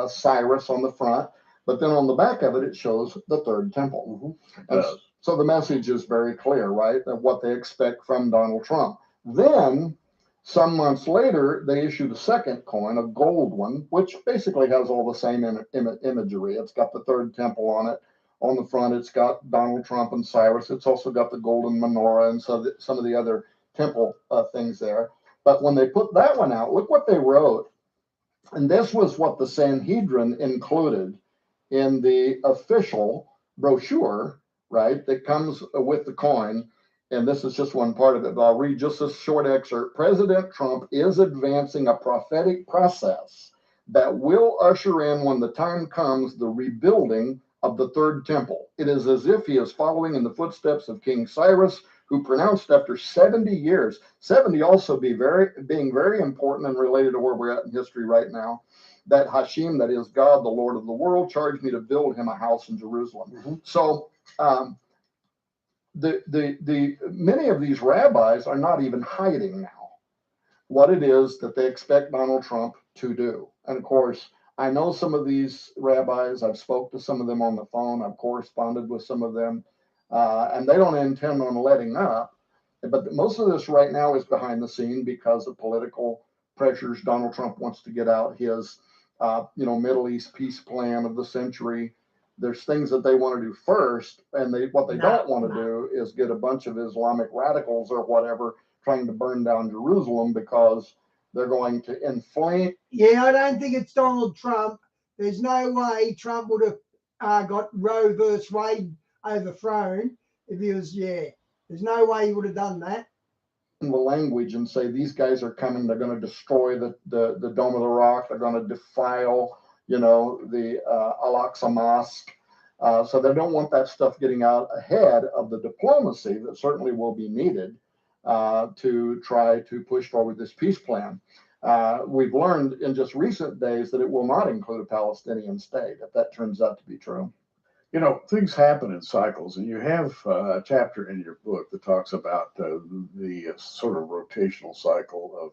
Cyrus on the front, but then on the back of it, it shows the third temple. And so the message is very clear, right? Of what they expect from Donald Trump. Then, some months later, they issued a second coin, a gold one, which basically has all the same imagery. It's got the third temple on it. On the front, it's got Donald Trump and Cyrus. It's also got the golden menorah and so some of the other temple things there. But when they put that one out, look what they wrote And this was what the Sanhedrin included in the official brochure, right, that comes with the coin. And this is just one part of it, but I'll read just a short excerpt. President Trump is advancing a prophetic process that will usher in, when the time comes, the rebuilding of the third temple. It is as if he is following in the footsteps of King Cyrus, who pronounced after 70 years, 70 also being very important and related to where we're at in history right now, that Hashem, that is God, the Lord of the world, charged me to build him a house in Jerusalem. Mm-hmm. So the many of these rabbis are not even hiding now what it is that they expect Donald Trump to do. And of course, I know some of these rabbis. I've spoke to some of them on the phone. I've corresponded with some of them, and they don't intend on letting up. But most of this right now is behind the scene because of political pressures. Donald Trump wants to get out his, Middle East peace plan of the century. There's things that they want to do first, and what they don't want to do is get a bunch of Islamic radicals or whatever trying to burn down Jerusalem, because they're going to inflame. Yeah, I don't think it's Donald Trump. There's no way Trump would have got Roe versus Wade overthrown if he was, there's no way he would have done that. The language and say these guys are coming, they're going to destroy the Dome of the Rock, they're going to defile, the Al-Aqsa Mosque. So they don't want that stuff getting out ahead of the diplomacy that certainly will be needed to try to push forward this peace plan. We've learned in just recent days that it will not include a Palestinian state, if that turns out to be true. Things happen in cycles, and you have a chapter in your book that talks about the sort of rotational cycle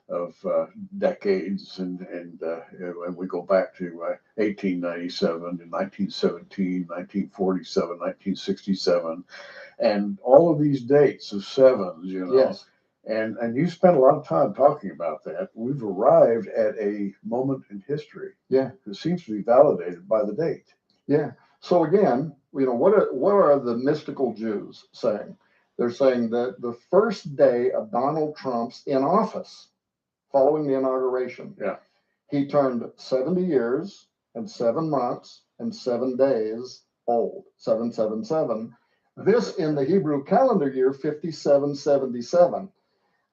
of decades, and we go back to 1897 to 1917, 1947, 1967, and all of these dates of sevens, Yes. And you spent a lot of time talking about that. We've arrived at a moment in history. Yeah. It seems to be validated by the date. Yeah. So again, what are the mystical Jews saying? They're saying that the first day of Donald Trump's in office, following the inauguration, he turned 70 years and 7 months and 7 days old. 777. This in the Hebrew calendar year 5777.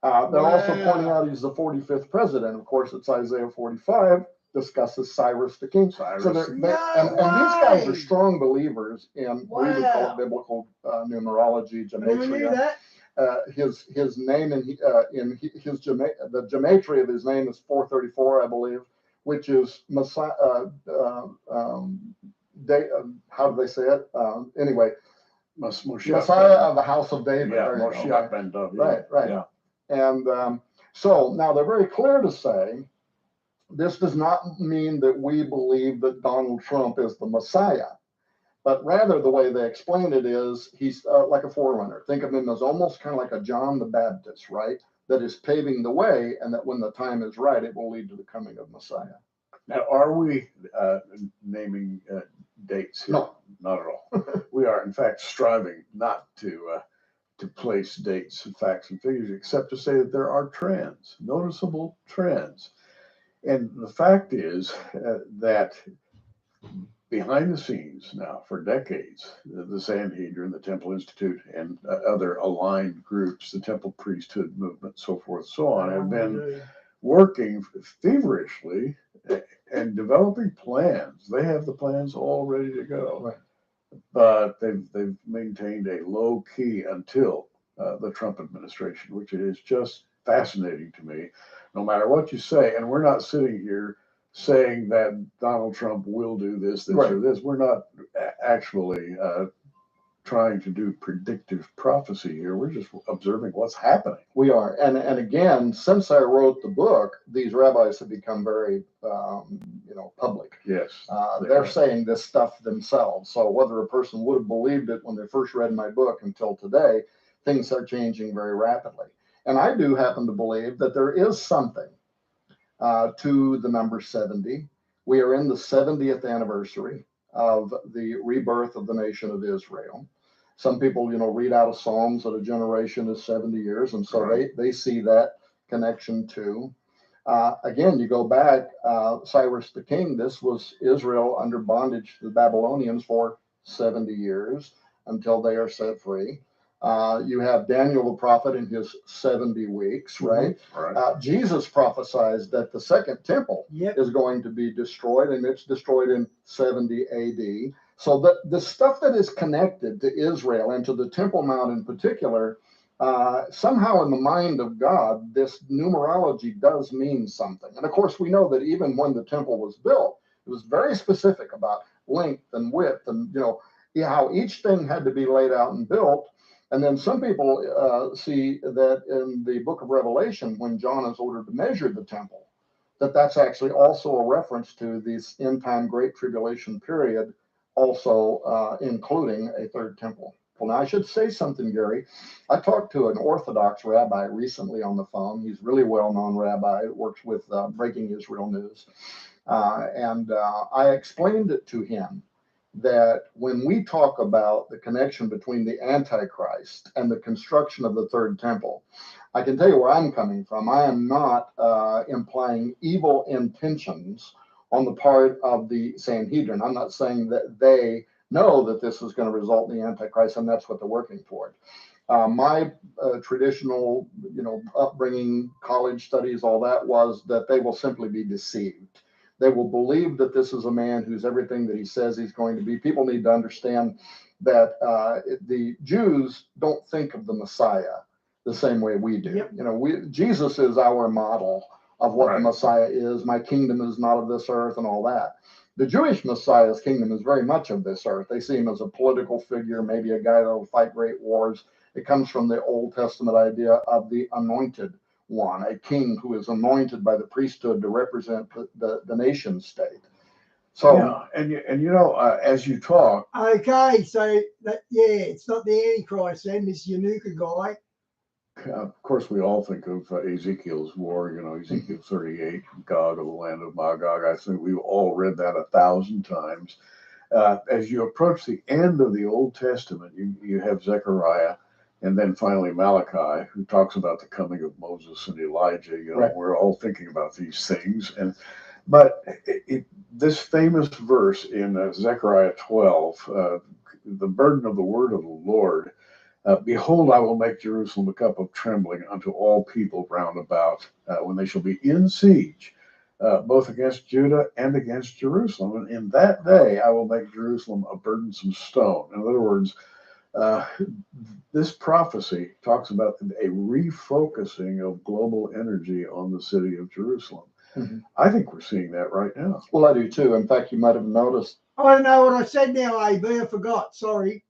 They're also pointing out he's the 45th president. Of course, it's Isaiah 45. Discusses Cyrus the king. So and these guys are strong believers in what we would call biblical numerology, gematria. His name the gematria of his name is 434, I believe, which is Messiah. How do they say it? Anyway, Messiah of the house of David. Yeah, Moshiach ben David. Right. Yeah. And so now they're very clear to say, this does not mean that we believe that Donald Trump is the Messiah, but rather the way they explain it is he's like a forerunner. Think of him as almost kind of like a John the Baptist, right? That is paving the way, and that when the time is right, it will lead to the coming of Messiah. Now, are we naming dates here? No, not at all. We are, in fact, striving not to place dates and facts and figures, except to say that there are trends, noticeable trends. And the fact is that behind the scenes now, for decades, the Sanhedrin, the Temple Institute, and other aligned groups, the Temple Priesthood movement, so forth, so on, have been working feverishly and developing plans. They have the plans all ready to go, right. But they've maintained a low key until the Trump administration, which is just fascinating to me. No matter what you say, and we're not sitting here saying that Donald Trump will do this, or this. We're not actually trying to do predictive prophecy here. We're just observing what's happening. We are. And again, since I wrote the book, these rabbis have become very, public. Yes. They're saying this stuff themselves. So whether a person would have believed it when they first read my book until today, things are changing very rapidly. And I do happen to believe that there is something to the number 70. We are in the 70th anniversary of the rebirth of the nation of Israel. Some people, read out of Psalms that a generation is 70 years, and so they see that connection too. Again, you go back, Cyrus the king, this was Israel under bondage to the Babylonians for 70 years until they are set free. You have Daniel the prophet in his 70 weeks, right? Right. Jesus prophesies that the second temple Yep. is going to be destroyed, and it's destroyed in 70 AD. So the stuff that is connected to Israel and to the Temple Mount in particular, somehow in the mind of God, this numerology does mean something. And of course, we know that even when the temple was built, it was very specific about length and width and, how each thing had to be laid out and built. And then some people see that in the book of Revelation, when John is ordered to measure the temple, that's actually also a reference to this end time great tribulation period, also including a third temple. Well, now I should say something, Gary. I talked to an Orthodox rabbi recently on the phone. He's a really well-known rabbi, works with Breaking Israel News. And I explained it to him that when we talk about the connection between the Antichrist and the construction of the third temple, I can tell you where I'm coming from. I am not implying evil intentions on the part of the Sanhedrin. I'm not saying that they know that this is going to result in the Antichrist and that's what they're working toward. My traditional, upbringing, college studies, all that was that they will simply be deceived. They will believe that this is a man who's everything that he says he's going to be. People need to understand that the Jews don't think of the Messiah the same way we do. Yep. Jesus is our model of what Right. the Messiah is. My kingdom is not of this earth and all that. The Jewish Messiah's kingdom is very much of this earth. They see him as a political figure, maybe a guy that will fight great wars. It comes from the Old Testament idea of the anointed one, a king who is anointed by the priesthood to represent the nation state. So, Yeah, and as you talk, Okay, so it's not the Antichrist then, this Yanuka guy. of course, we all think of Ezekiel's war, Ezekiel 38, Gog of the land of Magog. I think we've all read that 1,000 times. As you approach the end of the Old Testament, you have Zechariah, and then finally Malachi, who talks about the coming of Moses and Elijah. Right. We're all thinking about these things, but this famous verse in Zechariah 12, the burden of the word of the Lord. Behold, I will make Jerusalem a cup of trembling unto all people round about, when they shall be in siege, both against Judah and against Jerusalem. And in that day I will make Jerusalem a burdensome stone. In other words, this prophecy talks about a refocusing of global energy on the city of Jerusalem. Mm-hmm. I think we're seeing that right now. Well, I do too. In fact, you might have noticed I don't know what I said now, AB. I forgot. Sorry.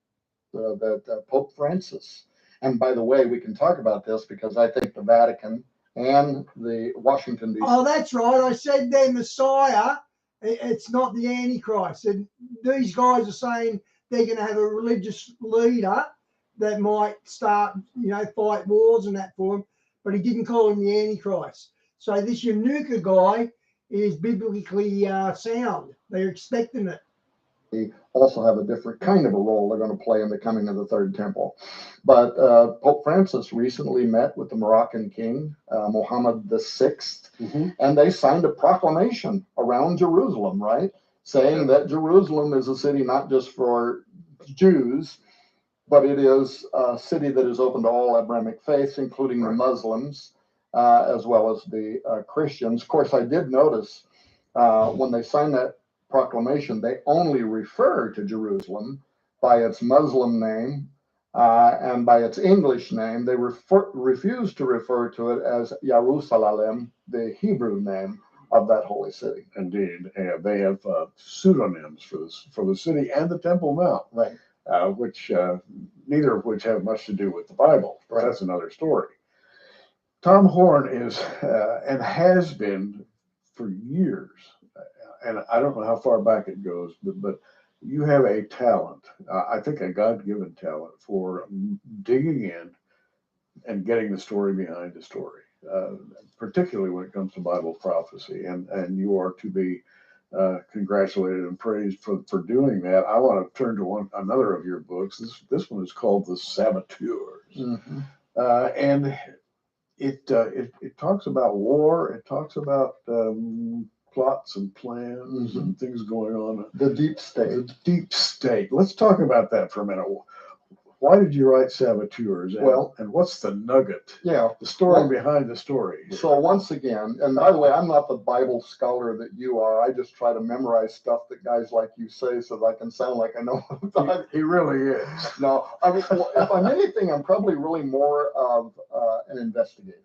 that Pope Francis, and by the way, we can talk about this because I think the Vatican and the Washington, D.C. Oh, that's right. I said their Messiah. It's not the Antichrist. And these guys are saying they're going to have a religious leader that might start, fight wars and that for him. But he didn't call him the Antichrist. So this Yanuka guy is biblically sound. They're expecting it. also have a different kind of a role they're going to play in the coming of the third temple. But Pope Francis recently met with the Moroccan king, Mohammed VI, and they signed a proclamation around Jerusalem, right? Saying that Jerusalem is a city not just for Jews, but it is a city that is open to all Abrahamic faiths, including the Muslims, as well as the Christians. Of course, I did notice when they signed that proclamation, they only refer to Jerusalem by its Muslim name and by its English name. They refuse to refer to it as Jerusalem, the Hebrew name of that holy city. Indeed, they have pseudonyms for the city and the Temple Mount, Right. Which neither of which have much to do with the Bible. Right. That's another story. Tom Horn is and has been for years, and I don't know how far back it goes, but you have a talent, I think a God-given talent for digging in and getting the story behind the story, particularly when it comes to Bible prophecy. And you are to be congratulated and praised for doing that. I want to turn to another of your books. This one is called The Saboteurs. Mm-hmm. And it talks about war. It talks about plots and plans and things going on. The deep state. The deep state. Let's talk about that for a minute. Why did you write Saboteurs? And what's the nugget? Yeah. The story behind the story. So once again, and by the way, I'm not the Bible scholar that you are. I just try to memorize stuff that guys like you say so that I can sound like I know what I'm talking. He really is. No, I mean, if I'm anything, I'm probably really more of an investigator.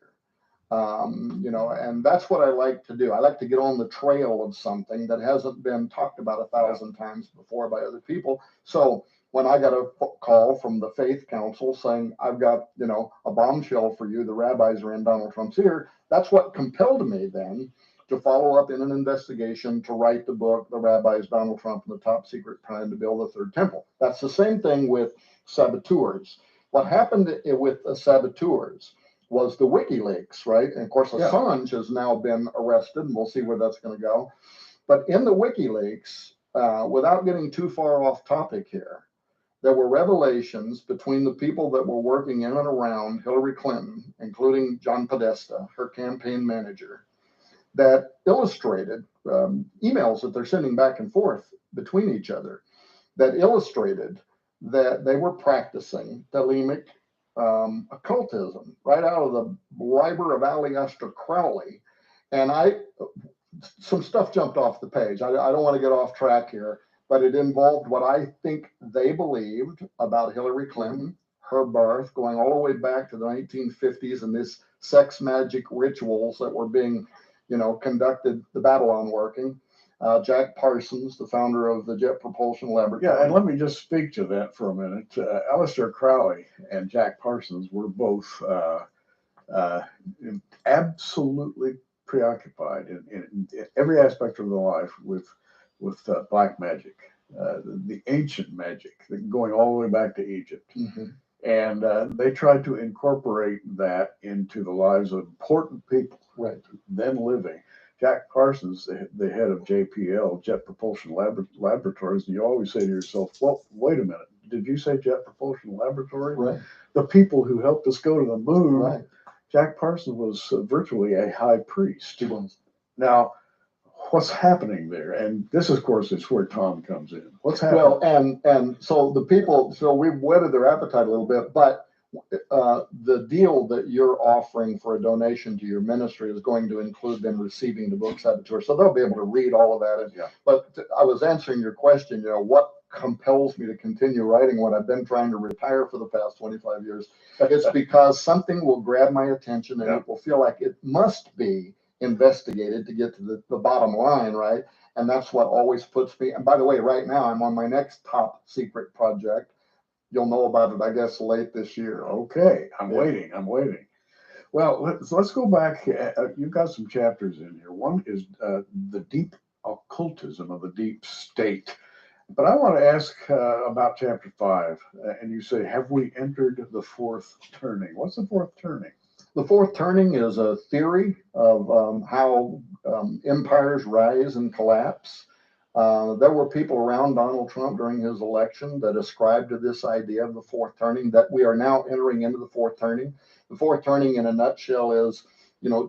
And that's what I like to do. I like to get on the trail of something that hasn't been talked about 1,000 times before by other people. So when I got a call from the Faith Council saying, I've got, a bombshell for you, the rabbis are in Donald Trump's ear, that's what compelled me then to follow up in an investigation to write the book, The Rabbis, Donald Trump, and the Top Secret Plan to Build the Third Temple. That's the same thing with Saboteurs. What happened with the Saboteurs was the WikiLeaks, right? And of course, Assange has now been arrested, and we'll see where that's going to go. But in the WikiLeaks, without getting too far off topic here, there were revelations between the people that were working in and around Hillary Clinton, including John Podesta, her campaign manager, that illustrated emails that they're sending back and forth between each other, that illustrated that they were practicing Thelemic occultism right out of the Liber of Aleister Crowley. And some stuff jumped off the page. I don't want to get off track here, but it involved what I think they believed about Hillary Clinton, her birth, going all the way back to the 1950s, and this sex magic rituals that were being, conducted, the Babylon working. Jack Parsons, the founder of the Jet Propulsion Laboratory. Yeah, and let me just speak to that for a minute. Aleister Crowley and Jack Parsons were both absolutely preoccupied in every aspect of their life with black magic, the ancient magic, going all the way back to Egypt. And they tried to incorporate that into the lives of important people then living. Jack Parsons, the head of JPL, Jet Propulsion Laboratories, and you always say to yourself, well, wait a minute, did you say Jet Propulsion Laboratory? Right. The people who helped us go to the moon, Right. Jack Parsons was virtually a high priest. He was. Now, what's happening there? And this, of course, is where Tom comes in. What's happening? Well, and so the people, so we've whetted their appetite a little bit, but the deal that you're offering for a donation to your ministry is going to include them receiving the book Saboteur. So they'll be able to read all of that. Yeah. But I was answering your question, what compels me to continue writing what I've been trying to retire for the past 25 years. It's because something will grab my attention and it will feel like it must be investigated to get to the bottom line, right? And that's what always puts me, and by the way, right now I'm on my next top secret project. You'll know about it, I guess, late this year. Okay, I'm waiting. Well, let's go back. You've got some chapters in here. One is the deep occultism of the deep state. But I want to ask about chapter 5. And you say, have we entered the fourth turning? What's the fourth turning? The fourth turning is a theory of how empires rise and collapse. There were people around Donald Trump during his election that ascribed to this idea of the fourth turning, that we are now entering into the fourth turning. The fourth turning, in a nutshell, is,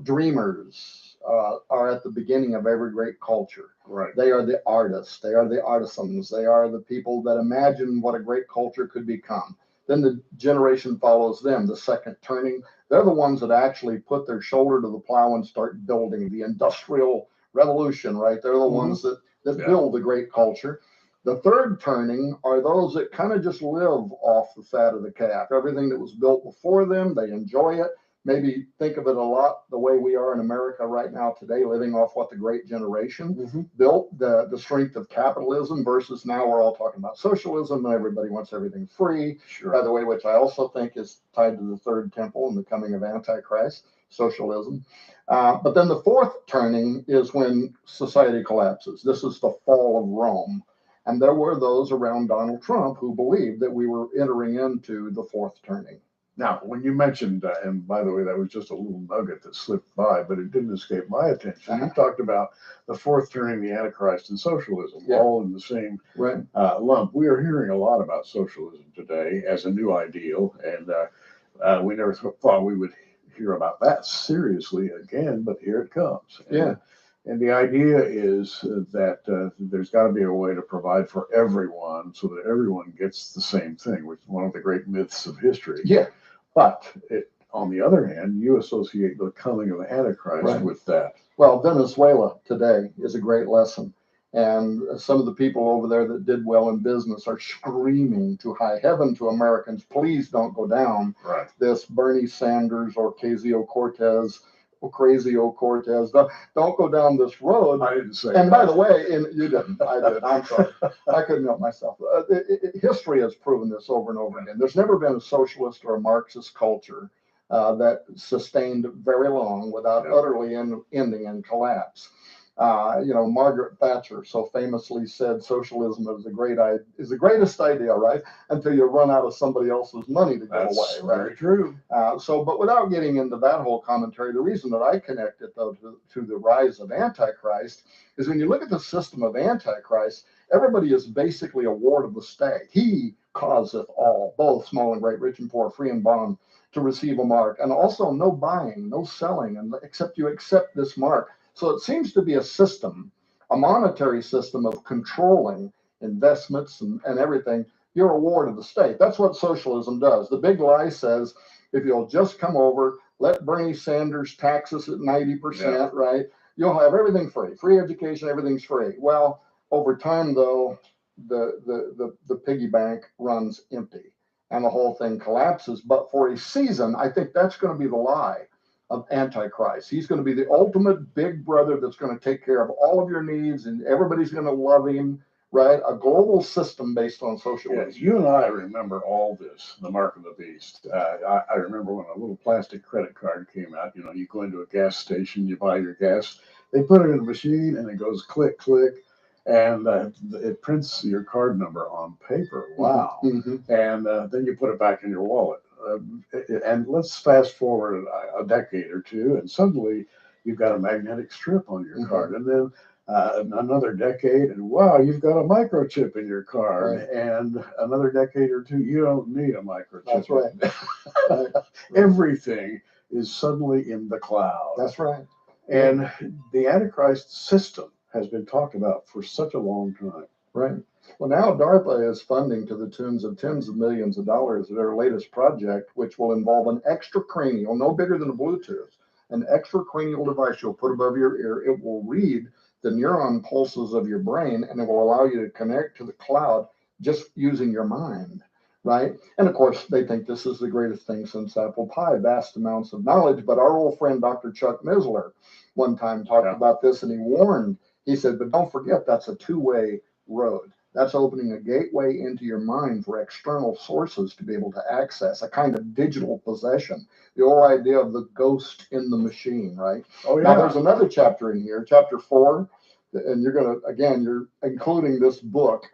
dreamers are at the beginning of every great culture. Right. They are the artists. They are the artisans. They are the people that imagine what a great culture could become. Then the generation follows them, the second turning. They're the ones that actually put their shoulder to the plow and start building the industrial revolution, right? They're the ones that build the great culture. The third turning are those that kind of just live off the fat of the calf. Everything that was built before them, they enjoy it. Maybe think of it a lot the way we are in America right now today, living off what the great generation built, the strength of capitalism versus now we're all talking about socialism and everybody wants everything free. Sure. By the way, which I also think is tied to the third temple and the coming of Antichrist, socialism. But then the fourth turning is when society collapses. This is the fall of Rome. And there were those around Donald Trump who believed that we were entering into the fourth turning. Now, when you mentioned, and by the way, that was just a little nugget that slipped by, but it didn't escape my attention. You talked about the fourth turning, the Antichrist, and socialism, all in the same lump. We are hearing a lot about socialism today as a new ideal, and we never thought we would hear about that seriously again, but here it comes. Yeah. And the idea is that there's got to be a way to provide for everyone so that everyone gets the same thing, which is one of the great myths of history. Yeah. But on the other hand, you associate the coming of Antichrist Right. with that. Well, Venezuela today is a great lesson. And some of the people over there that did well in business are screaming to high heaven to Americans, please don't go down Right. this Bernie Sanders or Ocasio-Cortez, don't go down this road. I didn't say And that. by the way, you didn't, I did, I'm sorry. I couldn't help myself. History has proven this over and over again. There's never been a socialist or a Marxist culture that sustained very long without utterly ending in collapse. Margaret Thatcher so famously said socialism is the greatest idea, right? Until you run out of somebody else's money to go away, right? Very true. But without getting into that whole commentary, the reason that I connect it though to the rise of Antichrist is when you look at the system of Antichrist, everybody is basically a ward of the state. He causeth all, both small and great, rich and poor, free and bond, to receive a mark, and also no buying, no selling, and except you accept this mark. So it seems to be a system, a monetary system of controlling investments and everything. You're a ward of the state. That's what socialism does. The big lie says, if you'll just come over, let Bernie Sanders tax us at 90%, right? You'll have everything free, free education, everything's free. Well, over time though, the piggy bank runs empty and the whole thing collapses. But for a season, I think that's going to be the lie of Antichrist. He's going to be the ultimate big brother that's going to take care of all of your needs and everybody's going to love him, right? A global system based on socialism. Yes, you and I remember all this, the mark of the beast. I remember when a little plastic credit card came out. You go into a gas station, you buy your gas, they put it in the machine and it goes click, click, and it prints your card number on paper. Wow. Mm-hmm. And then you put it back in your wallet. And let's fast forward a decade or two, and suddenly you've got a magnetic strip on your card. And then another decade, and wow, you've got a microchip in your card. Right. And another decade or two, you don't need a microchip. That's right. Everything is suddenly in the cloud. That's right. And the Antichrist system has been talked about for such a long time. Right. Well, now DARPA is funding to the tunes of tens of millions of dollars their latest project, which will involve an extracranial, no bigger than a Bluetooth, an extracranial device you'll put above your ear. It will read the neuron pulses of your brain, and it will allow you to connect to the cloud just using your mind, right? And of course, they think this is the greatest thing since apple pie, vast amounts of knowledge. But our old friend, Dr. Chuck Missler, one time talked about this, and he warned, he said, but don't forget, that's a two-way road. That's opening a gateway into your mind for external sources to be able to access, a kind of digital possession. The whole idea of the ghost in the machine, right? Oh, yeah. Now, there's another chapter in here, chapter 4, and you're including this book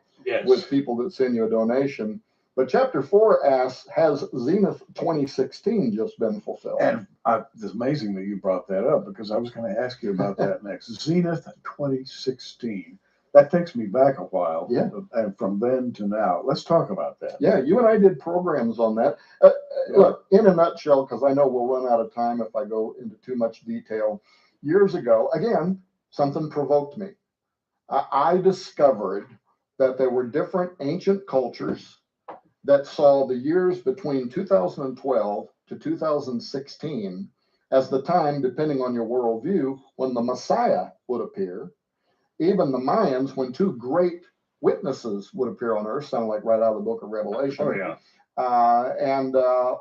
with people that send you a donation. But chapter 4 asks, has Zenith 2016 just been fulfilled? And it's amazing that you brought that up, because I was going to ask you about that next. Zenith 2016. That takes me back a while. Yeah. And from then to now, let's talk about that. Yeah, you and I did programs on that. Look, in a nutshell, because I know we'll run out of time if I go into too much detail. Years ago, again, something provoked me. I discovered that there were different ancient cultures that saw the years between 2012 to 2016 as the time, depending on your worldview, when the Messiah would appear. Even the Mayans, when two great witnesses would appear on earth, sound like right out of the book of Revelation. Oh, yeah.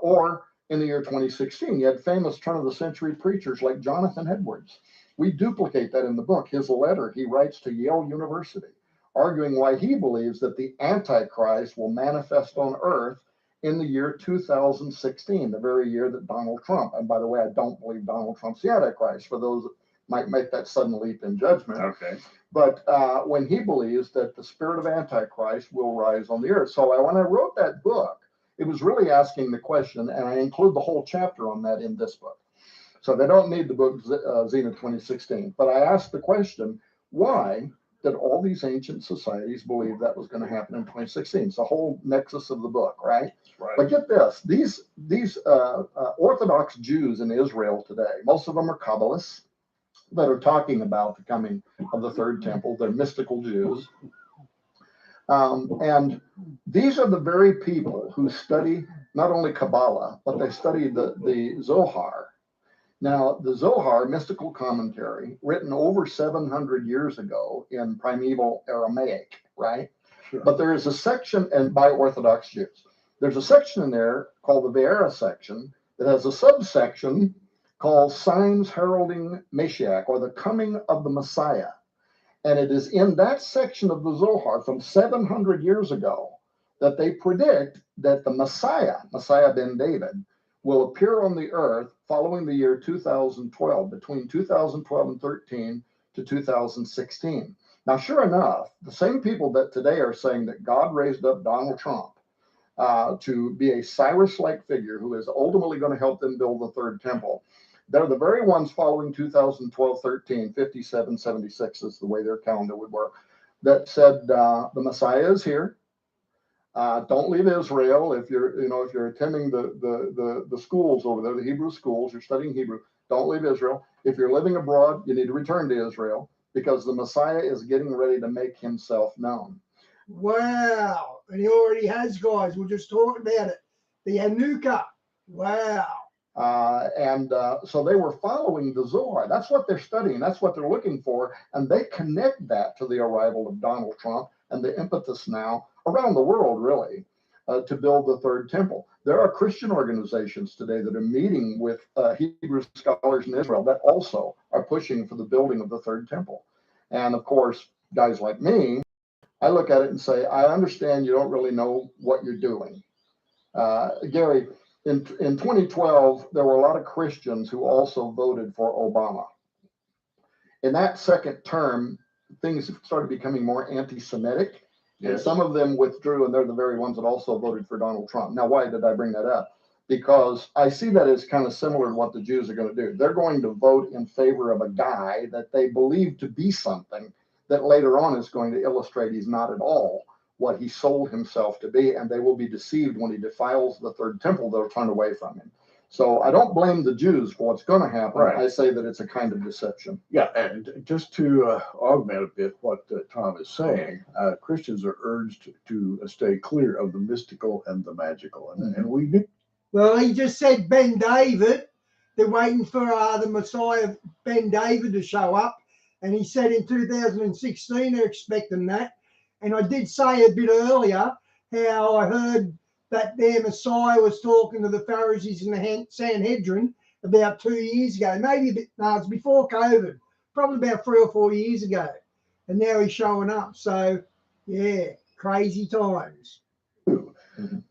Or in the year 2016, you had famous turn of the century preachers like Jonathan Edwards. We duplicate that in the book. His letter he writes to Yale University, arguing why he believes that the Antichrist will manifest on earth in the year 2016, the very year that Donald Trump, and by the way, I don't believe Donald Trump's the Antichrist, for those that might make that sudden leap in judgment. Okay. But when he believes that the spirit of Antichrist will rise on the earth. So when I wrote that book, it was really asking the question, and I include the whole chapter on that in this book. So they don't need the book Zenith 2016. But I asked the question, why that all these ancient societies believed that was going to happen in 2016. It's the whole nexus of the book, right? Right. But get this, these Orthodox Jews in Israel today, most of them are Kabbalists that are talking about the coming of the third temple. They're mystical Jews. And these are the very people who study not only Kabbalah, but they study the Zohar. Now, the Zohar, mystical commentary, written over 700 years ago in primeval Aramaic, right? Sure. But there is a section, and by Orthodox Jews, there's a section in there called the Ve'era section that has a subsection called Signs Heralding Mashiach, or the Coming of the Messiah. And it is in that section of the Zohar from 700 years ago that they predict that the Messiah ben David, will appear on the earth following the year 2012, between 2012 and 13 to 2016. Now, sure enough, the same people that today are saying that God raised up Donald Trump to be a Cyrus-like figure who is ultimately going to help them build the third temple, they're the very ones following 2012, 13, 57, 76 is the way their calendar would work, that said the Messiah is here. Don't leave Israel. If you're attending the schools over there, the Hebrew schools, you're studying Hebrew, don't leave Israel. If you're living abroad, you need to return to Israel because the Messiah is getting ready to make himself known. Wow. And he already has, guys. We'll just talk about it. The Hanukkah. Wow. So they were following the Zohar. That's what they're studying. That's what they're looking for. And they connect that to the arrival of Donald Trump and the impetus now around the world, really, to build the third temple. There are Christian organizations today that are meeting with Hebrew scholars in Israel that also are pushing for the building of the third temple. And of course, guys like me, I look at it and say, I understand you don't really know what you're doing. Gary, in 2012, there were a lot of Christians who also voted for Obama. In that second term, things started becoming more anti-Semitic. Yes. And some of them withdrew, and they're the very ones that also voted for Donald Trump. Now, why did I bring that up? Because I see that as kind of similar to what the Jews are going to do. They're going to vote in favor of a guy that they believe to be something that later on is going to illustrate he's not at all what he sold himself to be, and they will be deceived when he defiles the third temple. They'll turn away from him. So I don't blame the Jews for what's going to happen. Right. I say that it's a kind of deception. Yeah, and just to augment a bit what Tom is saying, Christians are urged to stay clear of the mystical and the magical, and we do. Well, he just said Ben David. They're waiting for the Messiah, Ben David, to show up. And he said in 2016 they're expecting that. And I did say a bit earlier how I heard that their Messiah was talking to the Pharisees in the Sanhedrin about 2 years ago. Maybe a bit, no, it's before COVID, probably about 3 or 4 years ago. And now he's showing up. So, yeah, crazy times.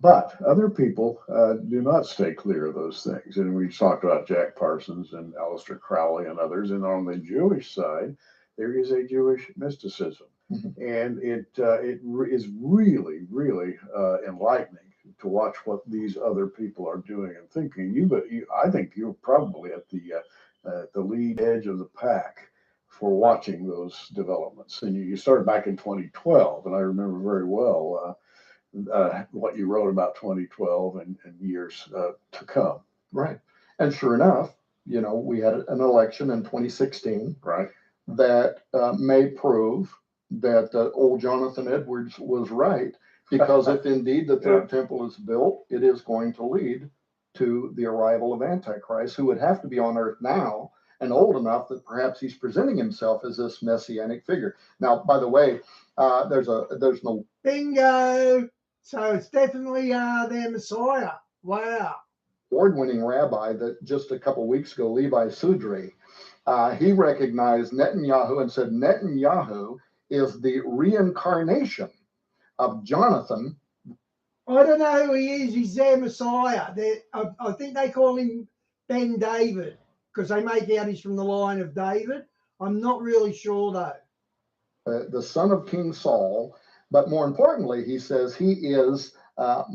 But other people do not stay clear of those things. And we talked about Jack Parsons and Aleister Crowley and others. And on the Jewish side, there is a Jewish mysticism. And it is really, really enlightening to watch what these other people are doing and thinking. I think you're probably at the lead edge of the pack for watching those developments. And you started back in 2012, and I remember very well what you wrote about 2012 and years to come. Right. And sure enough, we had an election in 2016, Right. that may prove that old Jonathan Edwards was right, because if indeed the third temple is built, it is going to lead to the arrival of Antichrist, who would have to be on earth now and old enough that perhaps he's presenting himself as this messianic figure. Now, by the way, there's no Bingo. So it's definitely their Messiah. Wow. award-winning rabbi that just a couple weeks ago, Levi Sudri, he recognized Netanyahu and said Netanyahu is the reincarnation of Jonathan. I don't know who he is. He's their Messiah. I think they call him Ben David because they make out he's from the line of David. I'm not really sure, though. The son of King Saul, but more importantly, he says he is what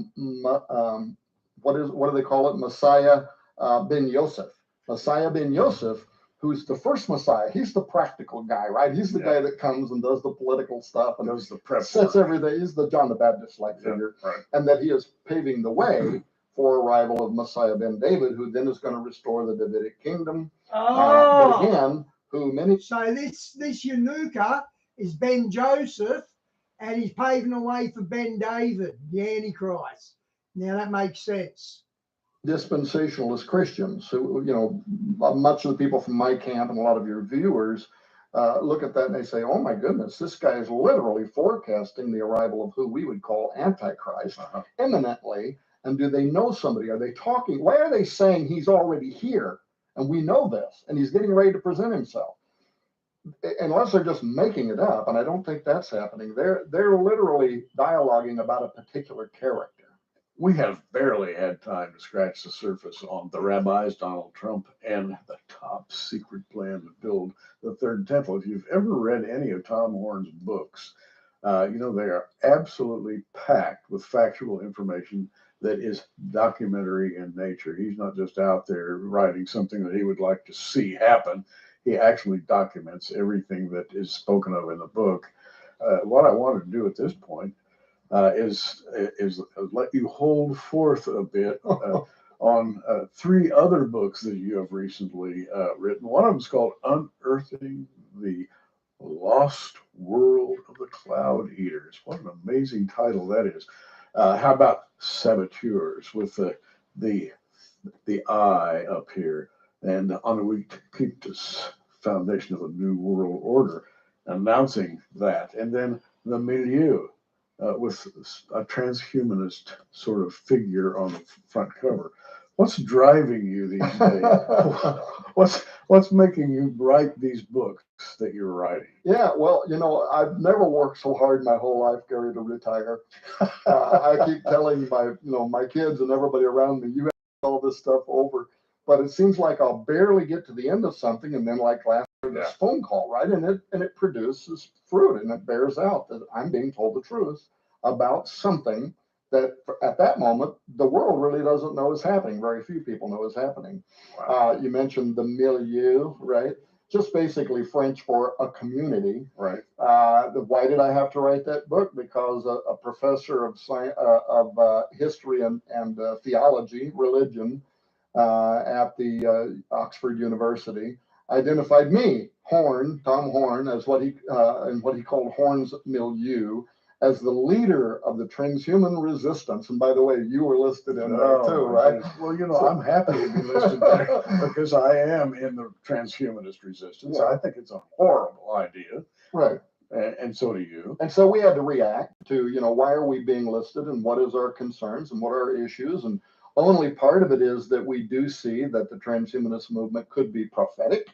do they call it? Messiah ben Yosef. Messiah ben Yosef who's the first Messiah. He's the practical guy, right? He's the guy that comes and does the political stuff and Does the prep sets work. everything. He's the John the Baptist-like figure. Right. And that he is paving the way for arrival of Messiah ben David, who then is going to restore the Davidic kingdom. But again, who many... So this Yanuka is Ben Joseph, and he's paving the way for Ben David, the Antichrist. Now that makes sense. Dispensationalist Christians who, you know, much of the people from my camp and a lot of your viewers look at that and they say, oh my goodness, this guy is literally forecasting the arrival of who we would call Antichrist imminently. And do they know somebody? Are they talking? Why are they saying he's already here? And we know this, and he's getting ready to present himself. Unless they're just making it up, and I don't think that's happening. They're literally dialoguing about a particular character. We have barely had time to scratch the surface on the rabbis, Donald Trump, and the top secret plan to build the third temple. If you've ever read any of Tom Horn's books, you know they are absolutely packed with factual information that is documentary in nature. He's not just out there writing something that he would like to see happen. He actually documents everything that is spoken of in the book. What I wanted to do at this point is let you hold forth a bit on three other books that you have recently written. One of them is called Unearthing the Lost World of the Cloud Eaters. What an amazing title that is. How about Saboteurs with the eye up here, and on we keep this foundation of a new world order, announcing that, and then the milieu with a transhumanist sort of figure on the front cover. What's driving you these days? What's making you write these books that you're writing? Yeah, well, you know, I've never worked so hard my whole life, Gary, to retire. I keep telling my kids and everybody around me, you have all this stuff over, but it seems like I'll barely get to the end of something, and then like last year, this phone call, right? And it produces fruit, and it bears out that I'm being told the truth about something that at that moment, the world really doesn't know is happening. Very few people know is happening. Wow. You mentioned the milieu, right? Just basically French for a community. Right. Why did I have to write that book? Because a professor of science, history and theology, religion, at the Oxford University, identified me, Tom Horn, as what he called Horn's milieu, as the leader of the transhuman resistance. And by the way, you were listed in there too, right? Well, you know, I'm happy to be listed there because I am in the transhumanist resistance. Yeah. I think it's a horrible idea. Right. And so do you. And so we had to react to, why are we being listed and what is our concerns and what are our issues? And only part of it is that we do see that the transhumanist movement could be prophetic.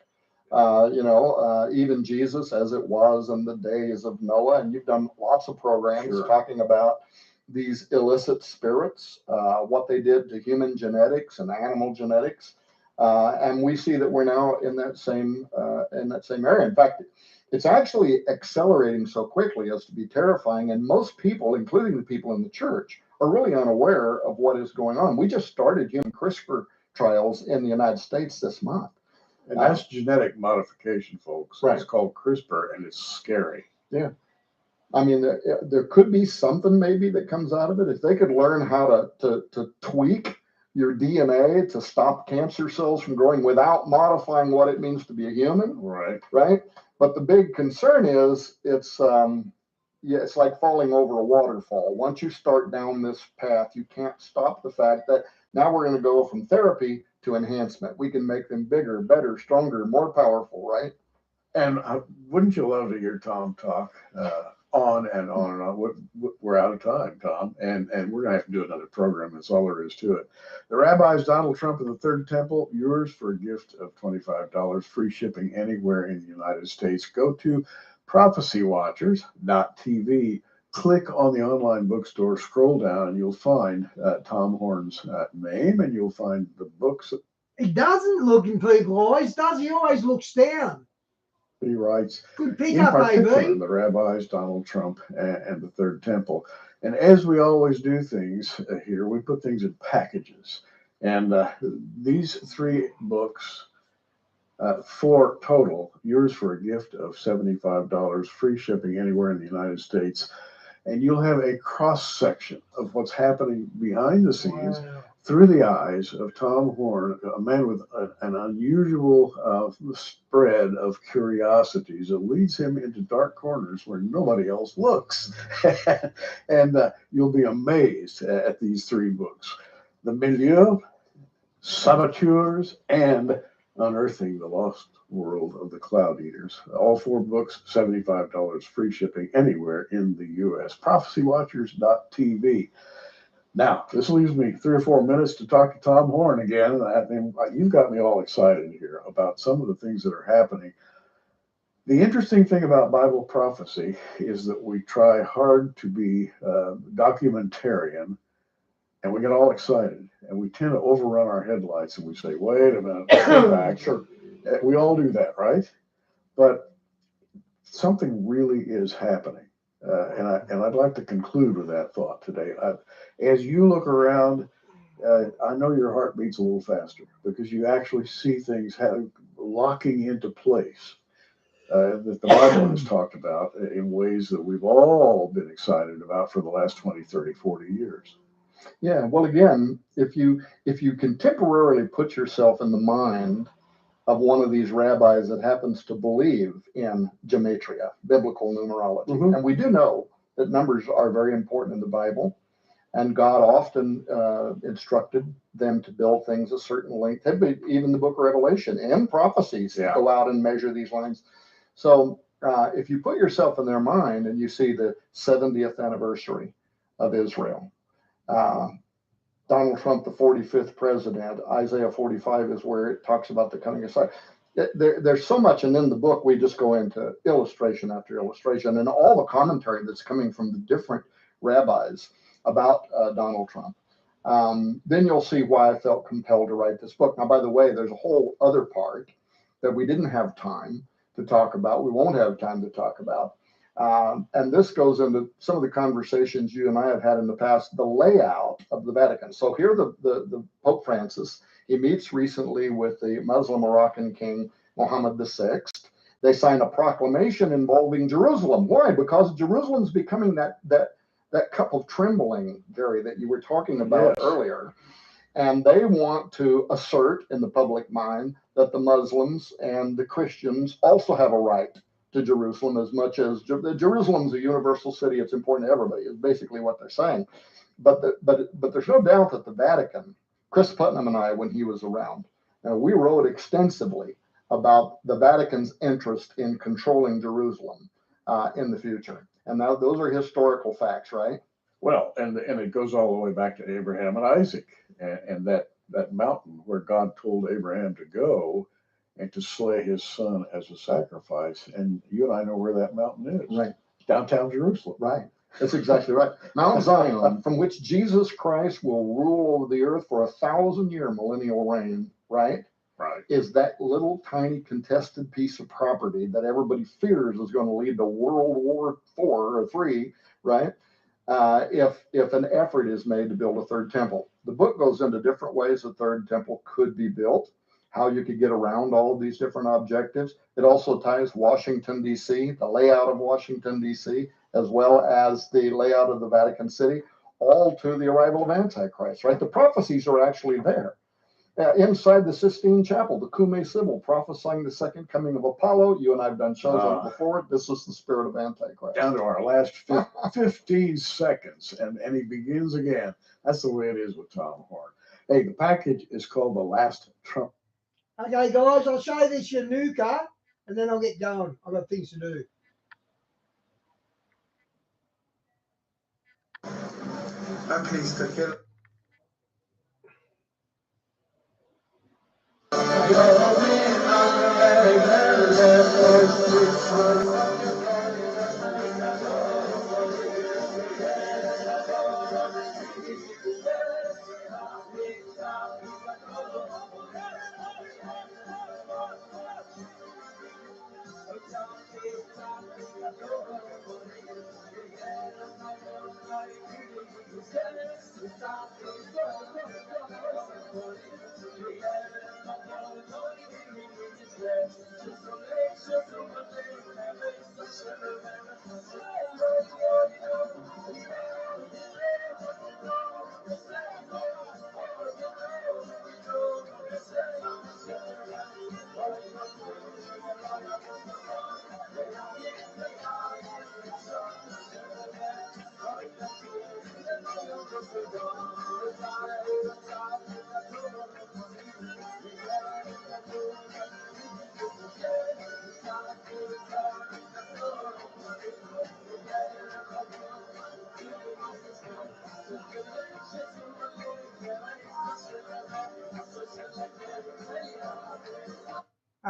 Even Jesus, as it was in the days of Noah, and you've done lots of programs talking about these illicit spirits, what they did to human genetics and animal genetics, and we see that we're now in that same area. In fact, it's actually accelerating so quickly as to be terrifying, and most people, including the people in the church, are really unaware of what is going on. We just started human CRISPR trials in the United States this month. And that's genetic modification, folks. Right. It's called CRISPR, and it's scary. Yeah. I mean, there could be something maybe that comes out of it. If they could learn how to tweak your DNA to stop cancer cells from growing without modifying what it means to be a human. Right. Right. But the big concern is it's like falling over a waterfall. Once you start down this path, you can't stop the fact that now we're going to go from therapy to enhancement. We can make them bigger, better, stronger, more powerful, right? And wouldn't you love to hear Tom talk on and on and on? We're out of time, Tom, and we're going to have to do another program. That's all there is to it. The Rabbis, Donald Trump and the Third Temple, yours for a gift of $25, free shipping anywhere in the United States. Go to prophecywatchers.tv. Click on the online bookstore, scroll down, and you'll find Tom Horn's name, and you'll find the books. He doesn't look in people's eyes, does he? He always looks down. He writes, good pick in up, particular, AB. The Rabbis, Donald Trump, and the Third Temple. And as we always do things here, we put things in packages. And these three books For total, yours for a gift of $75, free shipping anywhere in the United States. And you'll have a cross section of what's happening behind the scenes through the eyes of Tom Horn, a man with an unusual spread of curiosities that leads him into dark corners where nobody else looks. And you'll be amazed at these three books: The Milieu, Saboteurs, and Unearthing the Lost World of the Cloud Eaters. All four books, $75, free shipping anywhere in the U.S. ProphecyWatchers.tv. Now, this leaves me 3 or 4 minutes to talk to Tom Horn again. You've got me all excited here about some of the things that are happening. The interesting thing about Bible prophecy is that we try hard to be documentarian, and we get all excited, and we tend to overrun our headlights, and we say, wait a minute, go back. Sure. We all do that, right? But something really is happening. And I'd like to conclude with that thought today. As you look around, I know your heart beats a little faster because you actually see things locking into place that the Bible has talked about in ways that we've all been excited about for the last 20, 30, 40 years. Yeah, well, again, if you can temporarily put yourself in the mind of one of these rabbis that happens to believe in gematria, biblical numerology, Mhm. and we do know that numbers are very important in the Bible, and God often instructed them to build things a certain length. Even the book of Revelation and prophecies go out and measure these lines. So if you put yourself in their mind and you see the 70th anniversary of Israel, Donald Trump, the 45th president, Isaiah 45 is where it talks about the coming of Messiah. There's so much, and in the book we just go into illustration after illustration and all the commentary that's coming from the different rabbis about Donald Trump. Then you'll see why I felt compelled to write this book. Now, by the way, there's a whole other part that we didn't have time to talk about. We won't have time to talk about. And this goes into some of the conversations you and I have had in the past, the layout of the Vatican. So here the Pope Francis, he meets recently with the Muslim Moroccan king, Mohammed VI. They sign a proclamation involving Jerusalem. Why? Because Jerusalem's becoming that cup of trembling, Gary, that you were talking about earlier. And they want to assert in the public mind that the Muslims and the Christians also have a right to Jerusalem, as much as Jerusalem's a universal city. It's important to everybody, is basically what they're saying. But there's no doubt that the Vatican, Chris Putnam and I, when he was around, we wrote extensively about the Vatican's interest in controlling Jerusalem in the future. And now those are historical facts, right? Well, and it goes all the way back to Abraham and Isaac, and that mountain where God told Abraham to go and to slay his son as a sacrifice. And you and I know where that mountain is. Right. Downtown Jerusalem. Right. That's exactly right. Mount Zion, from which Jesus Christ will rule over the earth for 1,000-year millennial reign, right? Right. Is that little tiny contested piece of property that everybody fears is going to lead to World War IV or III, right? If an effort is made to build a third temple. The book goes into different ways the third temple could be built, how you could get around all of these different objectives. It also ties Washington, D.C., the layout of Washington, D.C., as well as the layout of the Vatican City, all to the arrival of Antichrist, right? The prophecies are actually there. Inside the Sistine Chapel, the Cumae Sibyl prophesying the second coming of Apollo. You and I have done shows on it before. This is the spirit of Antichrist. Down to our last 15 seconds, and he begins again. That's the way it is with Tom Horn. Hey, the package is called The Last Trump. Okay, guys, I'll show this Yanuka, and then I'll get going. I've got things to do.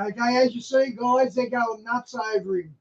Okay, as you see, guys, they're going nuts over him.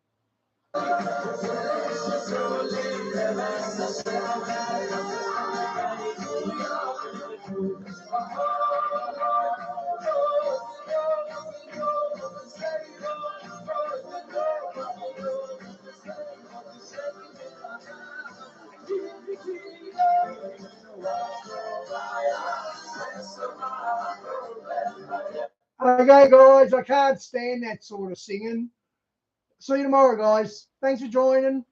Okay, guys, I can't stand that sort of singing. See you tomorrow, guys. Thanks for joining.